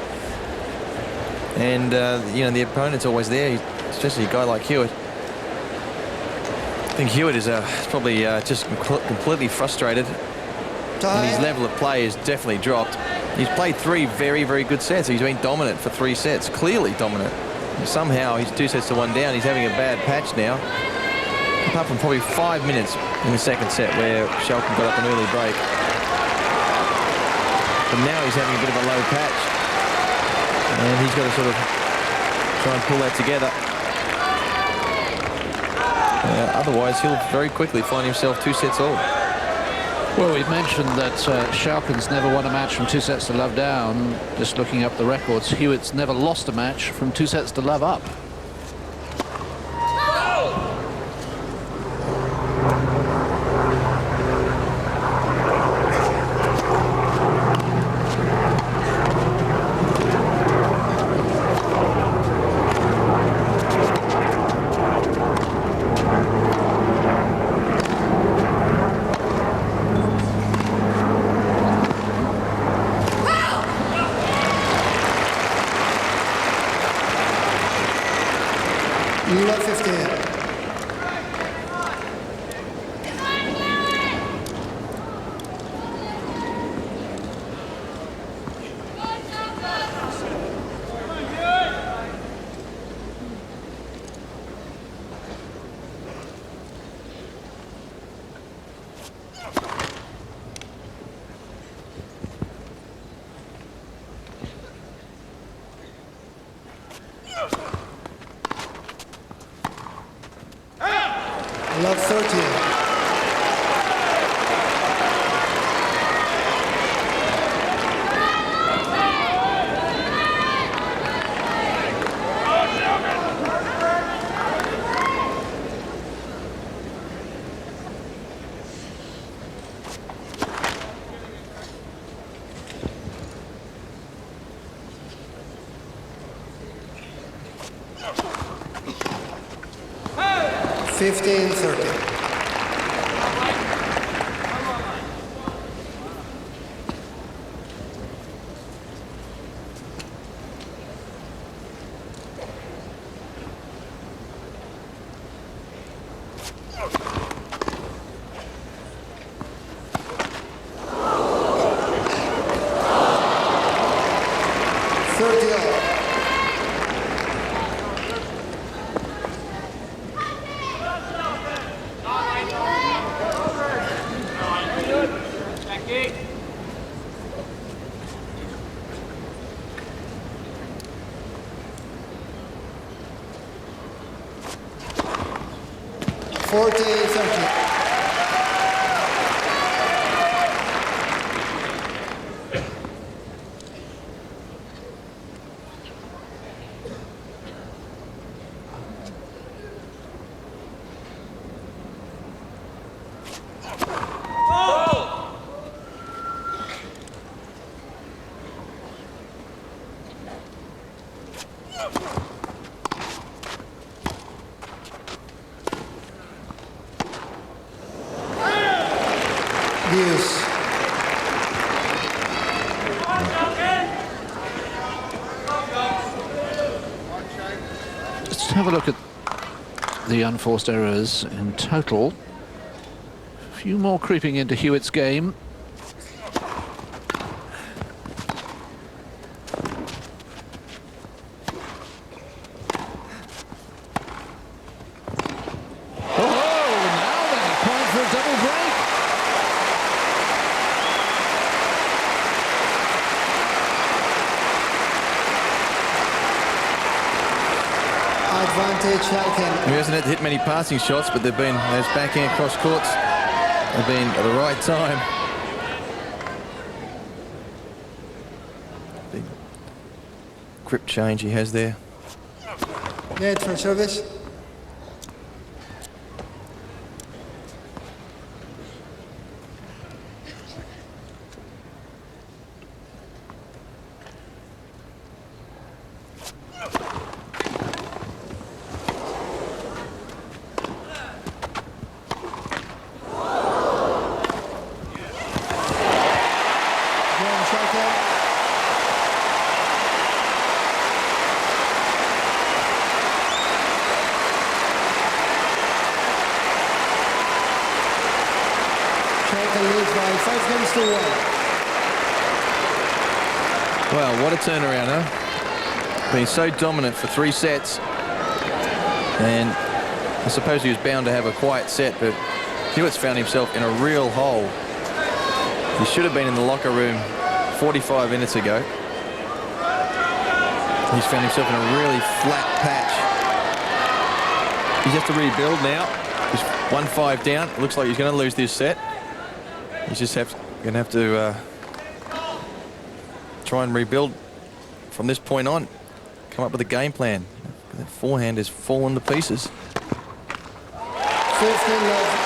and you know, the opponent's always there, especially a guy like Hewitt. I think Hewitt is probably just completely frustrated, and his level of play has definitely dropped. He's played 3 very, very good sets. He's been dominant for 3 sets, clearly dominant. And somehow he's 2-1 down. He's having a bad patch now. Apart from probably 5 minutes in the second set where Schalken got up an early break. But now he's having a bit of a low patch. And he's got to sort of try and pull that together. Otherwise, he'll very quickly find himself 2 sets all. Well, we've mentioned that Schalken's never won a match from 2 sets to love down. Just looking up the records, Hewitt's never lost a match from 2 sets to love up. Love 15. Love 13. Hey! 15-13. Let's have a look at the unforced errors in total. A few more creeping into Hewitt's game. Schalken. He hasn't had to hit many passing shots, but they've been those backhand cross courts have been at the right time. Big grip change he has there. Net for service. Well, what a turnaround, huh? Been so dominant for 3 sets. And I suppose he was bound to have a quiet set, but Hewitt's found himself in a real hole. He should have been in the locker room 45 minutes ago. He's found himself in a really flat patch. He's has to rebuild now. He's 1-5 down. It looks like he's going to lose this set. He's just going to have to try and rebuild from this point on. Come up with a game plan. That forehand has fallen to pieces. 15-love.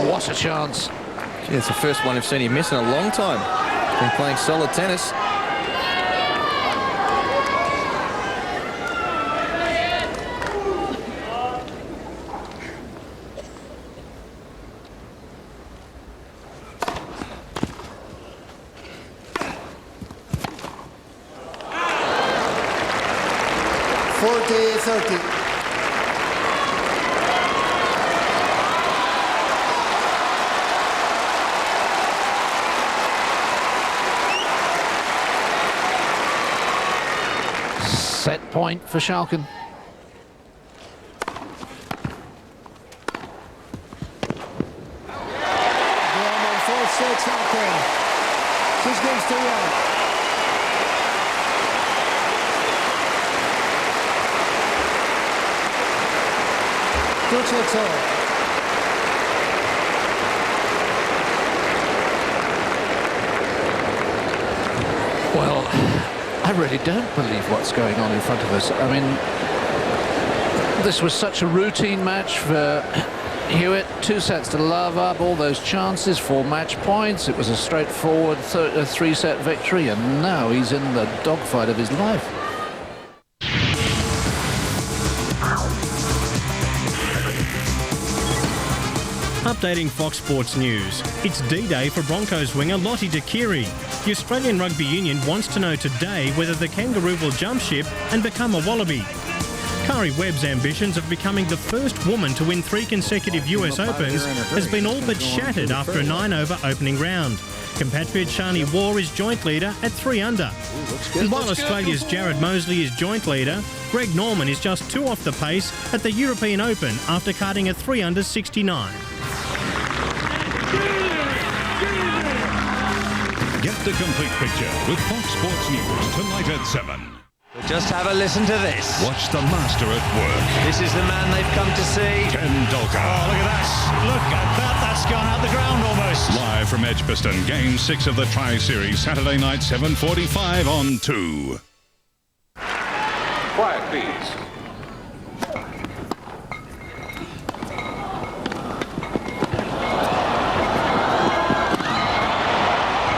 What a chance. Gee, it's the first one I've seen him miss in a long time. He's been playing solid tennis. Set point for Schalken. Six games to 1. Two sets all. Well, I really don't believe what's going on in front of us. I mean, this was such a routine match for Hewitt. 2 sets to love up, all those chances for match points. It was a straightforward 3-set victory, and now he's in the dogfight of his life. Updating Fox Sports News. It's D-Day for Broncos winger Lottie Dakiri. The Australian Rugby Union wants to know today whether the Kangaroo will jump ship and become a Wallaby. Kari Webb's ambitions of becoming the first woman to win 3 consecutive US Opens has been all but shattered after a 9-over opening round. Compatriot Shani War is joint leader at 3 under. And while Australia's Jared Mosley is joint leader, Greg Norman is just 2 off the pace at the European Open after cutting a 3 under 69. Get the complete picture with Fox Sports News tonight at 7. Just have a listen to this. Watch the master at work. This is the man they've come to see. Ken Dolka. Oh, look at that. Look at that. That's gone out the ground almost. Live from Edgbaston, Game 6 of the Tri-Series, Saturday night, 7:45 on 2. Quiet, please.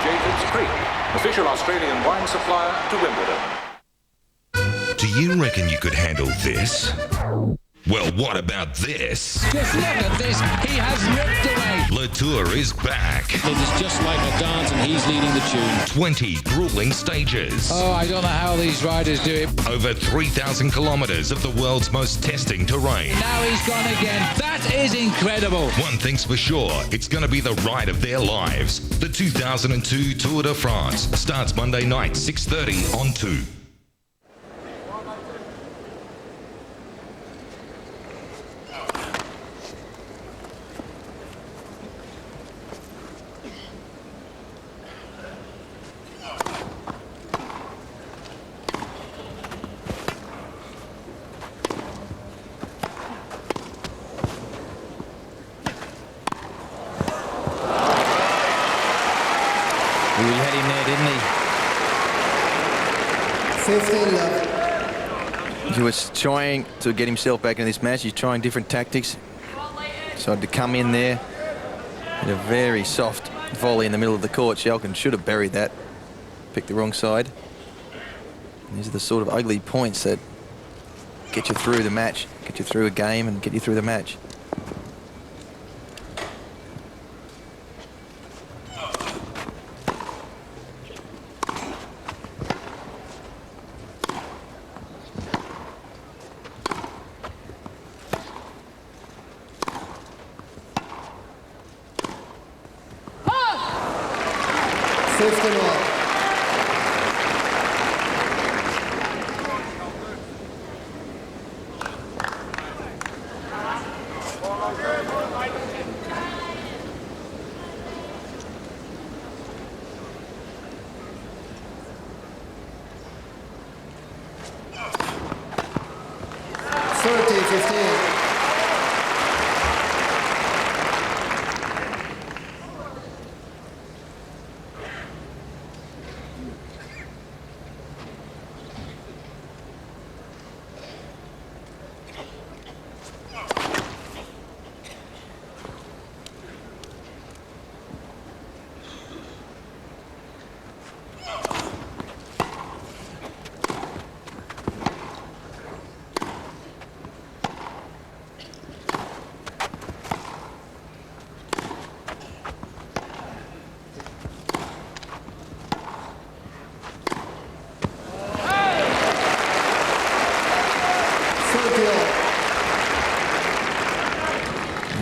Jacobs Creek, official Australian wine supplier to Wimbledon. Do you reckon you could handle this? Well, what about this? Just look at this. He has ripped away. Latour is back. It is just like a dance and he's leading the tune. 20 grueling stages. Oh, I don't know how these riders do it. Over 3,000 kilometres of the world's most testing terrain. Now he's gone again. That is incredible. One thing's for sure, it's going to be the ride of their lives. The 2002 Tour de France starts Monday night, 6:30 on 2. He had him there, didn't he? 15 love. He was trying to get himself back in this match. He's trying different tactics. Decided to come in there. Hit a very soft volley in the middle of the court. Schalken should have buried that. Picked the wrong side. And these are the sort of ugly points that get you through the match, get you through a game and get you through the match.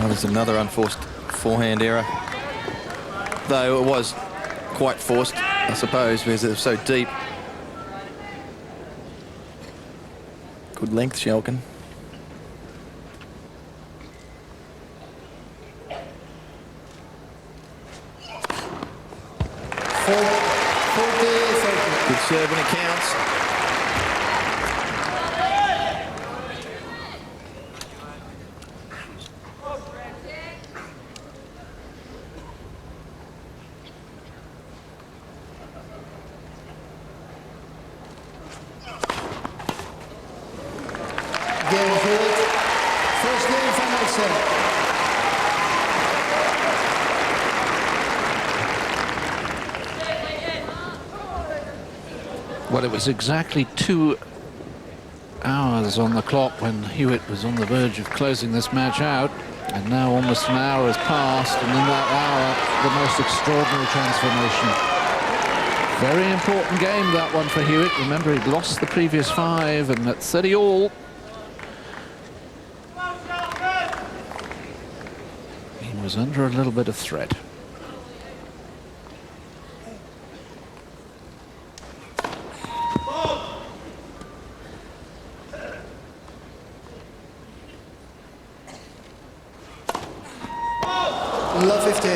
There's another unforced forehand error, though it was quite forced, I suppose, because it was so deep. Good length, Schalken. Good serve when it counts. Hewitt. First game, final set. Well, it was exactly 2 hours on the clock when Hewitt was on the verge of closing this match out, and now almost an hour has passed, and in that hour, the most extraordinary transformation. Very important game, that one, for Hewitt. Remember, he'd lost the previous 5, and at 30 all, he was under a little bit of threat. Love 15.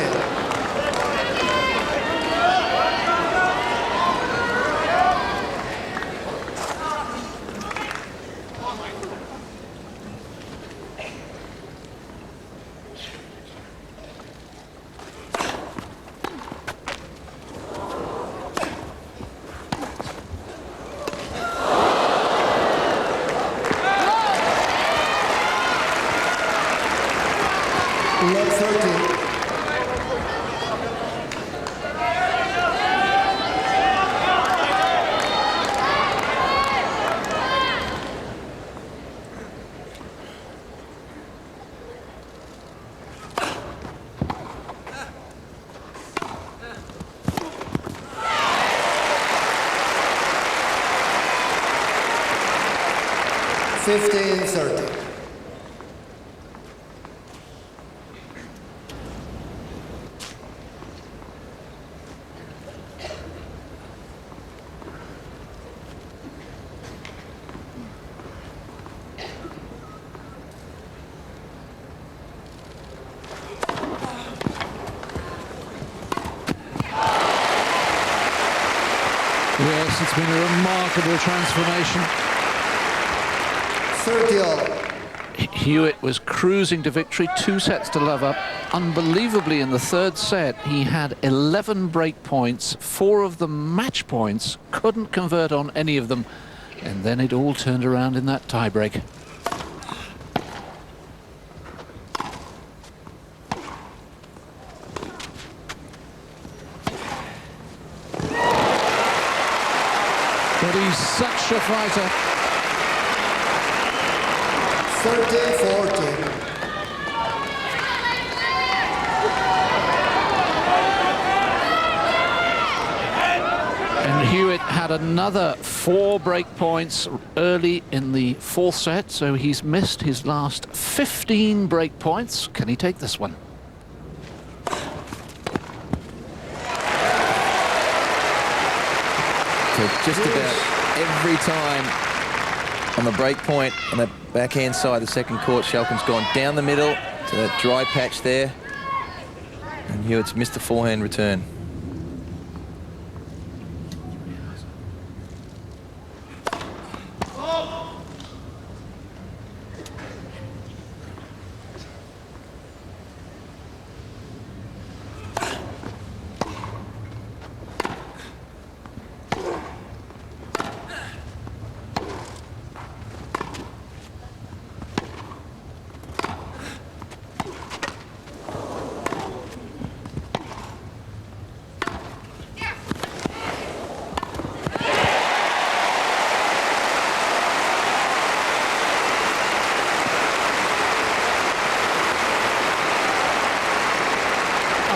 15-30. Yes, it's been a remarkable transformation. 30-all. Hewitt was cruising to victory, 2 sets to love up. Unbelievably, in the third set, he had 11 break points, 4 of them match points, couldn't convert on any of them, and then it all turned around in that tiebreak. But he's such a fighter. 30-40. And Hewitt had another 4 break points early in the 4th set, so he's missed his last 15 break points. Can he take this one? So just about every time on the break point on the backhand side of the second court, Schalken's gone down the middle to that dry patch there, and Hewitt's missed the forehand return.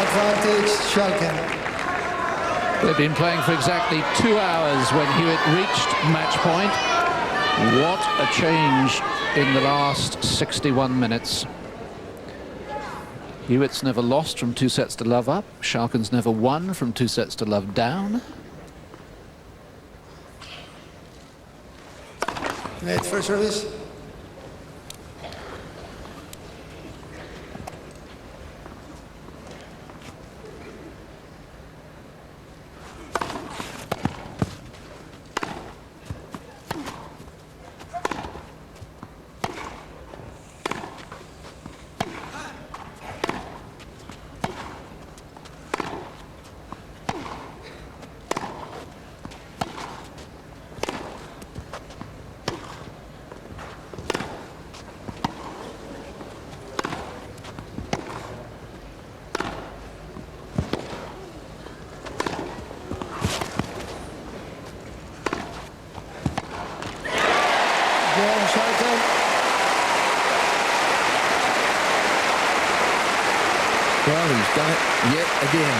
Advantage, Schalken. They've been playing for exactly 2 hours when Hewitt reached match point. What a change in the last 61 minutes. Hewitt's never lost from 2 sets to love up. Schalken's never won from 2 sets to love down. Late for service. Well, he's done it yet again.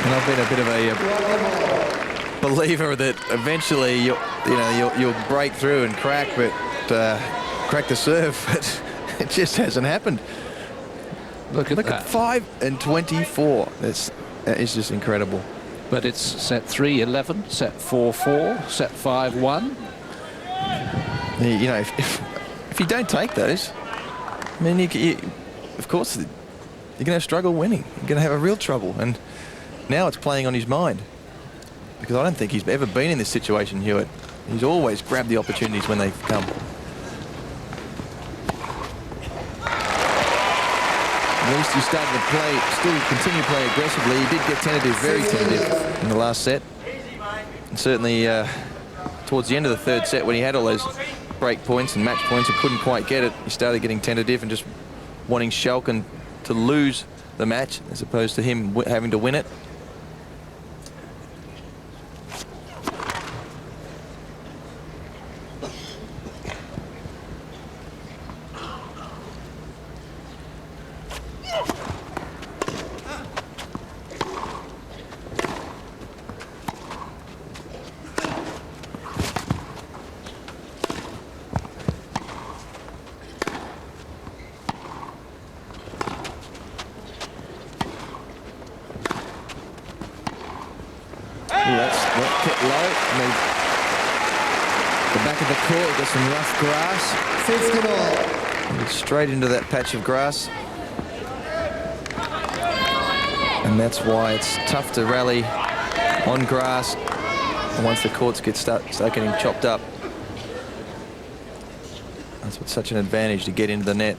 And I've been a bit of a believer that eventually you'll break through and crack the serve, but it just hasn't happened. Look at 5 and 24. That is just incredible. But it's set 3-11, set 4-4, set 5-1. You know, if you don't take those, I mean, of course, you're going to struggle winning. You're going to have a real trouble. And now it's playing on his mind, because I don't think he's ever been in this situation, Hewitt. He's always grabbed the opportunities when they've come. At least he started to play, still continue to play aggressively. He did get tentative, very tentative in the last set. And certainly towards the end of the third set, when he had all those break points and match points and couldn't quite get it, he started getting tentative and just wanting Schalken to lose the match as opposed to him having to win it. That's kept low. I mean, the back of the court, got some rough grass. 50 ball. Straight into that patch of grass. And that's why it's tough to rally on grass once the courts start getting chopped up. That's what's such an advantage to get into the net.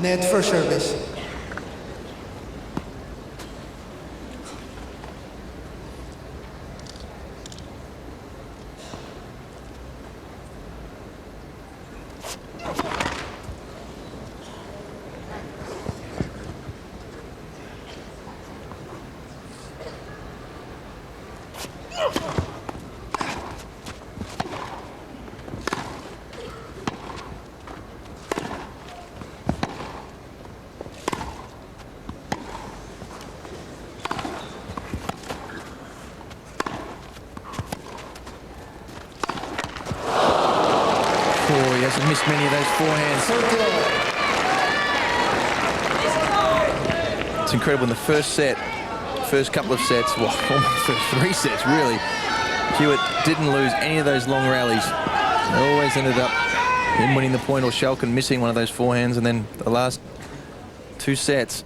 Net for service. He hasn't missed many of those forehands. It's incredible in the first couple of sets, well, almost first 3 sets really, Hewitt didn't lose any of those long rallies. They always ended up him winning the point or Schalken missing one of those forehands, and then the last 2 sets,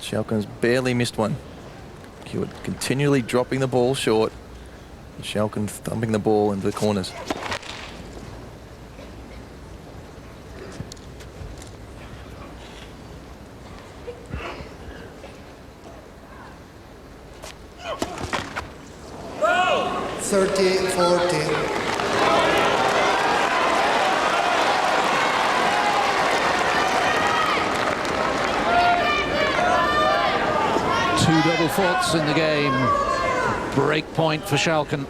Schalken's barely missed one. Hewitt continually dropping the ball short, Schalken thumping the ball into the corners. Faults in the game. Break point for Schalken.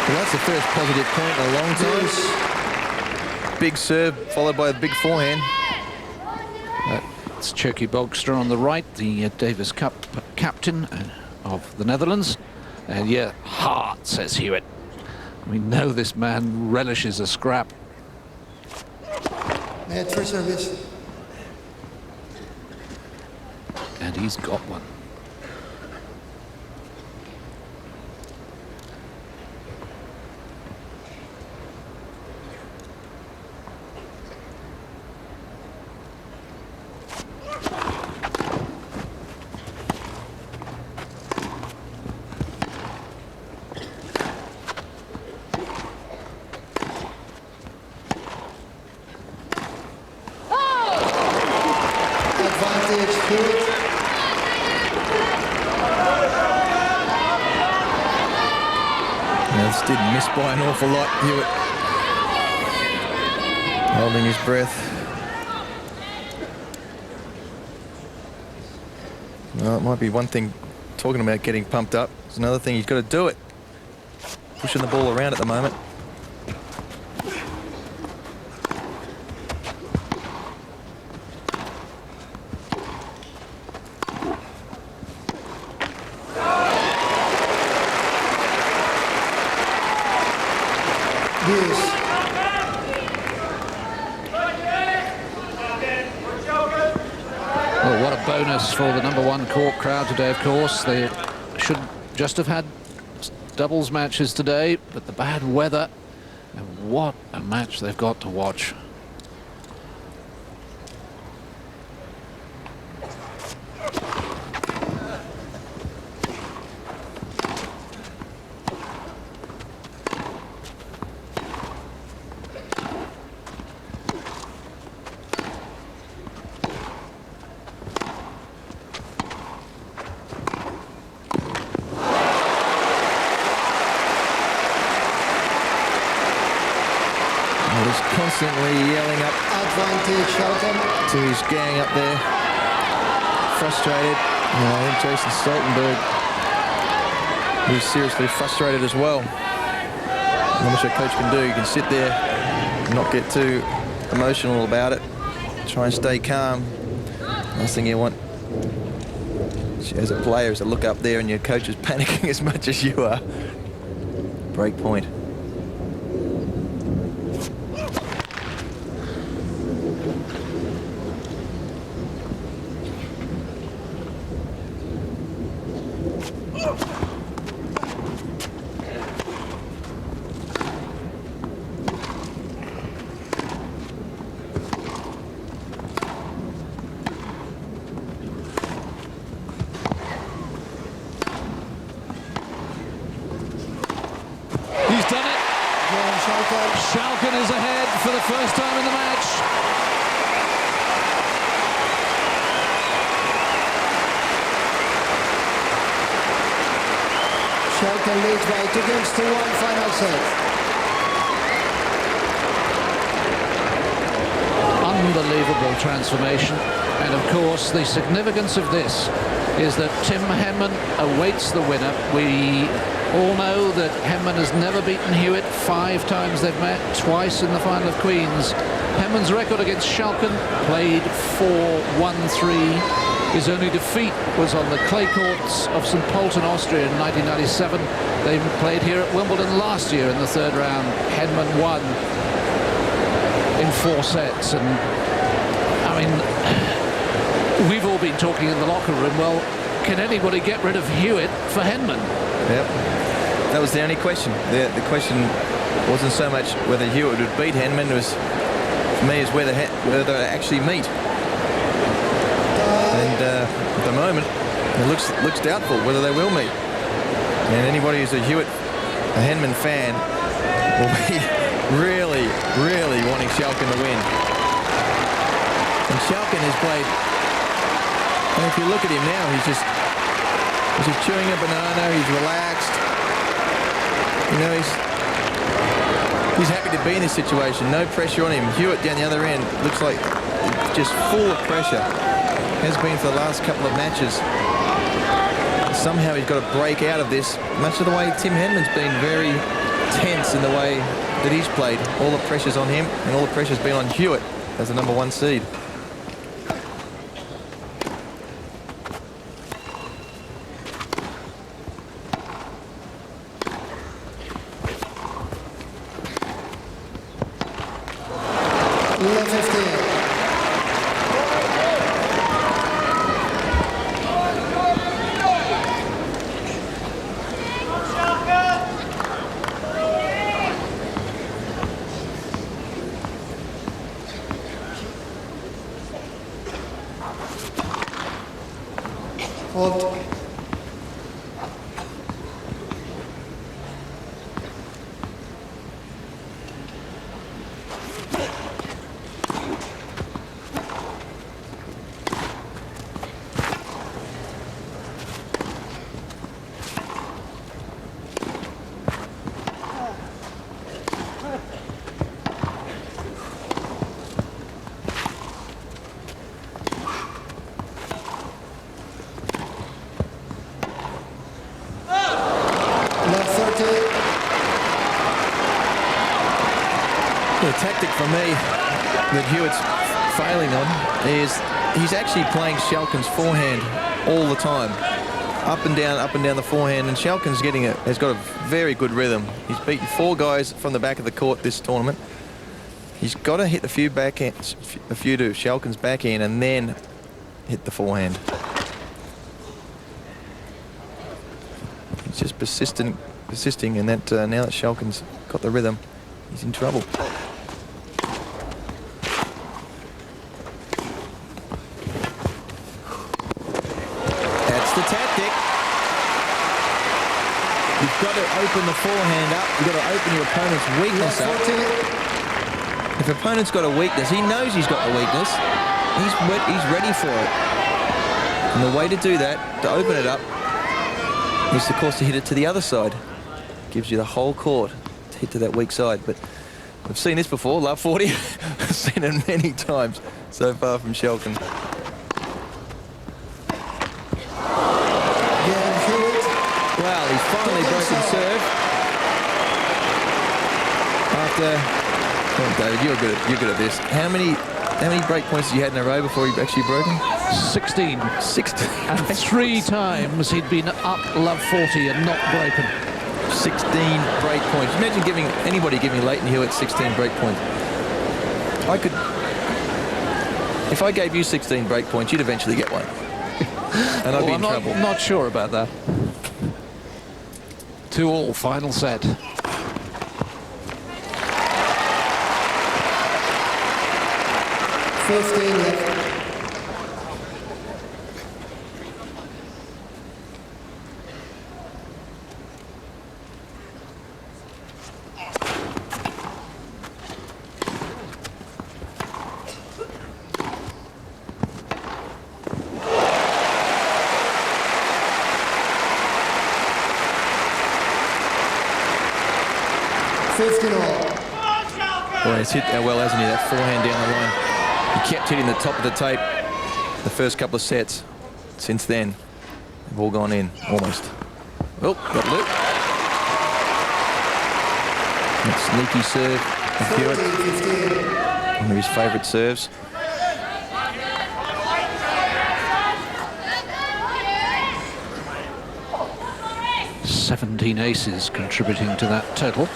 Well, that's the first positive point in a long time. Big serve followed by a big forehand. That's Cherky Bogstra on the right, the Davis Cup captain of the Netherlands. And yeah, hard, says Hewitt. We know this man relishes a scrap. Net for service. And he's got one. Didn't miss by an awful lot, Hewitt. Holding his breath. Well, it might be one thing talking about getting pumped up. It's another thing, he's got to do it. Pushing the ball around at the moment. Well, what a bonus for the #1 court crowd today, of course. They should just have had doubles matches today, but the bad weather, and what a match they've got to watch. constantly yelling up Advantage, Schalken. to his gang up there. Frustrated. You know, I think Jason Stoltenberg was seriously frustrated as well. Not much a coach can do. You can sit there and not get too emotional about it. Try and stay calm. Last thing you want as a player is to look up there and your coach is panicking as much as you are. Break point. Schalken is ahead for the first time in the match. Schalken leads by 2-1 final set. Unbelievable transformation. And of course, the significance of this is that Tim Henman awaits the winner. We all know that Henman has never beaten Hewitt. 5 times they've met, twice in the final of Queen's. Henman's record against Schalken, played 4-1-3. His only defeat was on the clay courts of St. Pölten, Austria in 1997. They played here at Wimbledon last year in the 3rd round. Henman won in 4 sets. And I mean, we've all been talking in the locker room, well, can anybody get rid of Hewitt for Henman? Yep. That was the only question. The question wasn't so much whether Hewitt would beat Henman. It was, for me, is whether they actually meet. And at the moment, it looks doubtful whether they will meet. And anybody who's a Henman fan will be really, really wanting Schalken to win. And Schalken has played. And if you look at him now, he's just chewing a banana. He's relaxed. You know, he's happy to be in this situation. No pressure on him. Hewitt down the other end looks like just full of pressure. Has been for the last couple of matches. Somehow he's got to break out of this. Much of the way Tim Henman's been very tense in the way that he's played. All the pressure's on him, and all the pressure's been on Hewitt as the #1 seed. The tactic for me that Hewitt's failing on is he's actually playing Schalken's forehand all the time. Up and down the forehand, and Schalken's has got a very good rhythm. He's beaten 4 guys from the back of the court this tournament. He's got to hit a few to Schalken's backhand and then hit the forehand. He's just persisting, and that now that Schalken's got the rhythm, he's in trouble. That's the tactic. You've got to open the forehand up. You've got to open your opponent's weakness up. If the opponent's got a weakness, he knows he's got the weakness. He's ready for it. And the way to do that, to open it up, is of course to hit it to the other side. Gives you the whole court to hit to that weak side. But We've seen this before, love 40. I've seen it many times so far from Schalken. Well, he's finally broken serve. Come on, David, you're good at this. How many break points have you had in a row before you've actually broken? 16. 16. And 3 times he'd been up love 40 and not broken. 16 break points. Imagine anybody giving Leighton Hewitt 16 break points. If I gave you 16 break points, you'd eventually get one. And I'd be in trouble. I'm not sure about that. 2-2 final set. Left. Boy, he's hit that well, hasn't he? That forehand down the line. He kept hitting the top of the tape the first couple of sets. Since then, they've all gone in, almost. Oh, got loop. That sneaky serve of Hewitt. One of his favourite serves. "17 aces contributing to that total.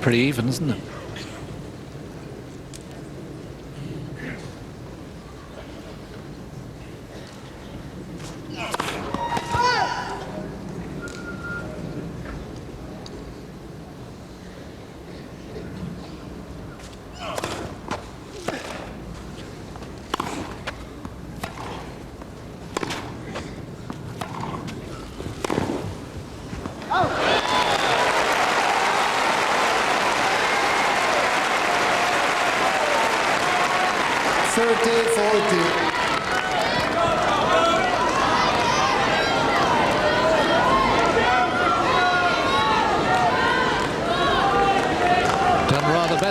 Pretty even, isn't it?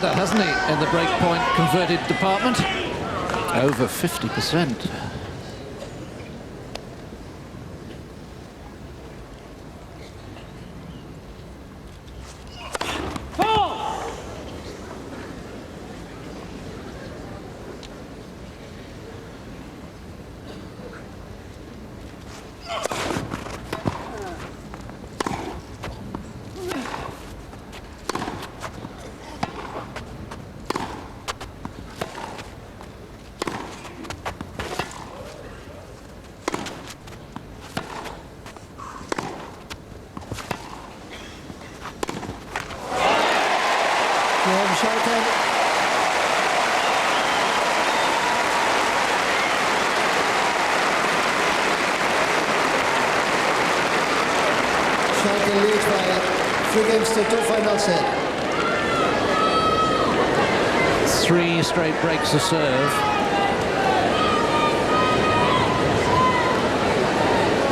Hasn't he, in the breakpoint converted department? Over 50%. Schalken. Schalken leads by 3 games to 2 final set. 3 straight breaks of serve.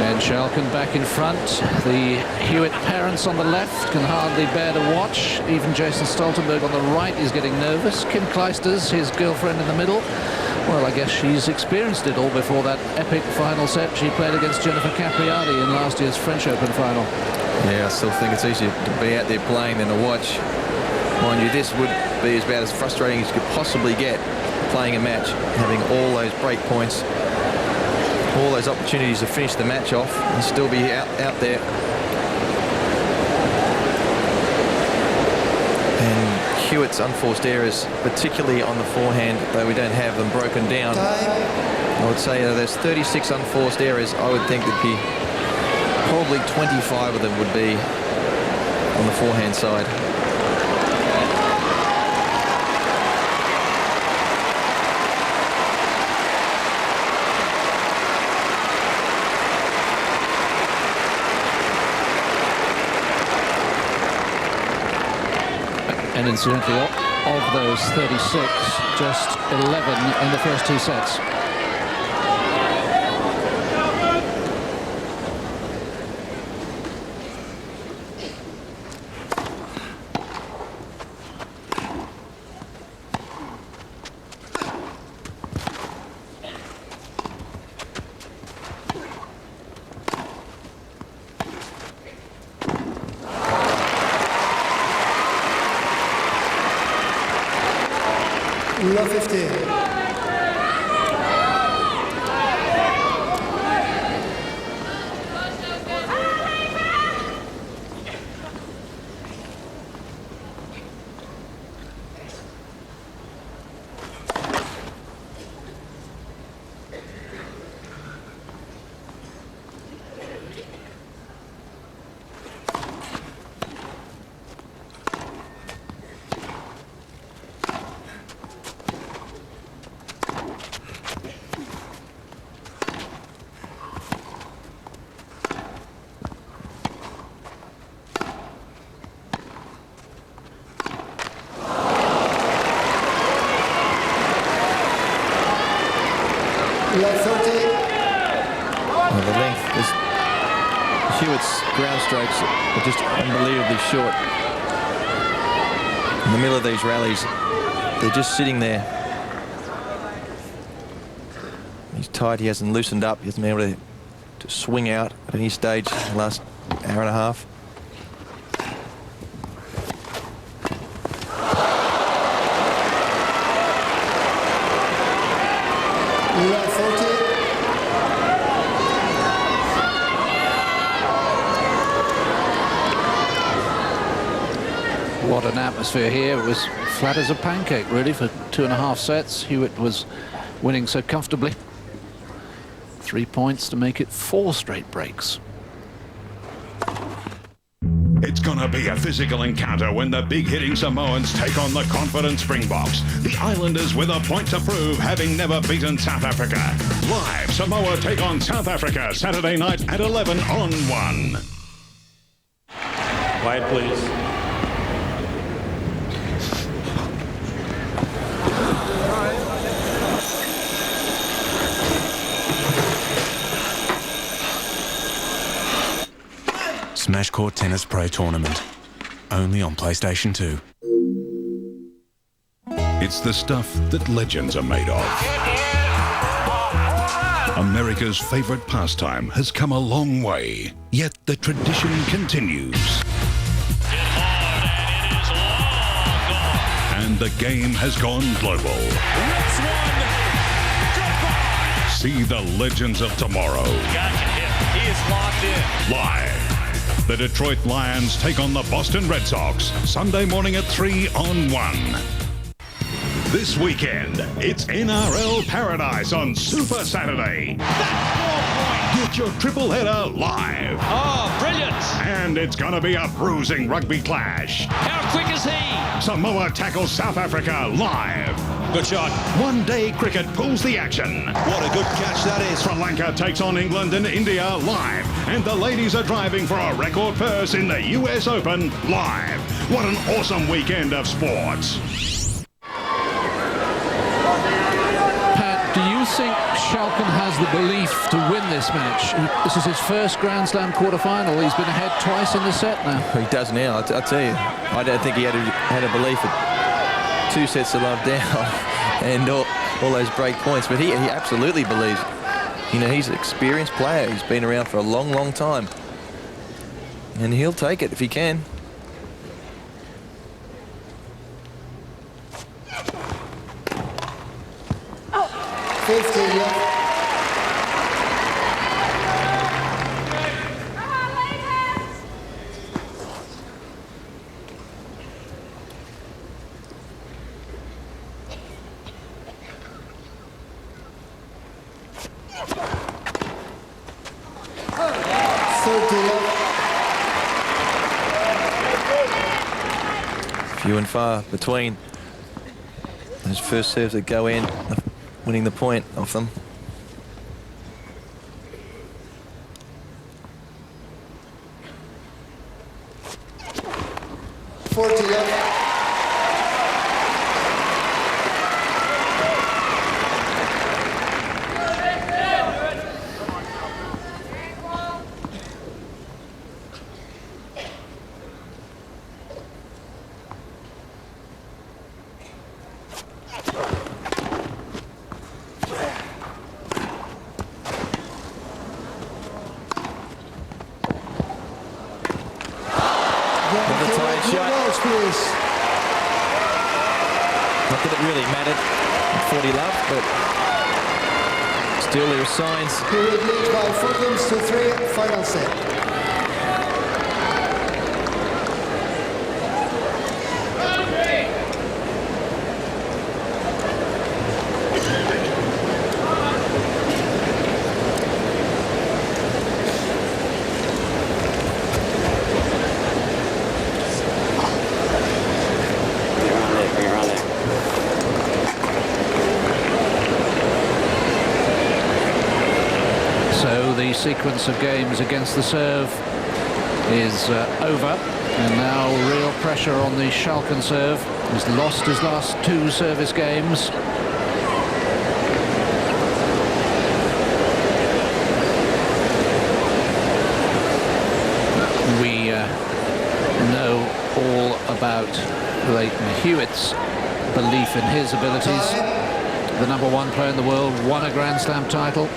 And Schalken back in front. The Hewitt parents on the left can hardly bear to watch. Even Jason Stoltenberg on the right is getting nervous. Kim Kleisters, his girlfriend, in the middle. Well, I guess she's experienced it all before that epic final set she played against Jennifer Capriati in last year's French Open final. Yeah, I still think it's easier to be out there playing than to watch. Mind you, this would be about as frustrating as you could possibly get playing a match, having all those break points, all those opportunities to finish the match off and still be out there. And Hewitt's unforced errors, particularly on the forehand, though we don't have them broken down, I would say there's 36 unforced errors. I would think there'd be probably 25 of them would be on the forehand side. And incidentally, of those 36, just 11 in the first 2 sets. Love 15. Well, the length is Hewitt's ground strokes are just unbelievably short. In the middle of these rallies, they're just sitting there. He's tight, he hasn't loosened up, he hasn't been able to swing out at any stage in the last hour and a half. What an atmosphere here. It was flat as a pancake, really, for 2.5 sets. Hewitt was winning so comfortably. 3 points to make it 4 straight breaks. It's gonna be a physical encounter when the big-hitting Samoans take on the confident Springboks. The Islanders with a point to prove, having never beaten South Africa. Live, Samoa take on South Africa Saturday night at 11 on 1. Quiet, please. Smash Court Tennis Pro Tournament. Only on PlayStation 2. It's the stuff that legends are made of. America's favorite pastime has come a long way, yet the tradition continues. And the game has gone global. See the legends of tomorrow. He is locked in. Live. The Detroit Lions take on the Boston Red Sox, Sunday morning at 3 on 1. This weekend, it's NRL Paradise on Super Saturday. Get your triple header live. Oh, brilliant. And it's going to be a bruising rugby clash. How quick is he? Samoa tackles South Africa live. Good shot. One-day cricket pulls the action. What a good catch that is. Sri Lanka takes on England and India live. And the ladies are driving for a record purse in the US Open live. What an awesome weekend of sports. Pat, do you think Schalken has the belief to win this match? This is his first Grand Slam quarter-final. He's been ahead twice in the set now. He does now, I'll tell you. I don't think he had a belief at 2 sets to love down and all those break points, but he absolutely believes. You know, he's an experienced player. He's been around for a long, long time. And he'll take it if he can. Oh. 15 left. Few and far between those first serves that go in, winning the point off them. Not that it really mattered, 40 love, but still there are signs. Hewitt leads by 4 games to 3, final set. The sequence of games against the serve is over, and now real pressure on the Schalken serve. He's lost his last 2 service games. We know all about Leighton Hewitt's belief in his abilities. The #1 player in the world, won a Grand Slam title.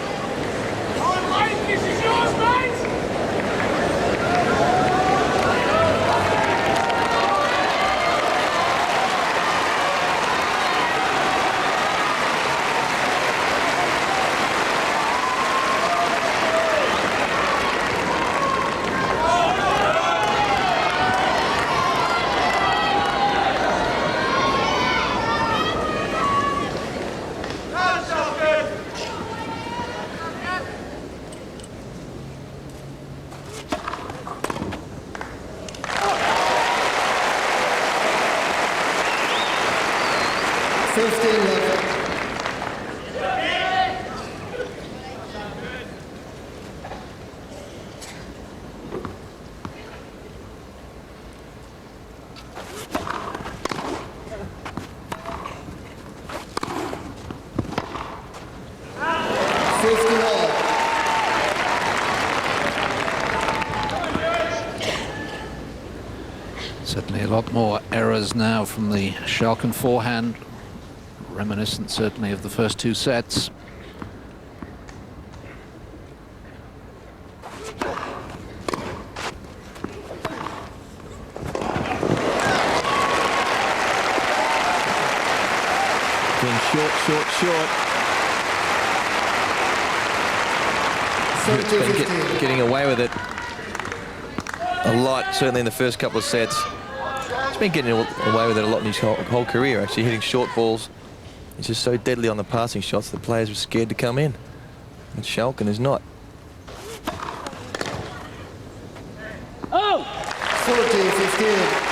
Certainly a lot more errors now from the Schalken forehand, reminiscent certainly of the first 2 sets. Short. Hewitt's been getting away with it a lot, certainly in the first couple of sets. He's been getting away with it a lot in his whole career, actually, hitting short balls. He's just so deadly on the passing shots that players were scared to come in. And Schalken is not. Oh! 40-15.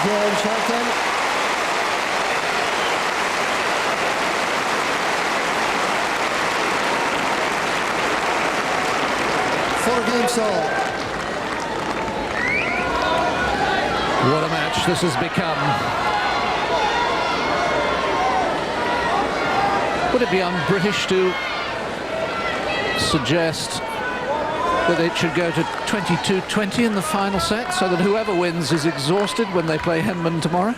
here in Schalken. Four games all. What a match this has become. Would it be un-British to suggest that it should go to 22-20 in the final set so that whoever wins is exhausted when they play Henman tomorrow?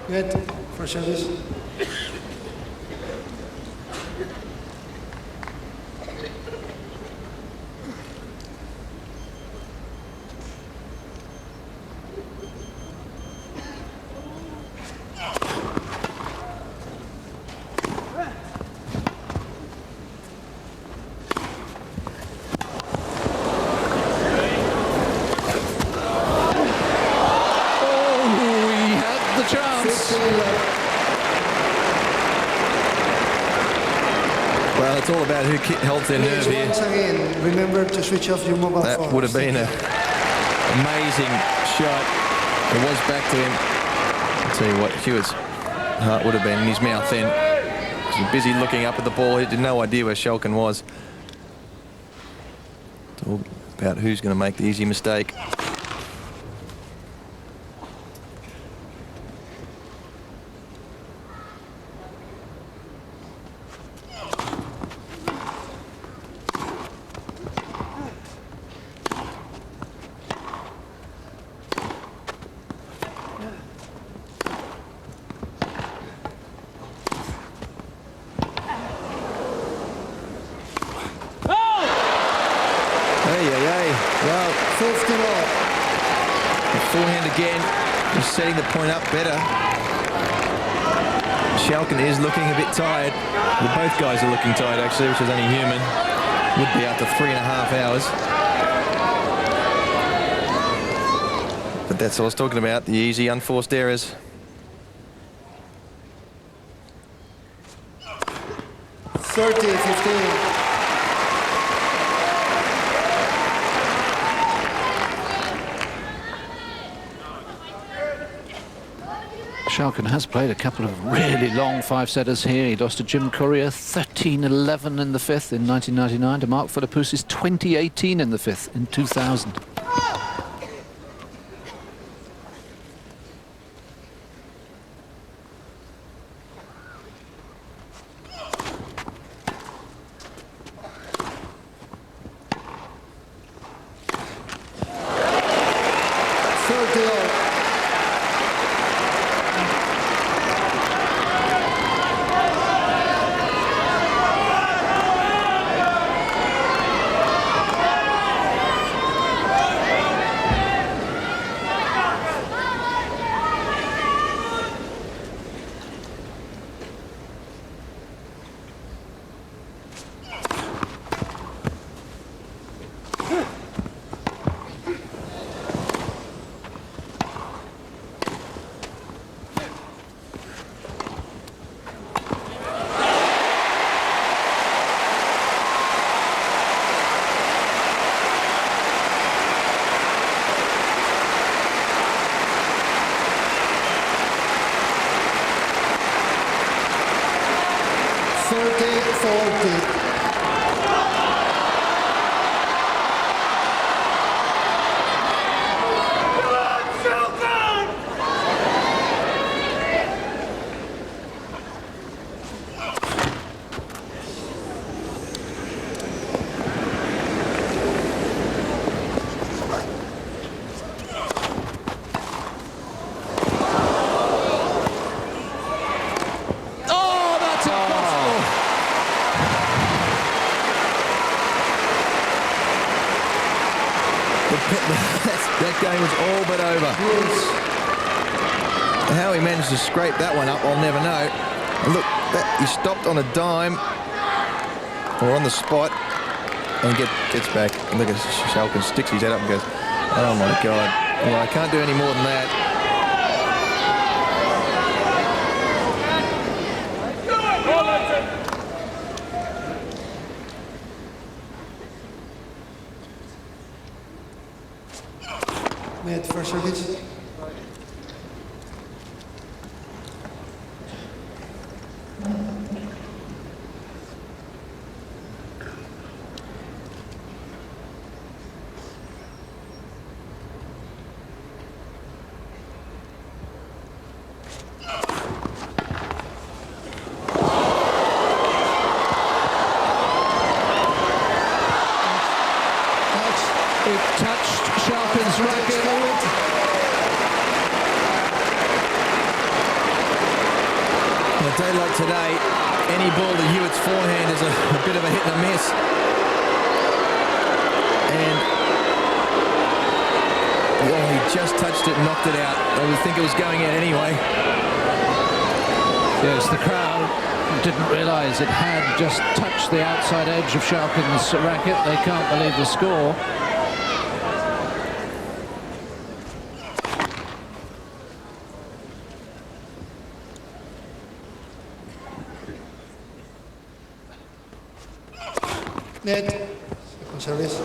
Good for service. Well, it's all about who holds their nerve here. Once again, remember to switch off your mobile phone. That would have been an amazing shot. It was back to him. I'll tell you what, Hewitt's heart would have been in his mouth then. He was busy looking up at the ball. He had no idea where Schalken was. It's all about who's going to make the easy mistake. Well, 50 all. Forehand again, just setting the point up better. Schalken is looking a bit tired. Well, both guys are looking tired, actually, which is only human. Would be after 3.5 hours. But that's what I was talking about, the easy, unforced errors. Schalken has played a couple of really long five-setters here. He lost to Jim Courier 13-11 in the fifth in 1999 to Mark Philippoussis 20-18 in the fifth in 2000. That game was all but over. How he managed to scrape that one up, I'll never know. And look, he stopped on a dime or on the spot and gets back. And look at Schalken, sticks his head up and goes, oh my God, well, I can't do any more than that. service. It touched Schalken's racket. On a day like today, any ball to Hewitt's forehand is a bit of a hit and a miss. And he just touched it and knocked it out. I would think it was going out anyway. Yes, the crowd didn't realise it had just touched the outside edge of Schalken's racket. They can't believe the score. Net. Second service.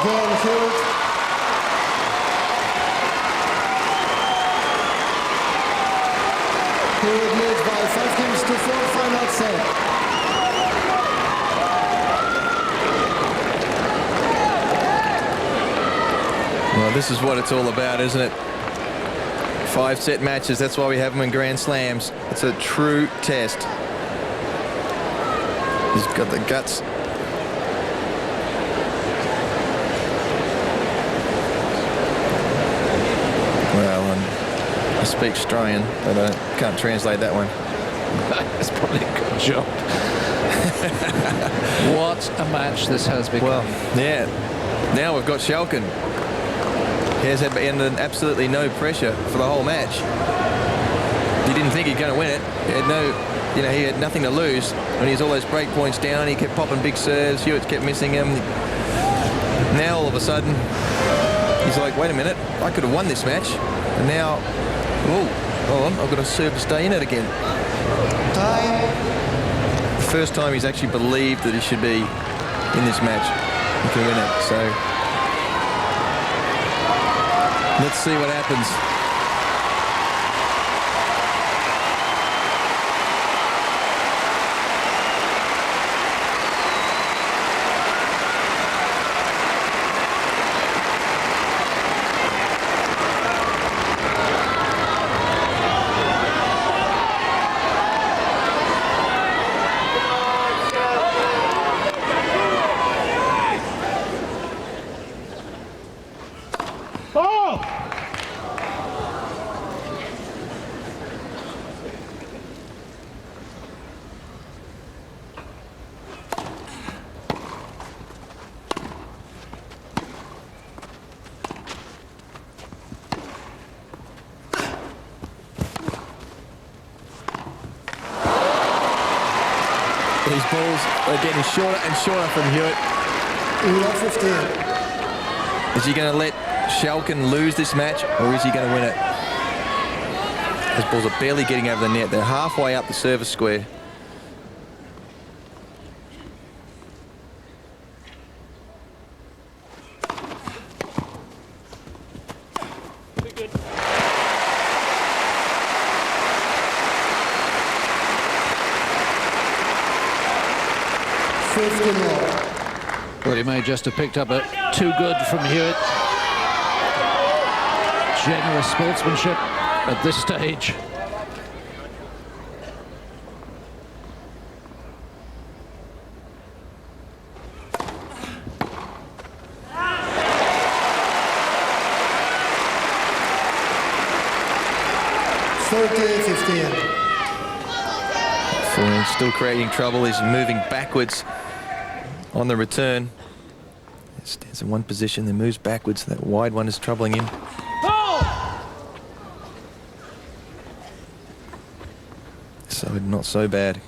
Again, Hewitt. Hewitt leads by 5 games to 4, final set. Well, this is what it's all about, isn't it? 5-set matches, that's why we have them in Grand Slams. It's a true test. He's got the guts. Well, I speak Australian, but I can't translate that one. That's probably a good job. What a match this has become. Well, yeah. Now we've got Schalken. He has had absolutely no pressure for the whole match. He didn't think he'd going to win it. He had he had nothing to lose. When he has all those break points down, he kept popping big serves. Hewitt kept missing him. Now all of a sudden, he's like, wait a minute, I could have won this match. And now, oh, hold on, I've got to serve to stay in it again. Time. The first time he's actually believed that he should be in this match. He can win it, so let's see what happens. These balls are getting shorter and shorter from Hewitt. 15. Is he going to let Schalken lose this match, or is he going to win it? Those balls are barely getting over the net. They're halfway up the service square. Well, he may just have picked up a too good from Hewitt. Generous sportsmanship at this stage. Forehand still creating trouble. He's moving backwards on the return. He stands in one position, then moves backwards. That wide one is troubling him. So not so bad.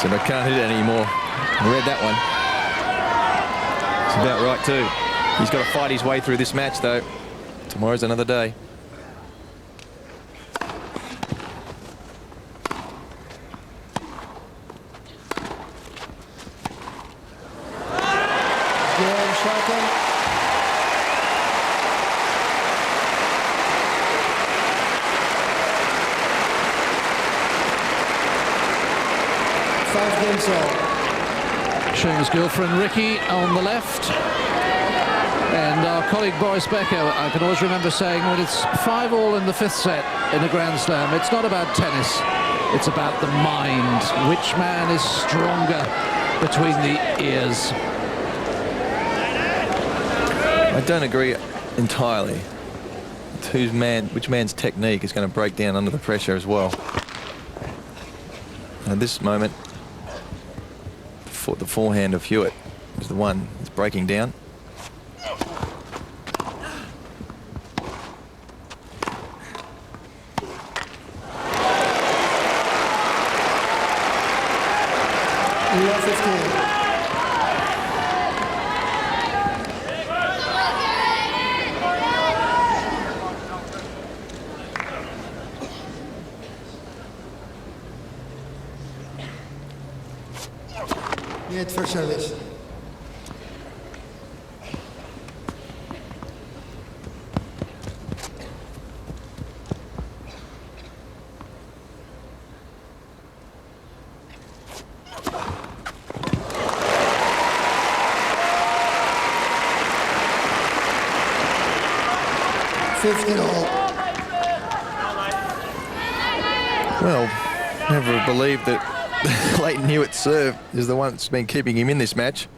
So I can't hit it anymore. I read that one. It's about right too. He's got to fight his way through this match though. Tomorrow's another day. Schalken. Seamus Gilfrin Ricky on the left. And our colleague Boris Becker, I can always remember saying, when it's 5-all in the 5th set in a Grand Slam, it's not about tennis, it's about the mind. Which man is stronger between the ears? I don't agree entirely. It's which man's technique is going to break down under the pressure as well. And at this moment, the forehand of Hewitt is the one that's breaking down. For service. Well, never believed that Leighton Hewitt's serve is the one that's been keeping him in this match.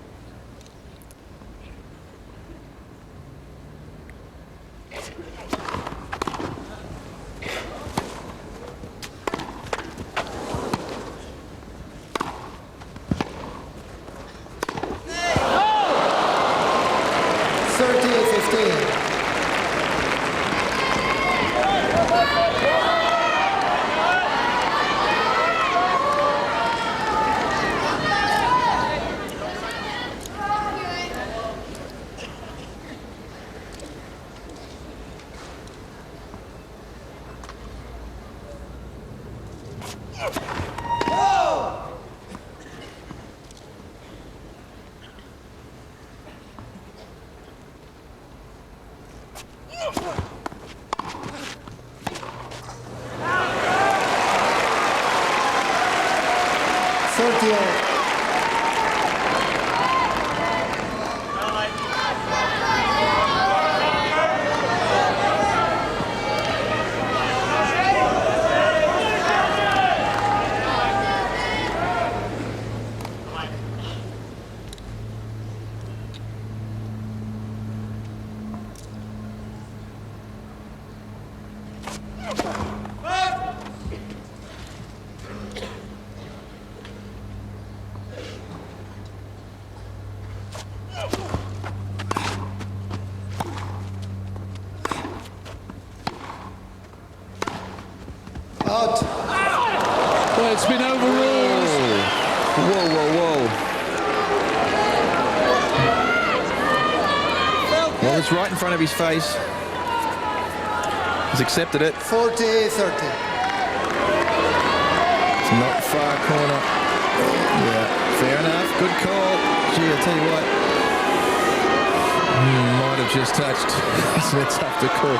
Out. Well, it's been overruled. Whoa, whoa, whoa. Well, it's right in front of his face. He's accepted it. 40-30. It's not far corner. Yeah, fair enough. Good call. Gee, I'll tell you what. Might have just touched. It's tough to call.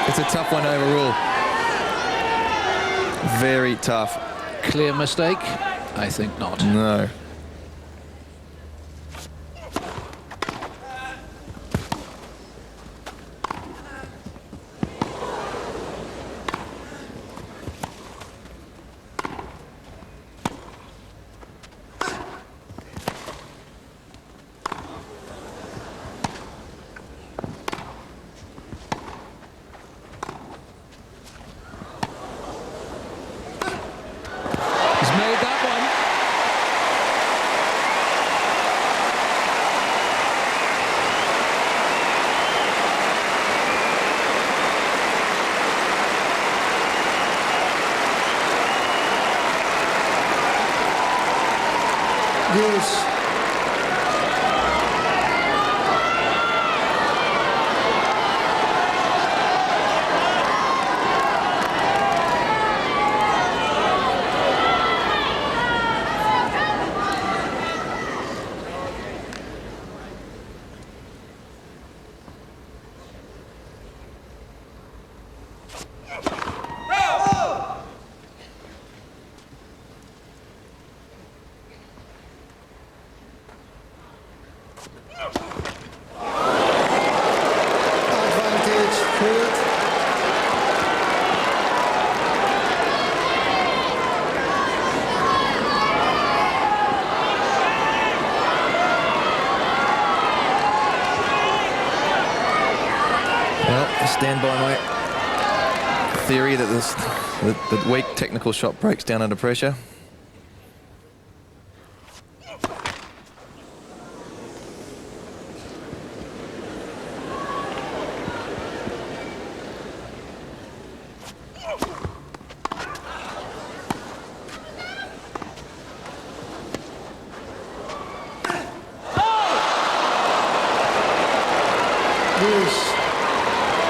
It's a tough one to overrule. Very tough. Clear mistake? I think not. No. stand by my theory that the weak technical shot breaks down under pressure.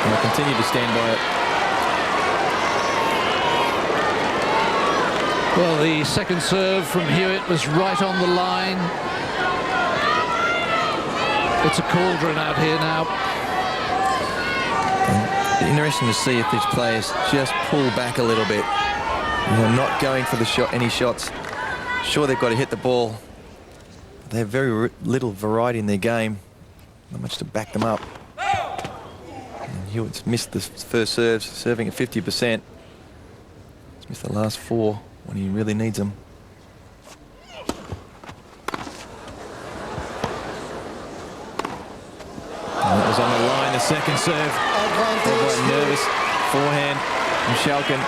And I continue to stand by it. Well, the second serve from Hewitt was right on the line. It's a cauldron out here now. And interesting to see if these players just pull back a little bit. You know, not going for the shot, any shots. Sure, they've got to hit the ball. They have very little variety in their game. Not much to back them up. And Hewitt's missed the first serves, serving at 50%. He's missed the last 4 when he really needs them. And that was on the line, the second serve. Quite nervous forehand from Schalken.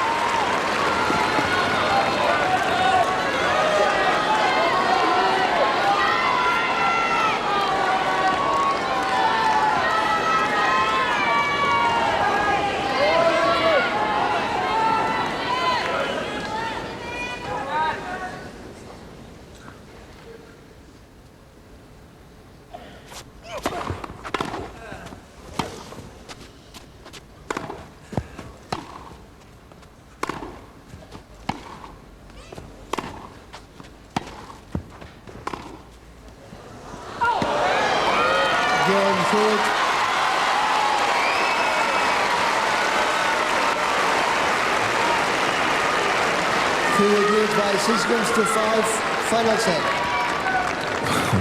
By 6 games to 5, final set.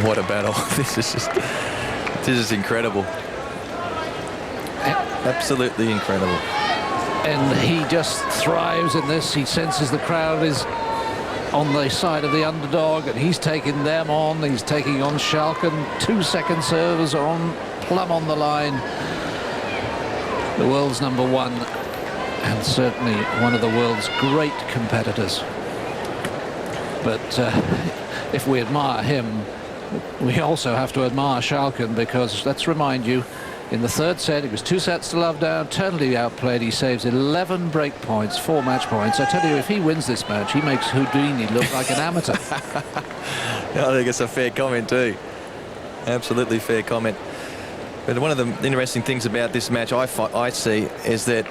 What a battle. This is incredible. Absolutely incredible. And he just thrives in this. He senses the crowd is on the side of the underdog, and he's taking them on. He's taking on Schalken. 2 second servers are on plumb on the line. The world's #1, and certainly one of the world's great competitors. But if we admire him, we also have to admire Schalken, because let's remind you, in the third set, it was 2 sets to love down, totally outplayed. He saves 11 break points, 4 match points. I tell you, if he wins this match, he makes Houdini look like an amateur. I think it's a fair comment too. Absolutely fair comment. But one of the interesting things about this match I see is that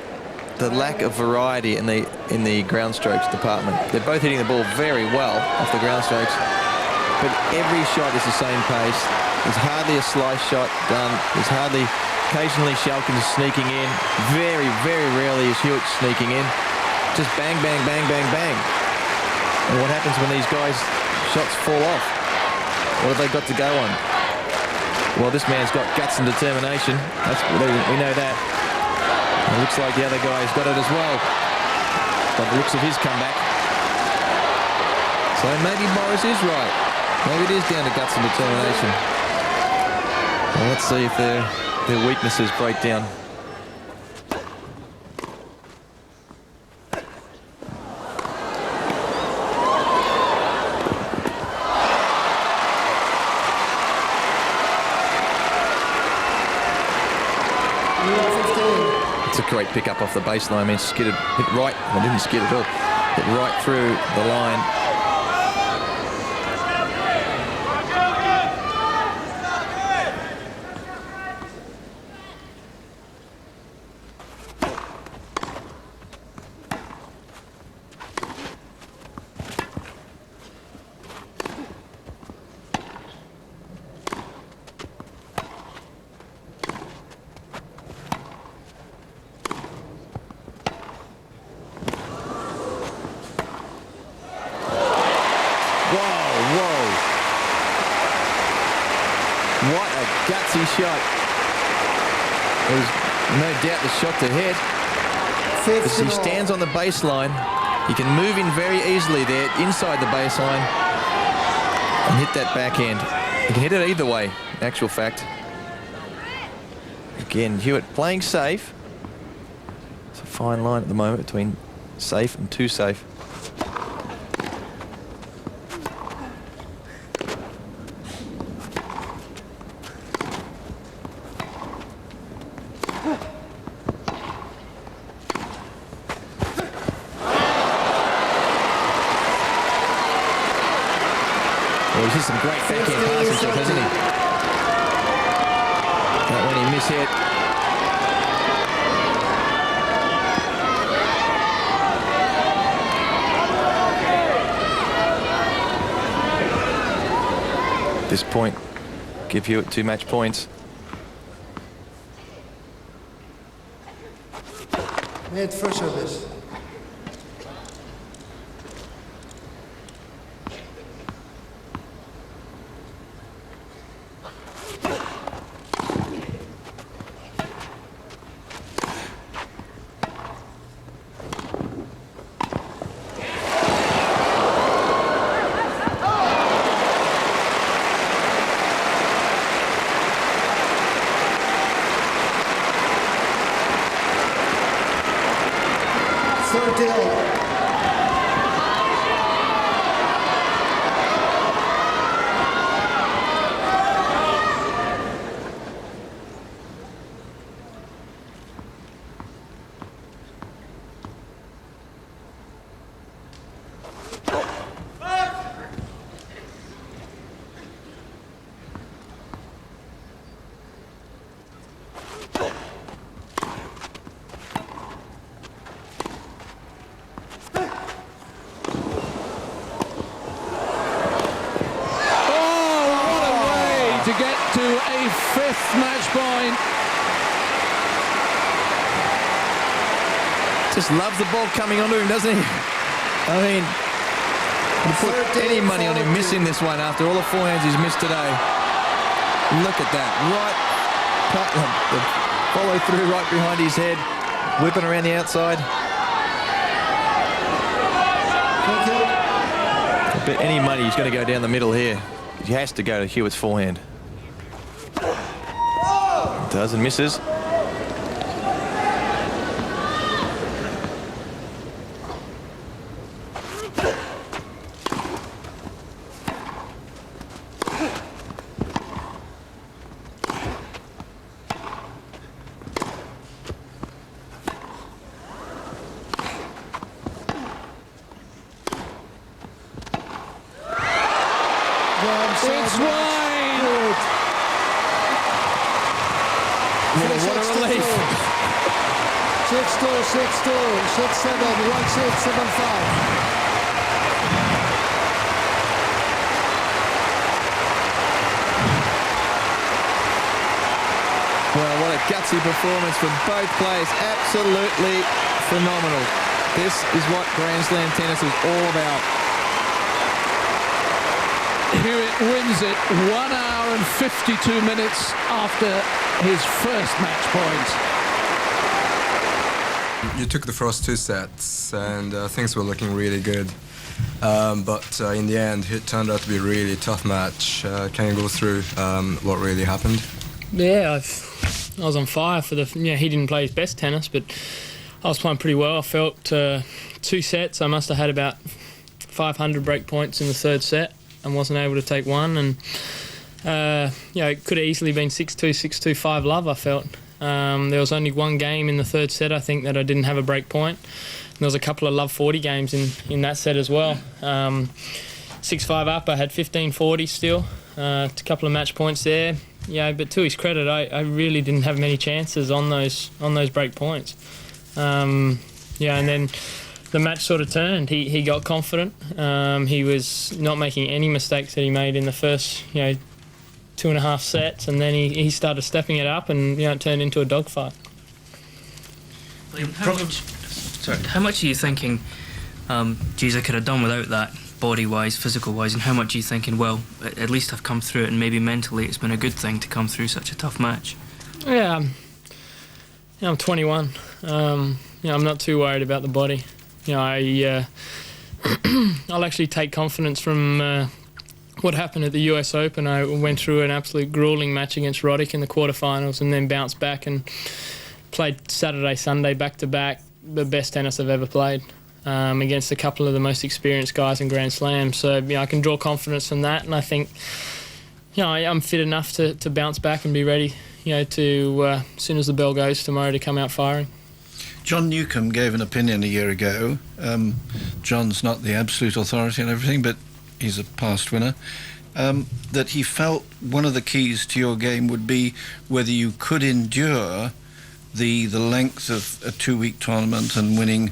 the lack of variety in the ground strokes department. They're both hitting the ball very well off the ground strokes, but every shot is the same pace. There's hardly a slice shot done. There's hardly, occasionally Schalken's sneaking in. Very, very rarely is Hewitt sneaking in. Just bang, bang, bang, bang, bang. And what happens when these guys' shots fall off? What have they got to go on? Well, this man's got guts and determination. We know that. It looks like the other guy's got it as well, by the looks of his comeback. So maybe Morris is right. Maybe it is down to guts and determination. Well, let's see if their weaknesses break down. It's a great pick up off the baseline. I mean, skidded, hit right. Well, didn't skid at all. Hit right through the line. Shot. There's no doubt the shot to hit. As he stands on the baseline, he can move in very easily there inside the baseline and hit that backhand. He can hit it either way, in actual fact. Again, Hewitt playing safe, fine line at the moment between safe and too safe. Well, he's just some great backhand passing stuff, hasn't he? That when he mishit. This point, give Hewitt 2 match points. Made first service. To get to a 5th match point. Just loves the ball coming onto him, doesn't he? I mean, you put any money on him missing this one after all the forehands he's missed today. Look at that. Right, the follow through right behind his head, whipping around the outside. I bet any money he's going to go down the middle here. He has to go to Hewitt's forehand. Does and misses. It's wide. What a relief. 6-2, 6-2, 6-7, 1-6, 7-5. Well, what a gutsy performance from both players. Absolutely phenomenal. This is what Grand Slam tennis is all about. Hewitt wins it 1 hour and 52 minutes after his first match point. You took the first 2 sets and things were looking really good. But in the end, it turned out to be a really tough match. Can you go through what really happened? Yeah, I was on fire for he didn't play his best tennis, but I was playing pretty well. I felt 2 sets. I must have had about 500 break points in the 3rd set and wasn't able to take one. And, it could have easily been 6-2, 6-2, 5-love, I felt. There was only 1 game in the 3rd set, I think, that I didn't have a break point. And there was a couple of love 40 games in that set as well. 6-5 up, I had 15-40 still. A couple of match points there. Yeah, but to his credit, I really didn't have many chances on those break points. And then the match sort of turned. He got confident. He was not making any mistakes that he made in the first 2.5 sets, and then he started stepping it up, and it turned into a dogfight. How much are you thinking, geez, I could have done without that, body-wise, physical-wise, and how much are you thinking, well, at least I've come through it, and maybe mentally it's been a good thing to come through such a tough match? Yeah, I'm 21. I'm not too worried about the body. I'll actually take confidence from what happened at the US Open. I went through an absolute grueling match against Roddick in the quarterfinals and then bounced back and played Saturday, Sunday back-to-back. the best tennis I've ever played against a couple of the most experienced guys in Grand Slam. So I can draw confidence from that, and I think I'm fit enough to bounce back and be ready. To as soon as the bell goes tomorrow to come out firing. John Newcombe gave an opinion a year ago. John's not the absolute authority on everything, but he's a past winner. That he felt one of the keys to your game would be whether you could endure the length of a 2-week tournament and winning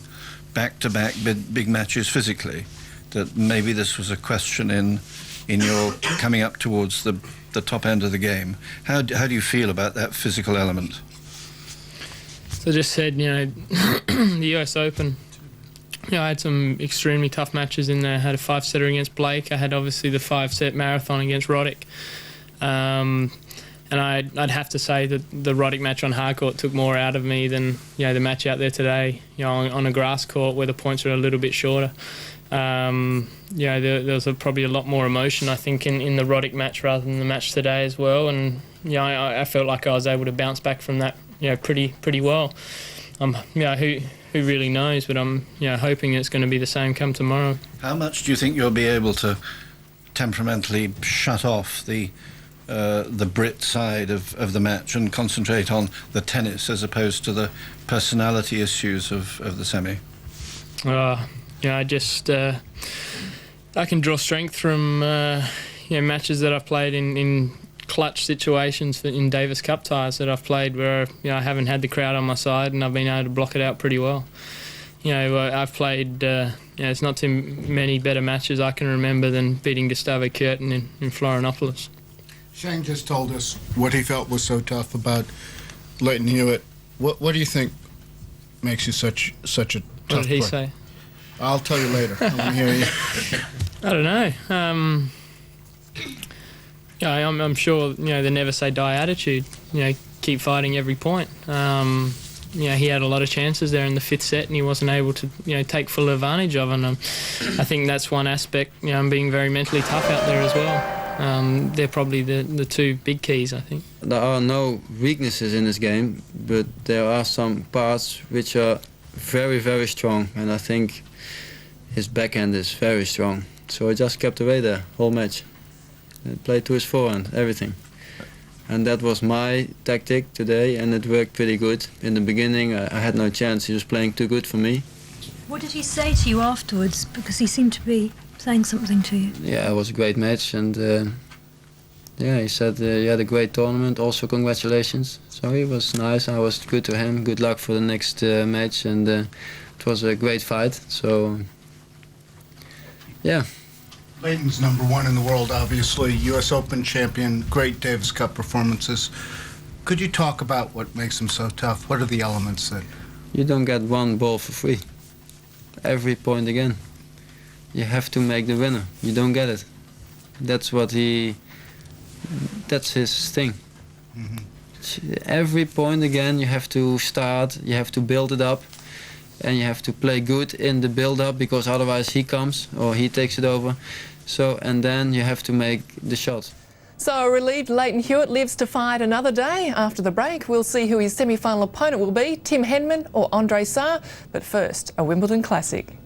back-to-back big matches physically. That maybe this was a question in your coming up towards the top end of the game. How do you feel about that physical element? So I just said, the US Open, I had some extremely tough matches in there. I had a 5-setter against Blake. I had obviously the 5-set marathon against Roddick. And I'd have to say that the Roddick match on hard court took more out of me than the match out there today, on a grass court where the points are a little bit shorter. There was probably a lot more emotion, I think, in the Roddick match rather than the match today as well. And I felt like I was able to bounce back from that, pretty well. Who really knows? But I'm, hoping it's going to be the same come tomorrow. How much do you think you'll be able to temperamentally shut off the Brit side of the match and concentrate on the tennis as opposed to the personality issues of the semi? I can draw strength from matches that I've played in clutch situations in Davis Cup ties that I've played where I haven't had the crowd on my side and I've been able to block it out pretty well. I've played it's not too many better matches I can remember than beating Gustavo Kuerten in Florianopolis. Shane just told us what he felt was so tough about Leighton Hewitt. What do you think makes you such a tough player? What did he say? I'll tell you later. I want to hear you. I don't know. I'm sure the never say die attitude. Keep fighting every point. He had a lot of chances there in the 5th set, and he wasn't able to take full advantage of them. I think that's one aspect. Being very mentally tough out there as well. They're probably the two big keys, I think. There are no weaknesses in this game, but there are some parts which are very, very strong, and I think his backhand is very strong. So I just kept away there whole match. I played to his forehand, everything. And that was my tactic today, and it worked pretty good. In the beginning, I had no chance. He was playing too good for me. What did he say to you afterwards? Because he seemed to be saying something to you. Yeah, it was a great match, and he said you had a great tournament, also congratulations. So he was nice, I was good to him, good luck for the next match, and it was a great fight, so yeah. Leighton's #1 in the world, obviously, US Open champion, great Davis Cup performances. Could you talk about what makes him so tough? What are the elements that... You don't get one ball for free. Every point again. You have to make the winner. You don't get it. That's his thing. Mm-hmm. Every point again, you have to start, you have to build it up, and you have to play good in the build-up, because otherwise he comes or he takes it over. So, and then you have to make the shot. So relieved Leighton Hewitt lives to fight another day. After the break, we'll see who his semi-final opponent will be, Tim Henman or Andre Sarr. But first, a Wimbledon classic.